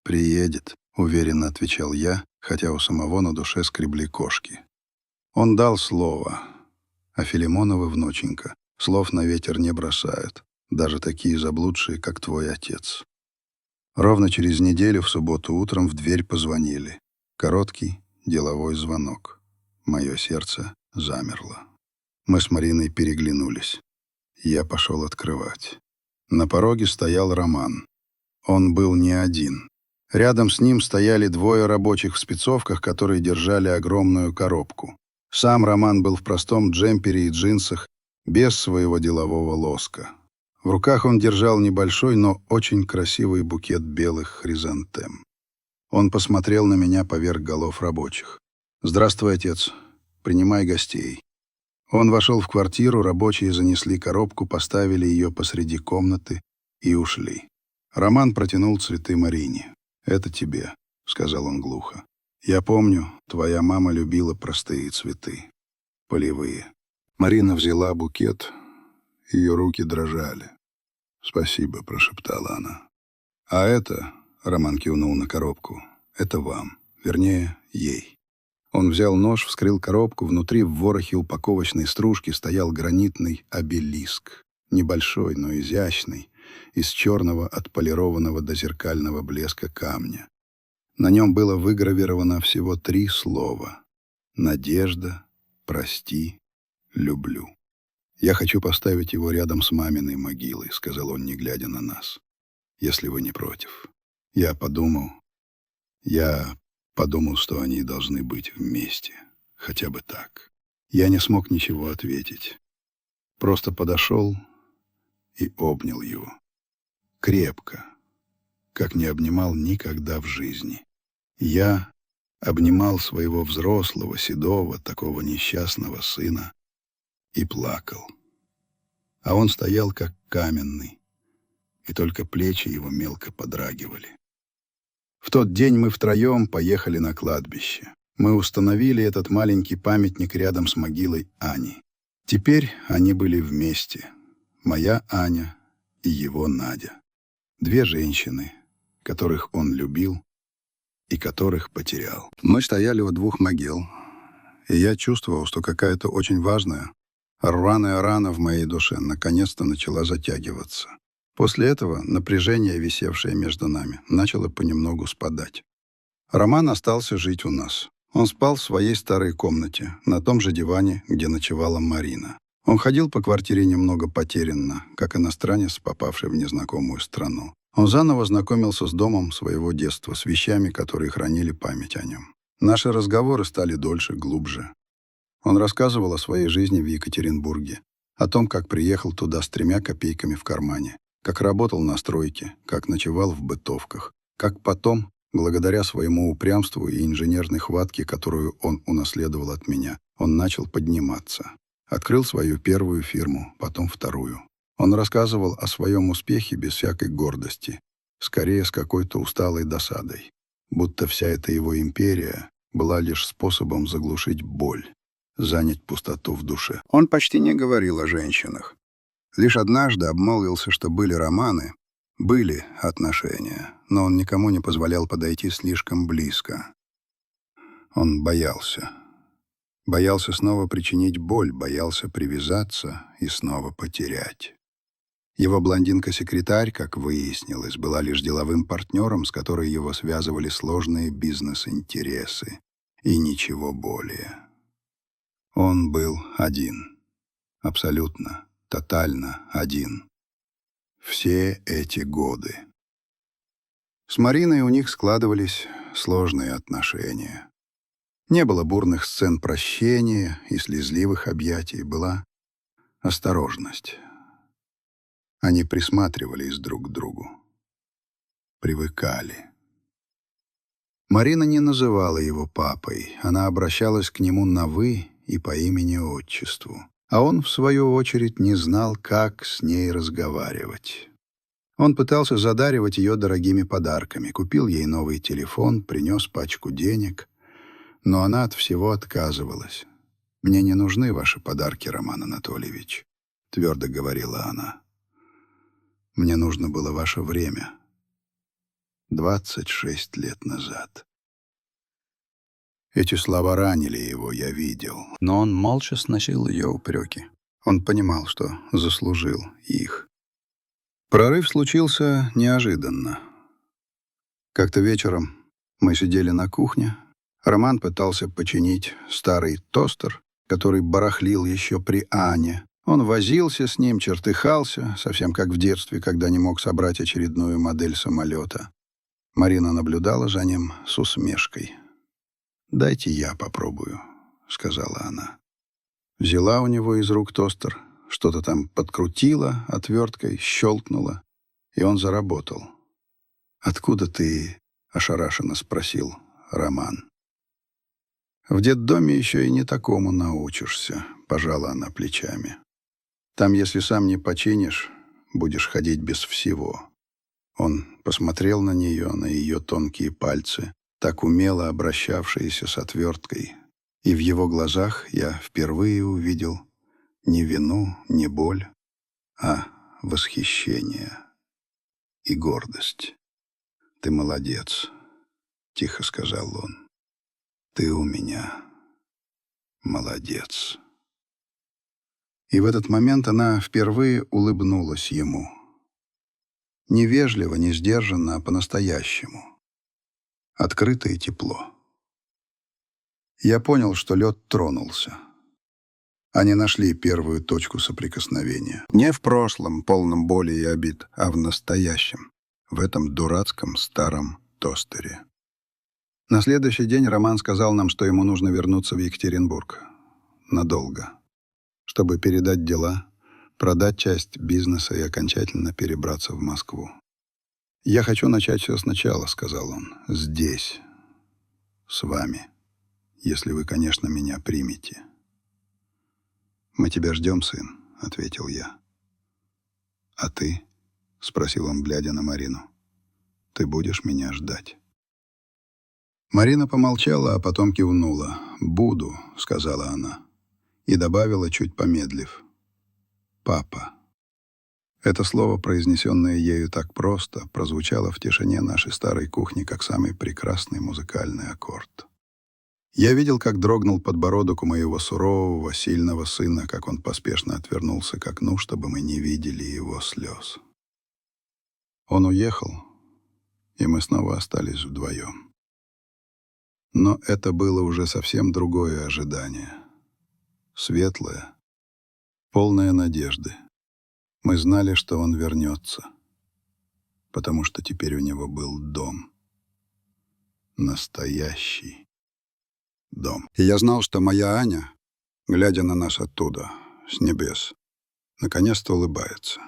A: «Приедет», — уверенно отвечал я, хотя у самого на душе скребли кошки. Он дал слово, а Филимонова внученька слов на ветер не бросают, даже такие заблудшие, как твой отец. Ровно через неделю, в субботу утром, в дверь позвонили. Короткий деловой звонок. Мое сердце замерло. Мы с Мариной переглянулись. Я пошел открывать. На пороге стоял Роман. Он был не один. Рядом с ним стояли двое рабочих в спецовках, которые держали огромную коробку. Сам Роман был в простом джемпере и джинсах, без своего делового лоска. В руках он держал небольшой, но очень красивый букет белых хризантем. Он посмотрел на меня поверх голов рабочих. «Здравствуй, отец. Принимай гостей». Он вошел в квартиру, рабочие занесли коробку, поставили ее посреди комнаты и ушли. Роман протянул цветы Марине. «Это тебе», — сказал он глухо. «Я помню, твоя мама любила простые цветы, полевые». Марина взяла букет, ее руки дрожали. «Спасибо», — прошептала она. «А это», — Роман кивнул на коробку, — «это вам, вернее, ей». Он взял нож, вскрыл коробку, внутри в ворохе упаковочной стружки стоял гранитный обелиск. Небольшой, но изящный, из черного отполированного до зеркального блеска камня. На нем было выгравировано всего 3 слова: «Надежда», «Прости», «Люблю». «Я хочу поставить его рядом с маминой могилой», — сказал он, не глядя на нас. «Если вы не против». Я подумал, что они должны быть вместе. Хотя бы так. Я не смог ничего ответить. Просто подошел и обнял его. Крепко, как не обнимал никогда в жизни. Я обнимал своего взрослого, седого, такого несчастного сына и плакал. А он стоял как каменный, и только плечи его мелко подрагивали. В тот день мы втроем поехали на кладбище. Мы установили этот маленький памятник рядом с могилой Ани. Теперь они были вместе. Моя Аня и его Надя. 2 женщины, которых он любил и которых потерял. Мы стояли у 2 могил, и я чувствовал, что какая-то очень важная, рваная рана в моей душе наконец-то начала затягиваться. После этого напряжение, висевшее между нами, начало понемногу спадать. Роман остался жить у нас. Он спал в своей старой комнате, на том же диване, где ночевала Марина. Он ходил по квартире немного потерянно, как иностранец, попавший в незнакомую страну. Он заново знакомился с домом своего детства, с вещами, которые хранили память о нем. Наши разговоры стали дольше, глубже. Он рассказывал о своей жизни в Екатеринбурге, о том, как приехал туда с 3 копейками в кармане, как работал на стройке, как ночевал в бытовках, как потом, благодаря своему упрямству и инженерной хватке, которую он унаследовал от меня, он начал подниматься. Открыл свою первую фирму, потом вторую. Он рассказывал о своем успехе без всякой гордости, скорее с какой-то усталой досадой, будто вся эта его империя была лишь способом заглушить боль, занять пустоту в душе. Он почти не говорил о женщинах. Лишь однажды обмолвился, что были романы, были отношения, но он никому не позволял подойти слишком близко. Он боялся. Боялся снова причинить боль, боялся привязаться и снова потерять. Его блондинка-секретарь, как выяснилось, была лишь деловым партнером, с которой его связывали сложные бизнес-интересы, и ничего более. Он был один. Абсолютно, тотально один. Все эти годы. С Мариной у них складывались сложные отношения. Не было бурных сцен прощения и слезливых объятий, была осторожность. Они присматривались друг к другу. Привыкали. Марина не называла его папой, она обращалась к нему на «вы» и по имени-отчеству. А он, в свою очередь, не знал, как с ней разговаривать. Он пытался задаривать ее дорогими подарками, купил ей новый телефон, принес пачку денег, но она от всего отказывалась. «Мне не нужны ваши подарки, Роман Анатольевич», — твердо говорила она. «Мне нужно было ваше время. 26 лет назад». Эти слова ранили его, я видел, но он молча сносил ее упреки. Он понимал, что заслужил их. Прорыв случился неожиданно. Как-то вечером мы сидели на кухне. Роман пытался починить старый тостер, который барахлил еще при Ане. Он возился с ним, чертыхался, совсем как в детстве, когда не мог собрать очередную модель самолета. Марина наблюдала за ним с усмешкой. «Дайте я попробую», — сказала она. Взяла у него из рук тостер, что-то там подкрутила отверткой, щелкнула, и он заработал. «Откуда ты?» — ошарашенно спросил Роман. «В детдоме еще и не такому научишься», — пожала она плечами. «Там, если сам не починишь, будешь ходить без всего». Он посмотрел на нее, на ее тонкие пальцы, так умело обращавшиеся с отверткой, и в его глазах я впервые увидел не вину, не боль, а восхищение и гордость. «Ты молодец», — тихо сказал он. «Ты у меня молодец». И в этот момент она впервые улыбнулась ему. Не вежливо, не сдержанно, а по-настоящему. Открыто и тепло. Я понял, что лед тронулся. Они нашли первую точку соприкосновения. Не в прошлом, полном боли и обид, а в настоящем, в этом дурацком старом тостере. На следующий день Роман сказал нам, что ему нужно вернуться в Екатеринбург. Надолго. Чтобы передать дела, продать часть бизнеса и окончательно перебраться в Москву. «Я хочу начать все сначала», — сказал он. «Здесь. С вами. Если вы, конечно, меня примете». «Мы тебя ждем, сын», — ответил я. «А ты?» — спросил он, глядя на Марину. «Ты будешь меня ждать?» Марина помолчала, а потом кивнула. «Буду», — сказала она. И добавила, чуть помедлив. «Папа». Это слово, произнесенное ею так просто, прозвучало в тишине нашей старой кухни как самый прекрасный музыкальный аккорд. Я видел, как дрогнул подбородок у моего сурового, сильного сына, как он поспешно отвернулся к окну, чтобы мы не видели его слез. Он уехал, и мы снова остались вдвоем. Но это было уже совсем другое ожидание. Светлое, полное надежды. Мы знали, что он вернется, потому что теперь у него был дом. Настоящий дом. И я знал, что моя Аня, глядя на нас оттуда, с небес, наконец-то улыбается.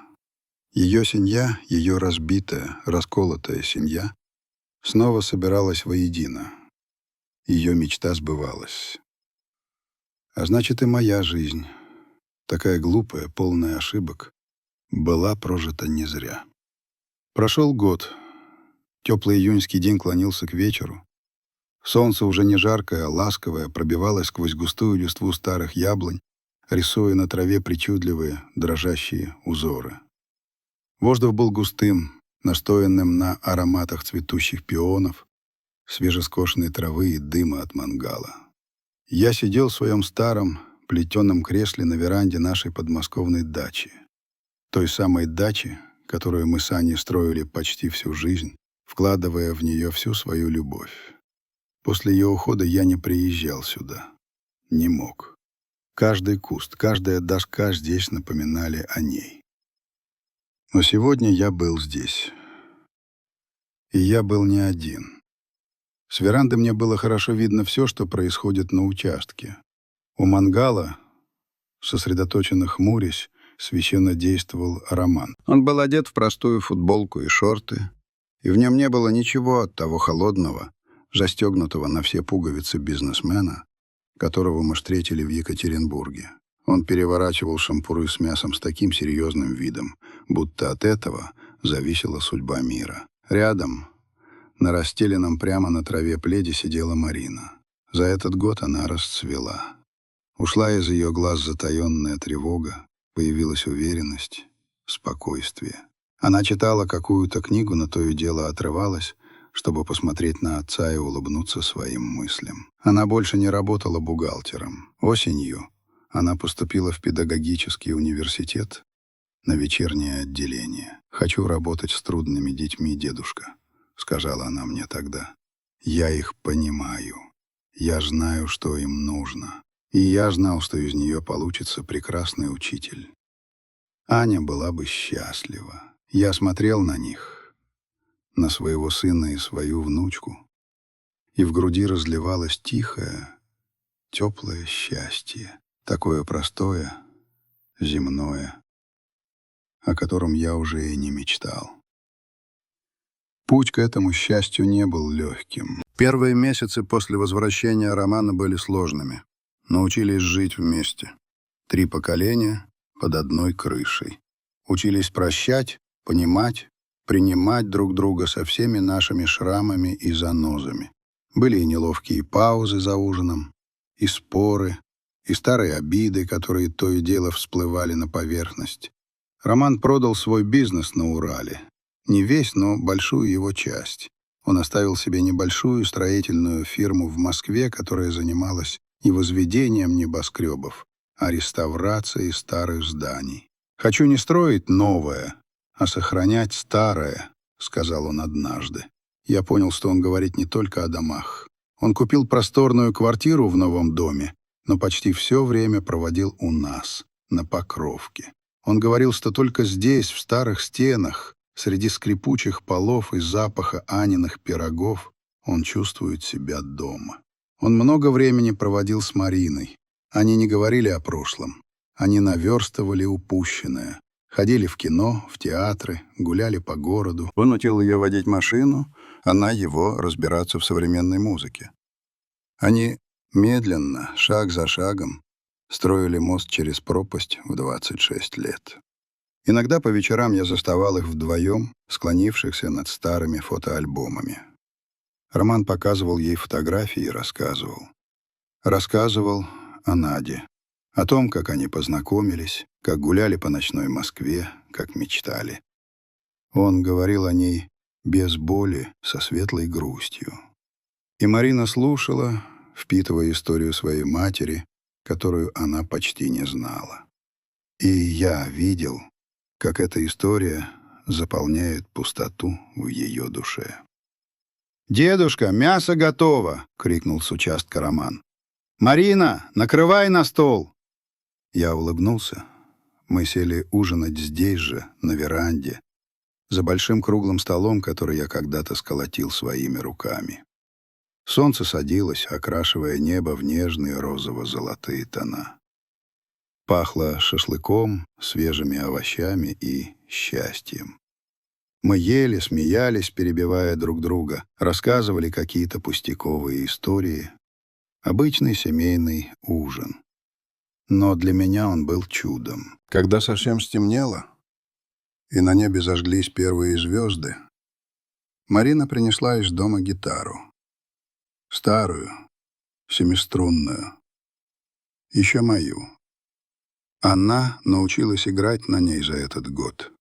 A: Ее семья, ее разбитая, расколотая семья, снова собиралась воедино. Ее мечта сбывалась. А значит, и моя жизнь, такая глупая, полная ошибок, была прожита не зря. Прошел год. Теплый июньский день клонился к вечеру. Солнце уже не жаркое, а ласковое, пробивалось сквозь густую листву старых яблонь, рисуя на траве причудливые, дрожащие узоры. Воздух был густым, настоянным на ароматах цветущих пионов, свежескошенной травы и дыма от мангала. Я сидел в своем старом, плетеном кресле на веранде нашей подмосковной дачи. Той самой дачи, которую мы с Аней строили почти всю жизнь, вкладывая в нее всю свою любовь. После ее ухода я не приезжал сюда. Не мог. Каждый куст, каждая доска здесь напоминали о ней. Но сегодня я был здесь. И я был не один. С веранды мне было хорошо видно все, что происходит на участке. У мангала, сосредоточенно хмурясь, священно действовал Роман. Он был одет в простую футболку и шорты, и в нем не было ничего от того холодного, застегнутого на все пуговицы бизнесмена, которого мы встретили в Екатеринбурге. Он переворачивал шампуры с мясом с таким серьезным видом, будто от этого зависела судьба мира. Рядом, на расстеленном прямо на траве пледе, сидела Марина. За этот год она расцвела. Ушла из ее глаз затаенная тревога, появилась уверенность, спокойствие. Она читала какую-то книгу, но то и дело отрывалась, чтобы посмотреть на отца и улыбнуться своим мыслям. Она больше не работала бухгалтером. Осенью она поступила в педагогический университет на вечернее отделение. «Хочу работать с трудными детьми, дедушка», — сказала она мне тогда. «Я их понимаю. Я знаю, что им нужно. И я знал, что из нее получится прекрасный учитель. Аня была бы счастлива. Я смотрел на них, на своего сына и свою внучку, и в груди разливалось тихое, теплое счастье, такое простое, земное, о котором я уже и не мечтал. Путь к этому счастью не был легким. Первые месяцы после возвращения Романа были сложными. Научились жить вместе. 3 поколения под одной крышей. Учились прощать, понимать, принимать друг друга со всеми нашими шрамами и занозами. Были и неловкие паузы за ужином, и споры, и старые обиды, которые то и дело всплывали на поверхность. Роман продал свой бизнес на Урале. Не весь, но большую его часть. Он оставил себе небольшую строительную фирму в Москве, которая занималась не возведением небоскребов, а реставрацией старых зданий. «Хочу не строить новое, а сохранять старое», — сказал он однажды. Я понял, что он говорит не только о домах. Он купил просторную квартиру в новом доме, но почти все время проводил у нас, на Покровке. Он говорил, что только здесь, в старых стенах, среди скрипучих полов и запаха Аниных пирогов, он чувствует себя дома. Он много времени проводил с Мариной. Они не говорили о прошлом. Они наверстывали упущенное. Ходили в кино, в театры, гуляли по городу. Он учил ее водить машину, она его разбираться в современной музыке. Они медленно, шаг за шагом, строили мост через пропасть в 26 лет. Иногда по вечерам я заставал их вдвоем, склонившихся над старыми фотоальбомами. Роман показывал ей фотографии и рассказывал. Рассказывал о Наде, о том, как они познакомились, как гуляли по ночной Москве, как мечтали. Он говорил о ней без боли, со светлой грустью. И Марина слушала, впитывая историю своей матери, которую она почти не знала. И я видел, как эта история заполняет пустоту в ее душе. «Дедушка, мясо готово!» — крикнул с участка Роман. «Марина, накрывай на стол!» Я улыбнулся. Мы сели ужинать здесь же, на веранде, за большим круглым столом, который я когда-то сколотил своими руками. Солнце садилось, окрашивая небо в нежные розово-золотые тона. Пахло шашлыком, свежими овощами и счастьем. Мы ели, смеялись, перебивая друг друга, рассказывали какие-то пустяковые истории. Обычный семейный ужин. Но для меня он был чудом. Когда совсем стемнело, и на небе зажглись первые звезды, Марина принесла из дома гитару. Старую, семиструнную. Еще мою. Она научилась играть на ней за этот год.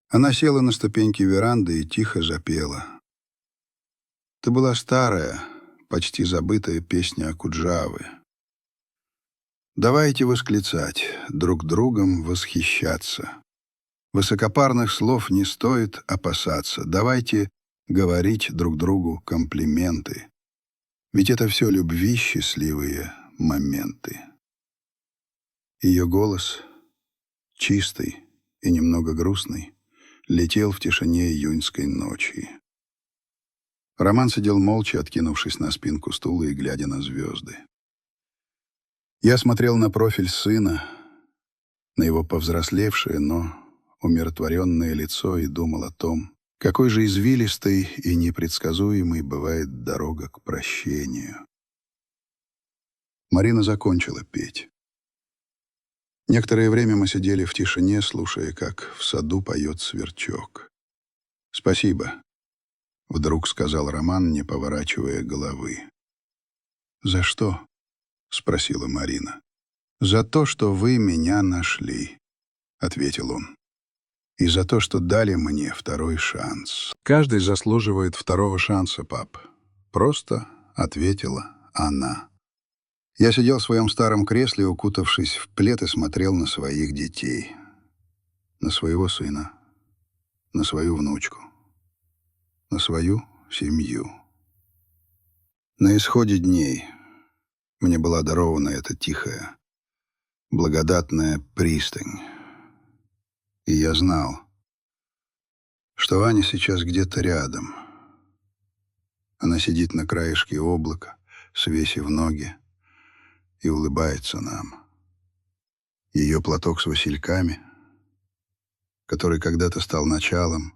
A: Она села на ступеньки веранды и тихо запела. Это была старая, почти забытая песня Акуджавы. Давайте восклицать, друг другом восхищаться. Высокопарных слов не стоит опасаться. Давайте говорить друг другу комплименты. Ведь это все любви счастливые моменты. Ее голос, чистый и немного грустный, летел в тишине июньской ночи. Роман сидел молча, откинувшись на спинку стула и глядя на звезды. Я смотрел на профиль сына, на его повзрослевшее, но умиротворенное лицо и думал о том, какой же извилистой и непредсказуемой бывает дорога к прощению. Марина закончила петь. Некоторое время мы сидели в тишине, слушая, как в саду поет сверчок. «Спасибо», — вдруг сказал Роман, не поворачивая головы. «За что?» — спросила Марина. «За то, что вы меня нашли», — ответил он. «И за то, что дали мне второй шанс». «Каждый заслуживает второго шанса, пап», — просто ответила она. Я сидел в своем старом кресле, укутавшись в плед, и смотрел на своих детей. На своего сына, на свою внучку. на свою семью. На исходе дней мне была дарована эта тихая, благодатная пристань. И я знал, что Аня сейчас где-то рядом. Она сидит на краешке облака, свесив ноги, и улыбается нам. Ее платок с васильками, который когда-то стал началом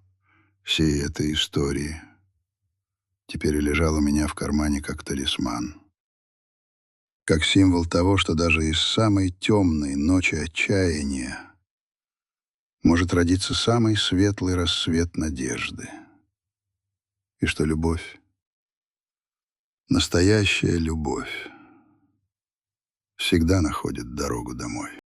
A: всей этой истории, теперь лежал у меня в кармане как талисман. Как символ того, что даже из самой темной ночи отчаяния может родиться самый светлый рассвет надежды. И что любовь, настоящая любовь, всегда находит дорогу домой.